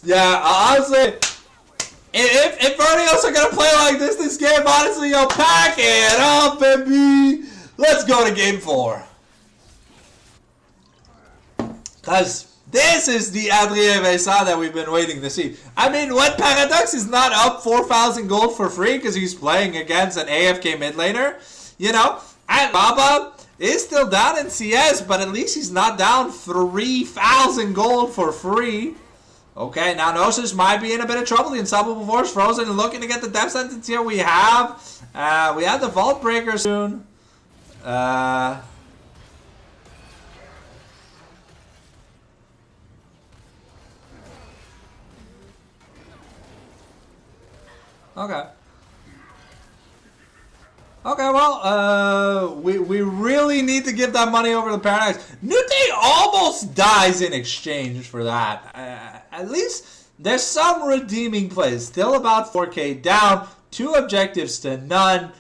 Yeah, honestly, if Vertios are gonna play like this game, honestly, yo, pack it up, baby. Let's go to game 4. Cause this is the Adrien Vincent that we've been waiting to see. I mean, when Paradox is not up 4,000 gold for free because he's playing against an AFK mid laner, you know, and Baba is still down in CS, but at least he's not down 3,000 gold for free. Okay, now Gnosis might be in a bit of trouble. The Unstoppable Force frozen and looking to get the death sentence here. We have the Vault Breaker soon. Okay. Okay, well, we really need to give that money over to Paradise. Nute almost dies in exchange for that. At least there's some redeeming plays. Still about 4k down. 2 objectives to none.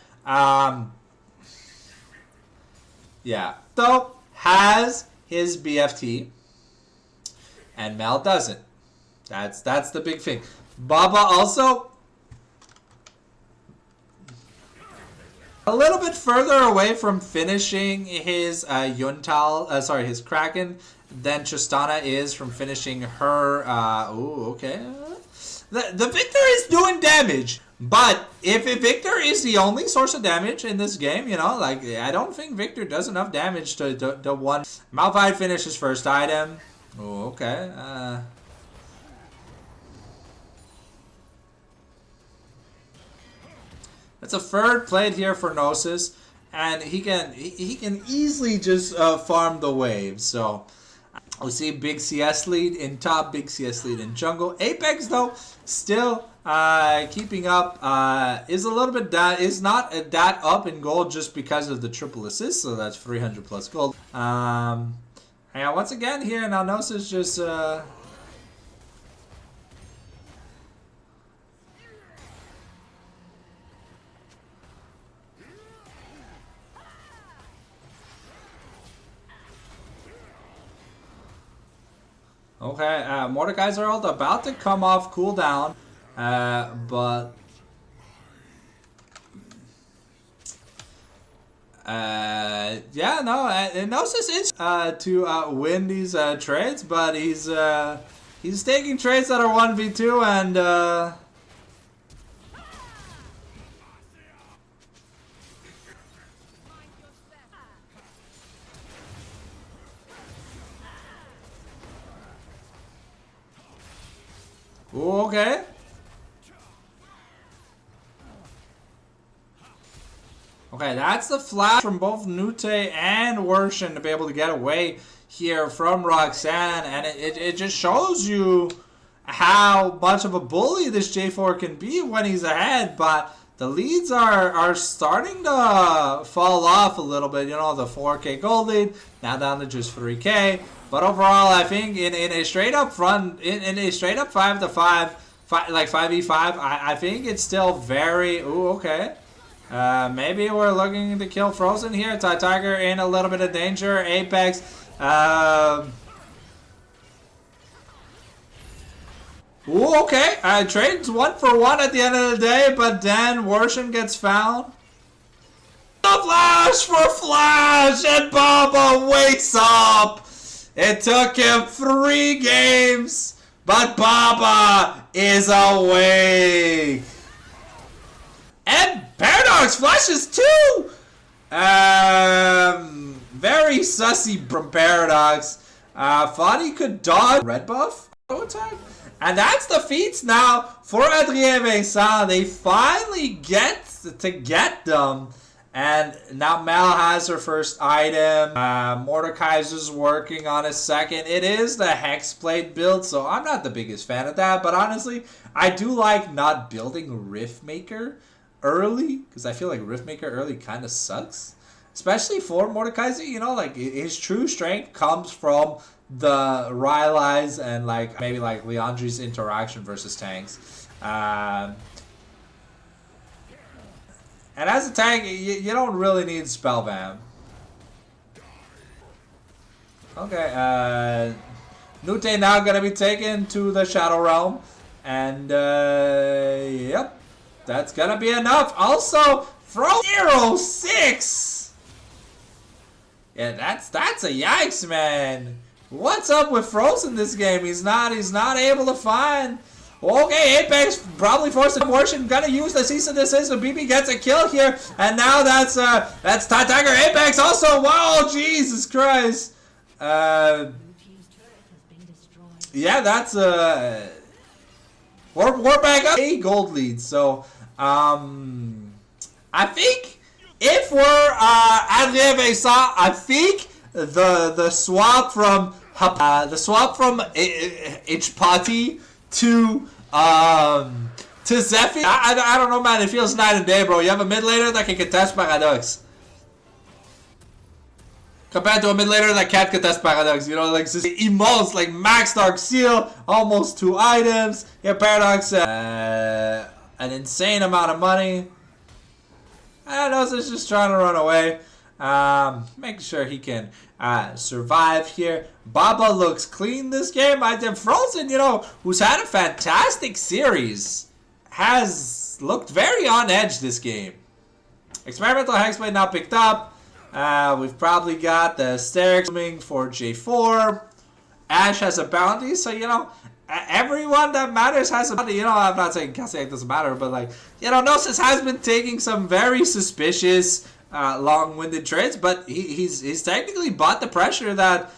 Yeah. So, has his BFT. And Mel doesn't. That's the big thing. Baba also a little bit further away from finishing his his Kraken than Tristana is from finishing her, ooh, okay. The Victor is doing damage, but if Victor is the only source of damage in this game, you know, like, I don't think Victor does enough damage to one. Malphite finishes first item. Ooh, okay, it's a third played here for Gnosis, and he can easily just farm the waves. So we see big CS lead in top, big CS lead in jungle. Apex though still keeping up, is a little bit is not that up in gold just because of the triple assist. So that's 300 plus gold. Yeah, once again here now Gnosis just. Okay, Mordekaiser's ult about to come off cooldown, but yeah, no, Gnosis is to win these trades, but he's taking trades that are 1v2 and ooh, okay. Okay, that's the flash from both Nute and Worshin to be able to get away here from Roxanne, and it just shows you how much of a bully this J4 can be when he's ahead, but the leads are starting to fall off a little bit. You know, the 4k gold lead, now down to just 3k. But overall, I think in a straight up front, in a straight up 5-5, like 5v5, I think it's still very, ooh, okay. Maybe we're looking to kill Frozen here. Tiger in a little bit of danger. Apex. Ooh, okay. Trades 1-for-1 at the end of the day, but then Worshin gets found. The flash for Flash, and Baba wakes up. It took him 3 games, but Baba is awake. And Paradox flashes too. Very sussy from Paradox. Thought he could dodge red buff auto attack. And that's the feats now for Adrien Vincent. They finally get to get them. And now Mel has her first item. Mordekaiser's working on a second. It is the Hexblade build, so I'm not the biggest fan of that. But honestly, I do like not building Riftmaker early, because I feel like Riftmaker early kind of sucks. Especially for Mordekaiser, you know, like his true strength comes from the Rylai's and like maybe like Leandri's interaction versus tanks. And as a tank, you don't really need Spellbound. Okay, Nute now gonna be taken to the Shadow Realm. And, yep. That's gonna be enough. Also, Fro 06! Yeah, that's a yikes, man. What's up with Frozen this game? He's not able to find. Okay, Apex probably forced abortion. Gonna use the cease and desist, so BB gets a kill here, and now that's Tiger Apex also. Wow, Jesus Christ. Yeah, that's we're back up 8 gold leads. So I think if we're Adrien Vincent, I think the swap from Ichpati to Zephy, I don't know, man. It feels night and day, bro. You have a mid laner that can contest Paradox compared to a mid laner that can't contest Paradox. You know, like emotes like Max Dark Seal, almost 2 items. Yeah, Paradox, an insane amount of money. I don't know, so he's just trying to run away. Making sure he can survive here. Baba looks clean this game. I think Frozen, you know, who's had a fantastic series, has looked very on edge this game. Experimental Hexblade now picked up. We've probably got the Stairs coming for J4. Ash has a bounty, so, you know, everyone that matters has a bounty. You know, I'm not saying Cassiak doesn't matter, but, like, you know, Gnosis has been taking some very suspicious long-winded trades, but he's technically bought the pressure that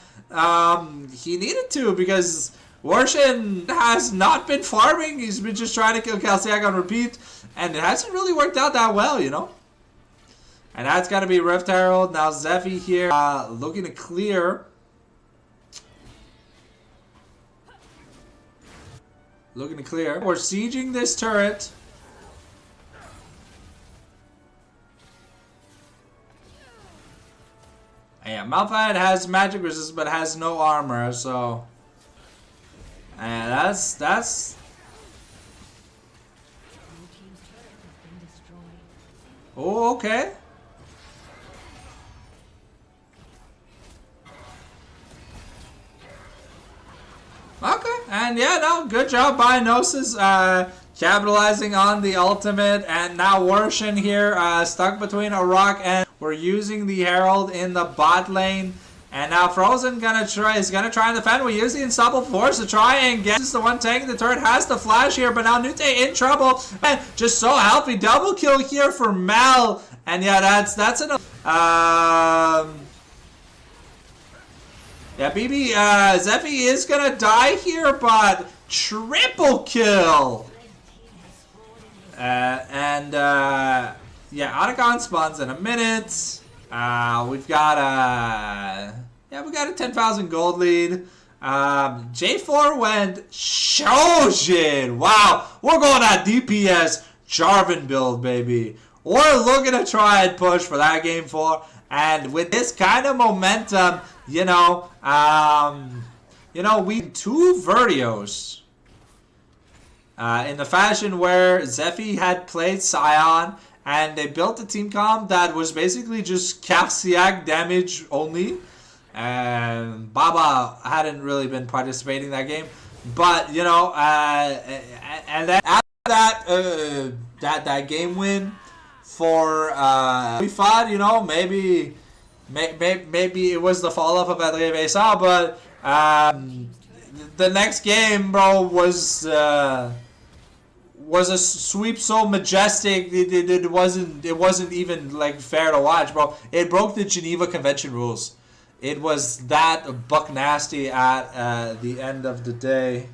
he needed to, because Warshin has not been farming. He's been just trying to kill Cassiak on repeat, and it hasn't really worked out that well, you know. And that's got to be Rift Herald. Now Zephy here looking to clear. Looking to clear. We're sieging this turret. Yeah, Malphite has magic resistance but has no armor, so that's oh, okay. Okay, and yeah, no, good job by Gnosis, capitalizing on the ultimate, and now Warshin here, stuck between a rock, and we're using the Herald in the bot lane, and now Frozen is gonna try and defend. We use the Unstoppable Force to try and get. This is the one tanking the turret, has the flash here, but now Nute in trouble, and just so healthy, double kill here for Mel, and yeah, that's enough. Yeah, BB, Zephy is gonna die here, but triple kill! Yeah, Otacon spawns in a minute. We've got a 10,000 gold lead. J4 went Shojin! Wow, we're going at DPS Jarvan build, baby. We're looking to try and push for that game 4. And with this kind of momentum, you know, we 2 Vertios in the fashion where Zephy had played Scion, and they built a team comp that was basically just Cassiak damage only. And Baba hadn't really been participating in that game, but you know, and then after that game win for we thought, you know, maybe it was the fall off of Adrien Vincent, but the next game, bro, was a sweep so majestic it wasn't even like fair to watch, bro. It broke the Geneva Convention rules. It was that buck nasty at the end of the day.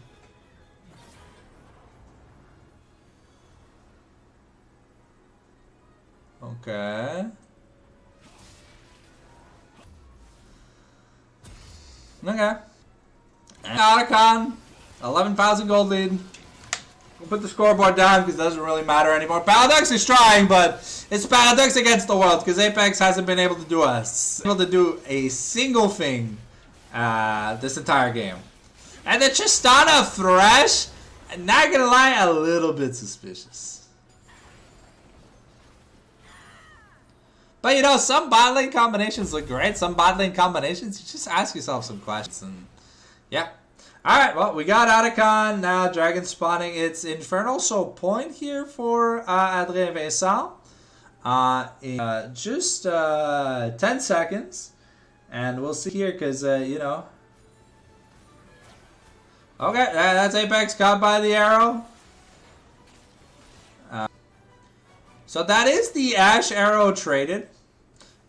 Okay. Okay. And Otacon, 11,000 gold lead. We'll put the scoreboard down because it doesn't really matter anymore. Paradox is trying, but it's Paradox against the world because Apex hasn't been able to do a single thing this entire game. And the Tristana Thresh, not gonna lie, a little bit suspicious. But you know, some bot lane combinations look great. Some bot lane combinations, you just ask yourself some questions. And yeah. Alright, well, we got Adrien now. Dragon spawning. It's Infernal Soul Point here for Adrien and Vincent. In just 10 seconds. And we'll see here because, you know. Okay, that's Apex caught by the arrow. So that is the Ash arrow traded.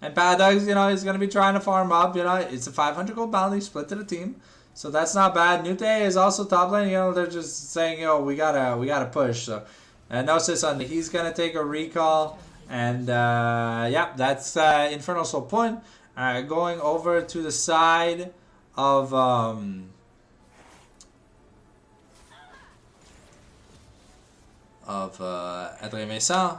And Paradox, you know, is going to be trying to farm up. You know, it's a 500 gold bounty split to the team. So that's not bad. Nute is also top lane. You know, they're just saying, yo, we gotta push. So, Gnosis on he's going to take a recall. And, yeah, that's Infernal Soul Point. Going over to the side of... Adrien Vincent.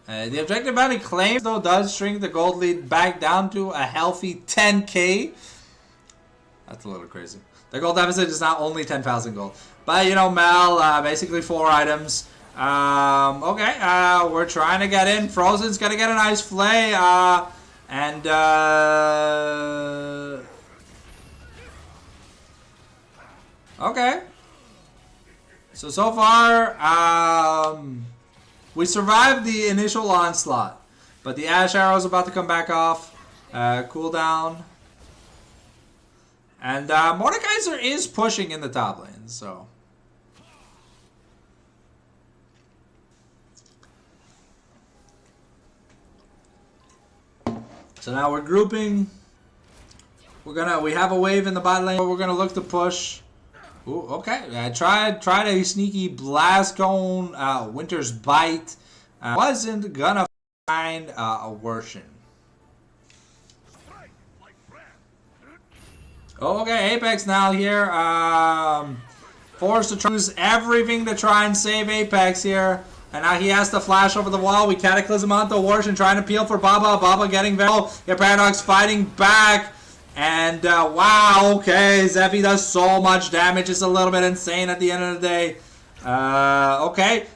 The objective bounty claims, though, does shrink the gold lead back down to a healthy 10k. That's a little crazy. The gold deficit is now only 10,000 gold. But, you know, Mel, basically 4 items. Okay, we're trying to get in. Frozen's going to get a nice flay. Okay. So far, we survived the initial onslaught. But the Ash Arrow is about to come back off. Cooldown. And Mordekaiser is pushing in the top lane, so... So now we're grouping. We have a wave in the bot lane, but we're gonna look to push. Ooh, okay. Tried a sneaky blast cone, Winter's Bite. Wasn't gonna find a Worship. Okay, Apex now here. Forced to choose everything to try and save Apex here. And now he has to flash over the wall. We Cataclysm onto Worship, trying to peel for Baba. Baba getting very low. Yeah, Paradox fighting back. And wow, okay, Zephy does so much damage. It's a little bit insane at the end of the day. Okay,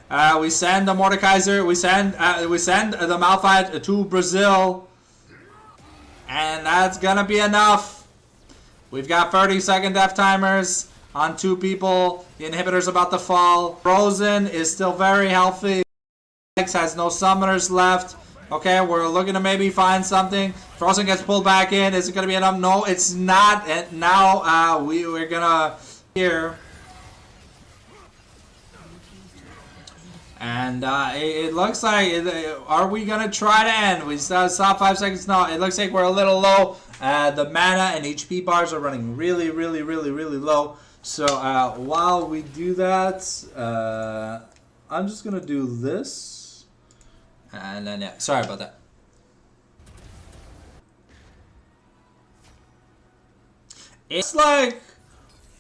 we send the Mordekaiser. We send the Malphite to Brazil. And that's gonna be enough. We've got 30-second death timers on 2 people. The inhibitor's about to fall. Frozen is still very healthy. X has no summoners left. Okay, we're looking to maybe find something. Frozen gets pulled back in. Is it going to be enough? No, it's not. And now we're going to here. And it looks like, are we going to try to end? We stop 5 seconds. No, it looks like we're a little low. The mana and HP bars are running really low. So while we do that, I'm just going to do this. And then, yeah, sorry about that. It's like,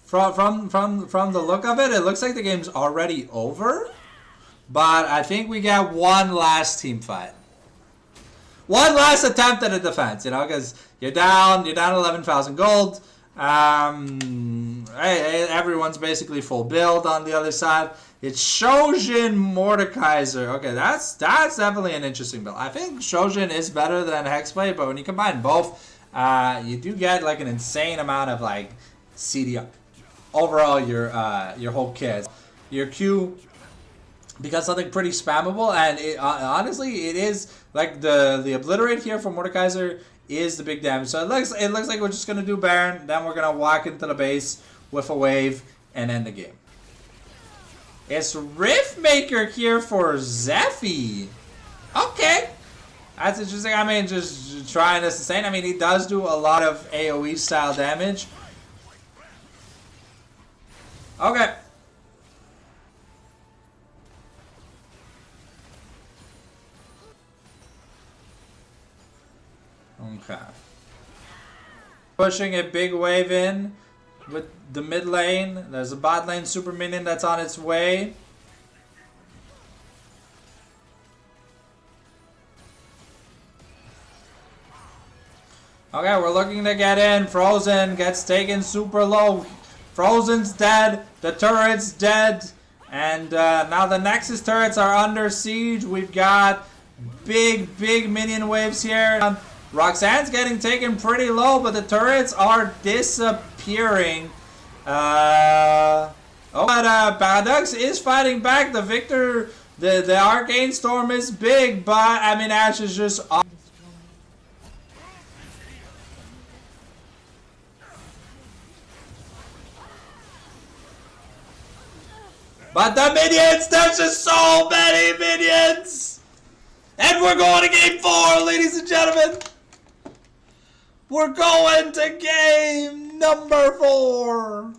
from the look of it, it looks like the game's already over. But I think we get one last team fight. One last attempt at a defense, you know, because you're down 11,000 gold. Everyone's basically full build on the other side. It's Shojin Mordekaiser. Okay, that's definitely an interesting build. I think Shojin is better than Hexblade, but when you combine both, you do get like an insane amount of like CDR. Overall, your whole kit, your Q becomes something pretty spammable, and honestly, it is like the obliterate here for Mordekaiser is the big damage. So it looks like we're just gonna do Baron, then we're gonna walk into the base with a wave and end the game. It's Riftmaker here for Zephy. Okay. That's interesting. I mean, just trying to sustain. I mean, he does do a lot of AoE style damage. Okay. Okay. Pushing a big wave in with the mid lane. There's a bot lane super minion that's on its way. Okay, we're looking to get in. Frozen gets taken super low. Frozen's dead. The turret's dead. And now the Nexus turrets are under siege. We've got big minion waves here. Roxanne's getting taken pretty low, but the turrets are disappearing. But Paradox is fighting back. The Victor, the Arcane Storm is big, but I mean Ash is just off. But the minions, there's just so many minions! And we're going to game 4, ladies and gentlemen! We're going to game number 4!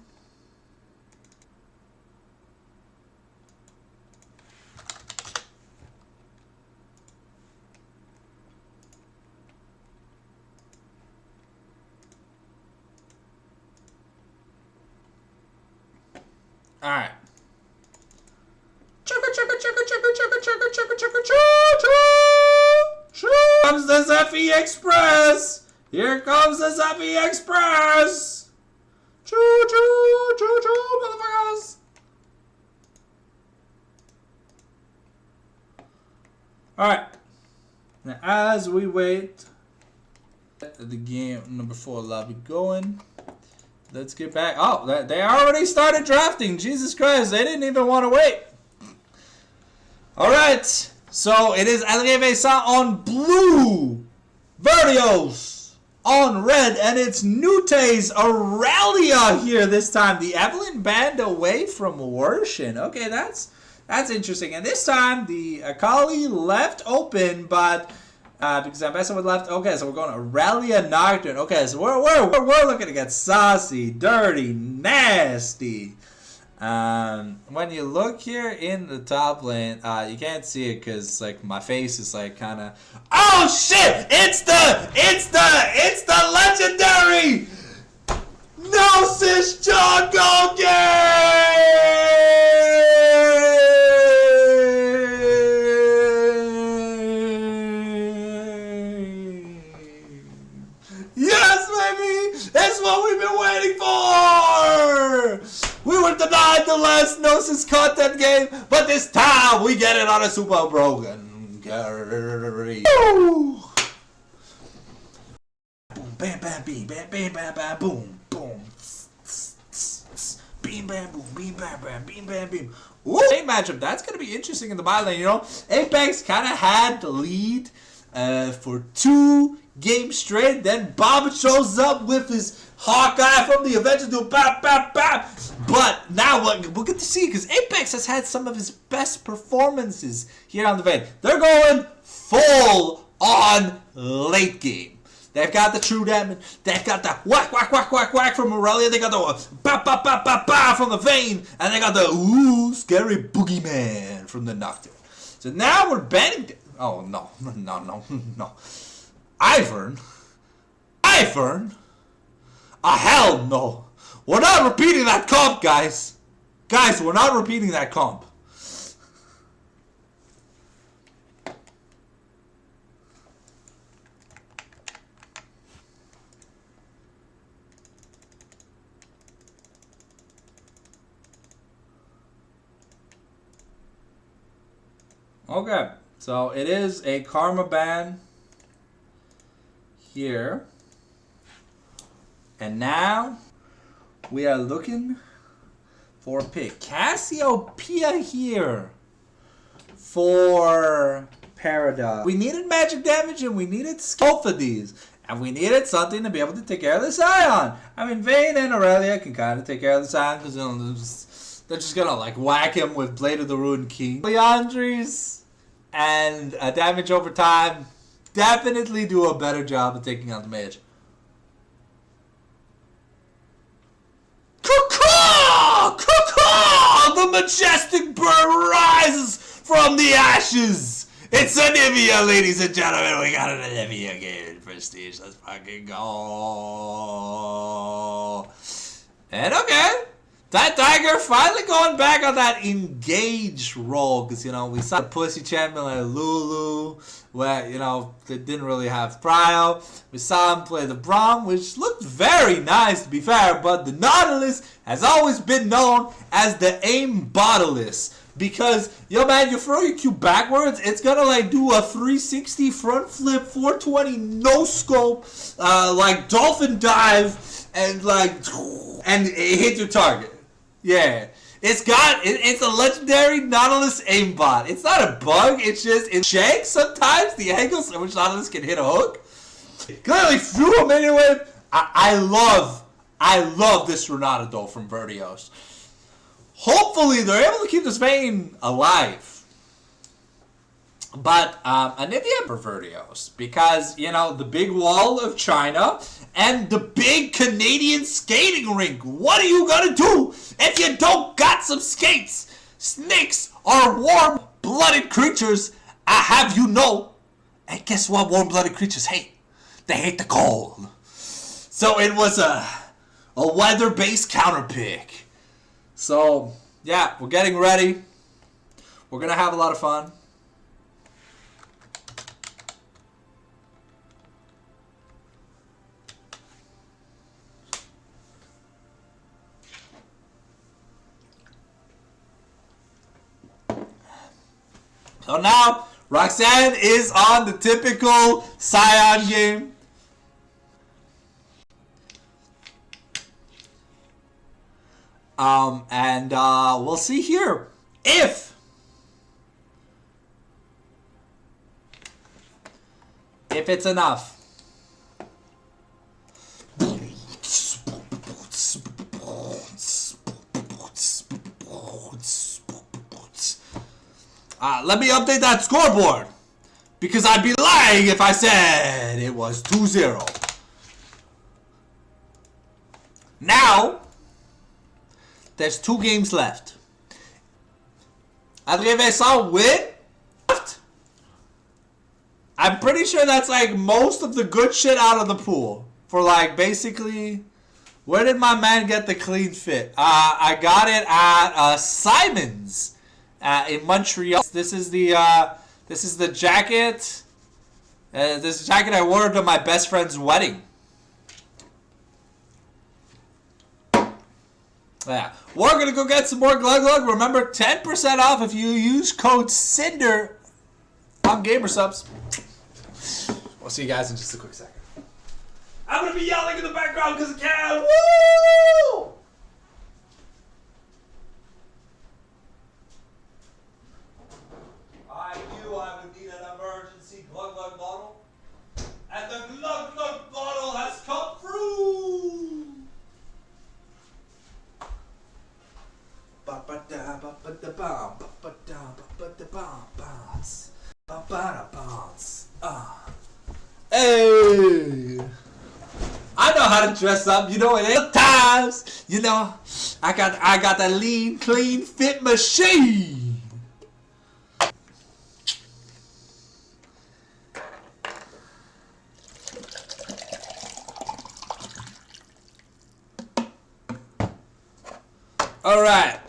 Alright. Comes the Zeffy Express! Here comes the Zeffy Express! Choo choo choo choo, motherfuckers! Alright. Now as we wait the game number 4 lobby going. Let's get back. Oh, they already started drafting. Jesus Christ, they didn't even want to wait. Alright, so it is Adrien Vincent on blue, Vertios on red, and it's Nute's Aurelia here this time. The Evelyn band away from Worshin. Okay, that's interesting. And this time the Akali left open, but because Ambassador was left. Okay, so we're going to Aurelia Nocturne. Okay, so we're looking to get saucy, dirty, nasty. When you look here in the top lane, you can't see it because like my face is like kind of. Oh shit! It's the legendary Gnosis Jungle Game. Yes, baby! That's what we've been waiting for! We were denied the last Gnosis content game, but this time we get it on a super broken carry. Boom, bam, bam, beam, bam, bam, bam, bam, boom, boom. Beam, bam, boom, beam, bam, bam, beam, bam, beam. Ooh, same matchup. That's going to be interesting in the bot lane, you know? Apex kind of had the lead for 2 games straight. Then Bob shows up with his Hawkeye from the Avengers do bap, bap, bap. But now we'll get to see, because Apex has had some of his best performances here on the Vein. They're going full on late game. They've got the true damage. They've got the whack, whack, whack, whack, whack from Aurelia. They got the bap, bap, bap, bap, bap from the Vein. And they got the ooh, scary boogeyman from the Nocturne. So now we're banning. Oh, no. Ivern? Hell no. We're not repeating that comp, guys. Guys, we're not repeating that comp. Okay, so it is a Karma ban here. And now we are looking for a pick. Cassiopeia here for Paradox. We needed magic damage and we needed both of these. And we needed something to be able to take care of the Scion. I mean, Vayne and Aurelia can kind of take care of the Scion because they're just going to like whack him with Blade of the Ruined King. Leandries and damage over time definitely do a better job of taking out the mage. The majestic bird rises from the ashes. It's Anivia, ladies and gentlemen. We got an Anivia game in Prestige. Let's fucking go. And okay, that Tiger finally going back on that engage role. Because, you know, we saw the pussy champion like Lulu, where, you know, they didn't really have prio. We saw him play the Braum, which looked very nice, to be fair. But the Nautilus has always been known as the aim bottleless. Because, yo, man, you throw your cube backwards, it's gonna, like, do a 360 front flip, 420 no scope, like, dolphin dive, and, like, and it hit your target. Yeah. It's a legendary Nautilus aimbot. It's not a bug, it's just, it shakes sometimes, the angles at which Nautilus can hit a hook. Clearly threw him anyway. I love this Ronaldo from Vertios. Hopefully they're able to keep this vein alive. But an idiot for Vertios, because, you know, the big wall of China and the big Canadian skating rink. What are you gonna do if you don't got some skates? Snakes are warm-blooded creatures, I have you know. And guess what warm-blooded creatures hate? They hate the cold. So it was a weather-based counter pick. So, yeah, we're getting ready. We're going to have a lot of fun. So now, Roxanne is on the typical Scion game. And we'll see here if it's enough. Let me update that scoreboard, because I'd be lying if I said it was 2-0. Now, there's 2 games left. Adrien Vincent win. I'm pretty sure that's like most of the good shit out of the pool. For like basically, where did my man get the clean fit? I got it at Simon's in Montreal. This is the jacket. This is the jacket I wore to my best friend's wedding. Yeah, we're gonna go get some more Glug Glug. Remember, 10% off if you use code Cinder on Gamersubs. We'll see you guys in just a quick second. I'm gonna be yelling in the background because I can. Woo! I knew I would need an emergency Glug Glug bottle, and the Glug Glug bottle has come through. Hey, I know how to dress up. You know, it ain't times. You know, I got that lean, clean fit machine. All right.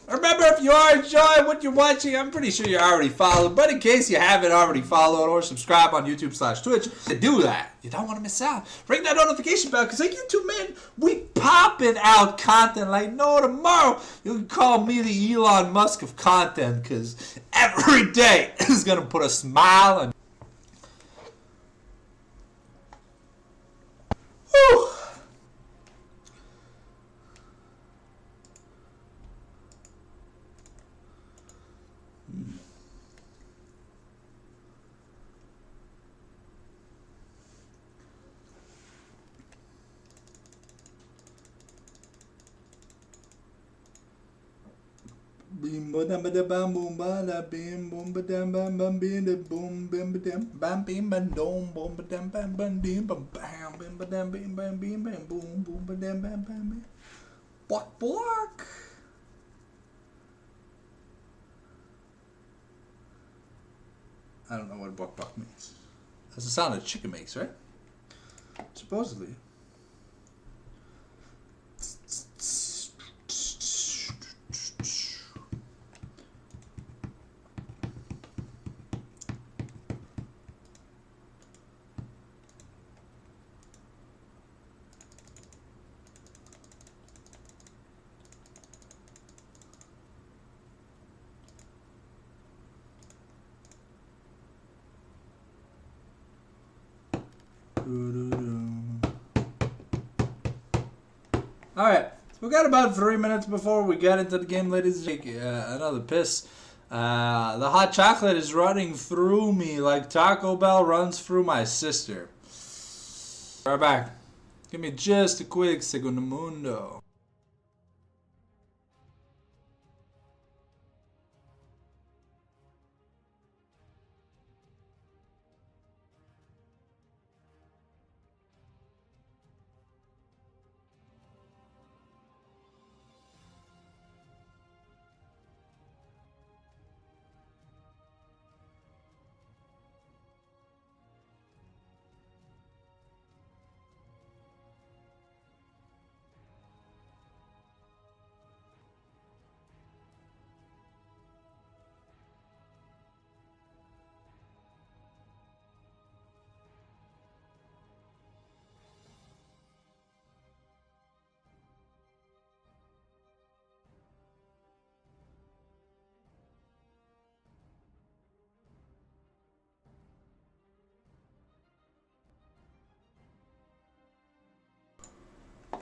Remember, if you are enjoying what you're watching, I'm pretty sure you already followed. But in case you haven't already followed or subscribed on YouTube/Twitch, to do that, you don't want to miss out. Ring that notification bell, because like YouTube, man, we popping out content like no tomorrow. You can call me the Elon Musk of content, because every day is going to put a smile on. Whew. Bim ba dam ba da bam boom ba da bim boom ba dam bam bam bim da boom bim ba dam bam bim ba dom boom ba dam bam bam bim bam bam bim ba dam bim bam bim bam boom boom ba dam bam bam bim. Block block. I don't know what block block means. That's the sound a chicken makes, right? Supposedly. Alright, so we got about 3 minutes before we get into the game, ladies and gentlemen. Another piss. The hot chocolate is running through me like Taco Bell runs through my sister. Right back. Give me just a quick segundo mundo.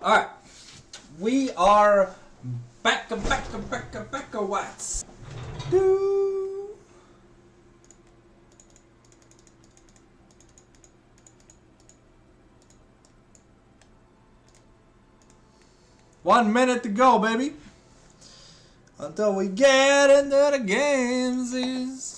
Alright, we are back, Watts. Do. One minute to go, baby. Until we get into the games.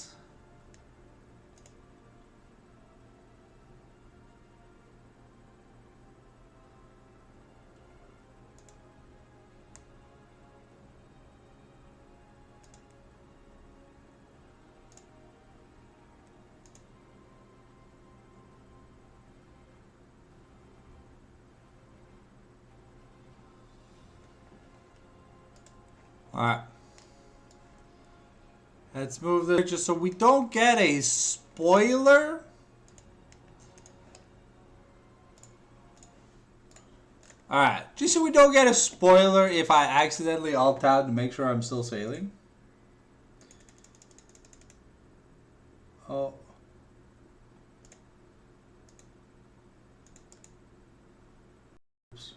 Alright. Let's move the picture so we don't get a spoiler. Alright. Just so we don't get a spoiler if I accidentally alt out to make sure I'm still sailing. Oh. Oops.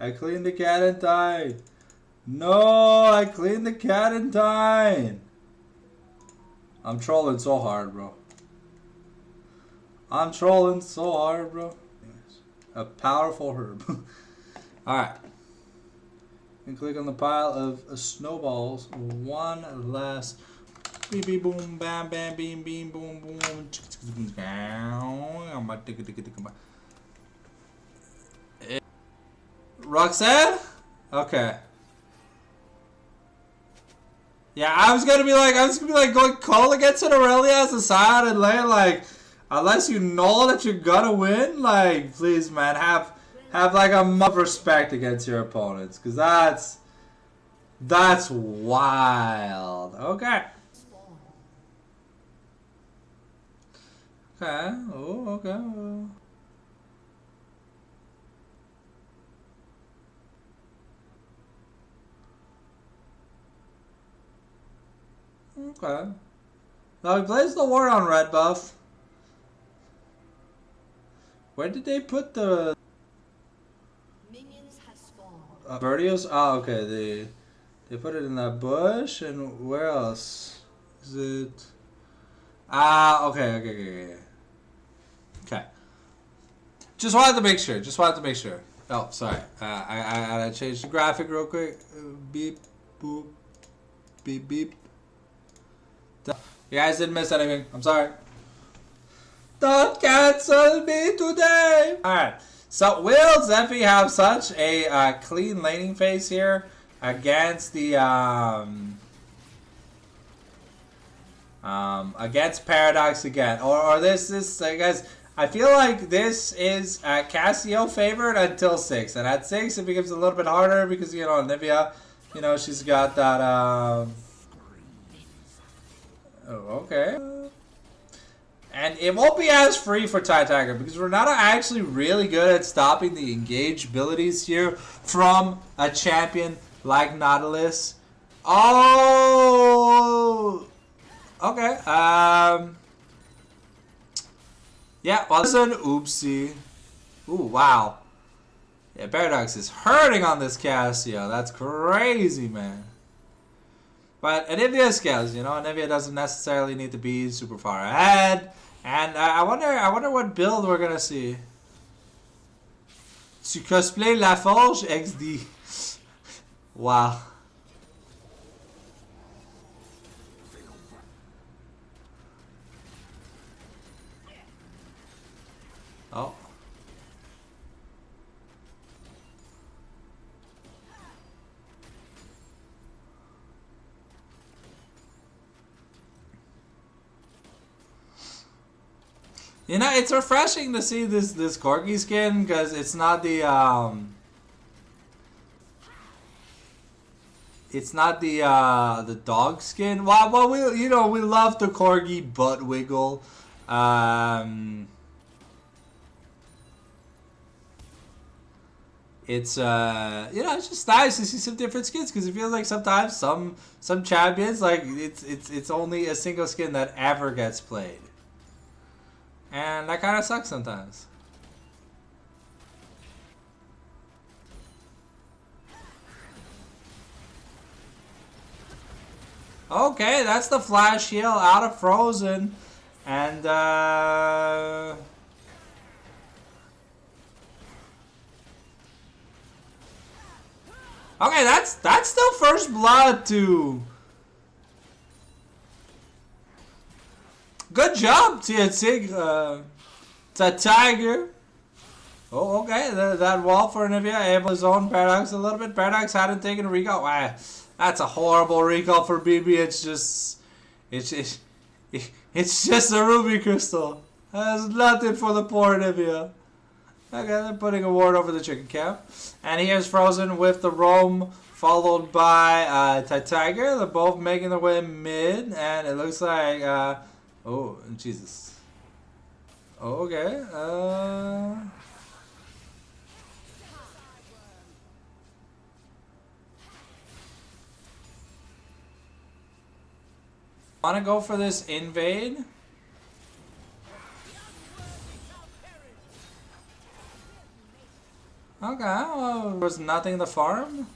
I cleaned the cat and died. No, I cleaned the cat in time. I'm trolling so hard, bro. I'm trolling so hard, bro. A powerful herb. Alright. And click on the pile of snowballs. One last. Beep, beep, boom, bam, bam, beam, beam, boom, boom. Roxanne? Okay. Yeah, I was gonna be like going call against an Aurelia as a side and lane, like, unless you know that you're gonna win, like, please, man, have like a month of respect against your opponents, cause that's wild. Okay. Okay. Oh, okay. Okay. Now he plays the war on red buff. Where did they put the Minions have spawned. Vertios? Oh, okay. They put it in that bush, and where else is it? Ah, okay. Okay. Just wanted to make sure. Oh, sorry. I gotta change the graphic real quick. Beep, boop, beep, beep. You guys didn't miss anything. I'm sorry. Don't cancel me today. Alright. So, will Zephy have such a clean laning phase here against the against Paradox again? Or this I guess I feel like this is Cassio favored until 6. And at 6 it becomes a little bit harder because, you know, Nivea, you know, she's got that oh, okay. And it won't be as free for Tiger because we're not actually really good at stopping the engage abilities here from a champion like Nautilus. Oh, okay. Yeah, well, this is an oopsie. Ooh, wow. Yeah, Paradox is hurting on this Casio. That's crazy, man. But Anivia scales, you know. Anivia doesn't necessarily need to be super far ahead. And I wonder what build we're gonna see. Tu cosplay La Forge XD. Wow. Oh. You know, it's refreshing to see this Corgi skin because it's not the dog skin. Well, we love the Corgi butt wiggle. It's it's just nice to see some different skins because it feels like sometimes some champions like it's only a single skin that ever gets played. And that kind of sucks sometimes. Okay, that's the flash heal out of Frozen. And okay, that's still first blood too. Good job, TNC. It's a tiger. Oh, okay. That wall for Anivia able to zone Paradox a little bit. Paradox hadn't taken a recall. Wow, that's a horrible recall for BB. It's just a ruby crystal. There's nothing for the poor Anivia. Okay, they're putting a ward over the chicken camp. And here's Frozen with the roam, followed by Tiger. They're both making their way mid, and it looks like oh, Jesus. Oh, okay. Wanna go for this invade? Okay, well, there was nothing in the farm.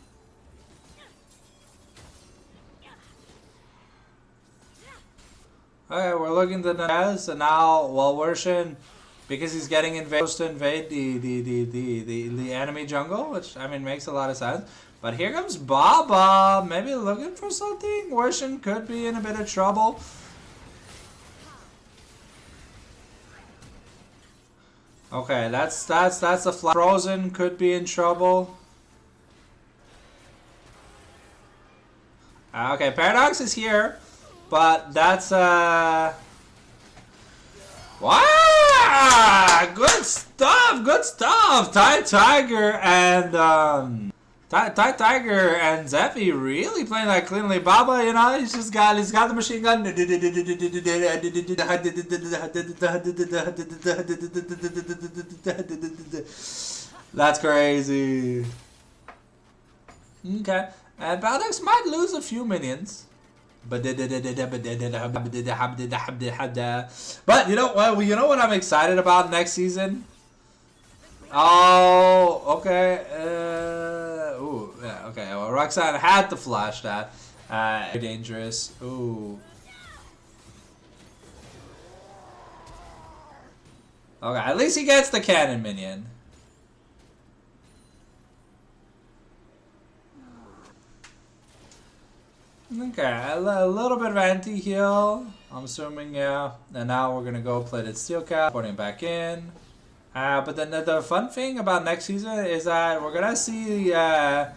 Okay, we're looking to Nez, and now Walwershin, because he's getting invaded to invade the enemy jungle, which I mean makes a lot of sense. But here comes Baba, maybe looking for something. Wershin could be in a bit of trouble. Okay, that's the flag. Frozen could be in trouble. Okay, Paradox is here. But that's wow! Good stuff. Tiger and Tiger and Zephy really playing that cleanly. Baba, you know, he's got the machine gun. That's crazy. Okay, and Paradox might lose a few minions. But you know what I'm excited about next season? Oh, okay. Ooh, yeah, okay. Well, Roxanne had to flash that. Dangerous. Ooh. Okay, at least he gets the cannon minion. Okay, a little bit of anti-heal, I'm assuming, yeah. And now we're gonna go play the steel cap, putting it back in. But then the fun thing about next season is that we're gonna see, okay,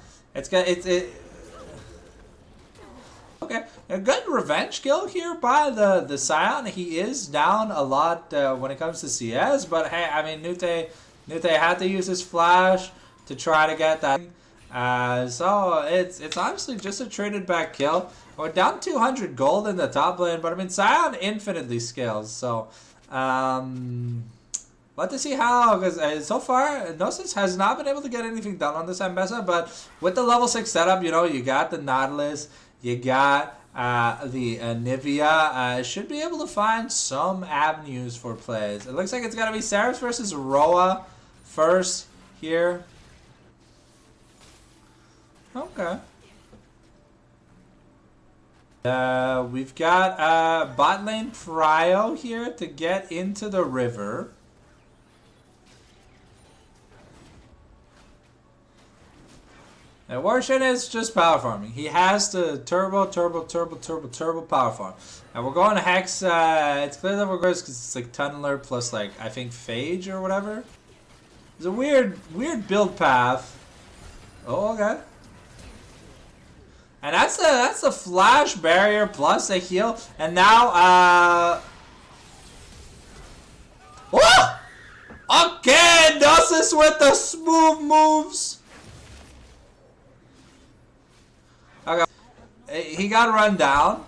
a good revenge kill here by the Scion. He is down a lot when it comes to CS, but hey, I mean, Nute had to use his flash to try to get that. So it's honestly just a traded back kill. We're down 200 gold in the top lane, but I mean Scion infinitely scales. So let to see how, because so far Gnosis has not been able to get anything done on this Ambessa. But with the level 6 setup, you know, you got the Nautilus, you got the Nivea should be able to find some avenues for plays. It looks like it's going to be Saris versus Roa first here. Okay. We've got bot lane Prio here to get into the river. And Warshin is just power farming. He has to turbo power farm. And we're going to Hex. It's clear that we're going because it's like Tunneler plus like I think Phage or whatever. It's a weird build path. Oh, okay. And that's the flash barrier plus a heal. And now oh! Again does this with the smooth moves. Okay. He got run down.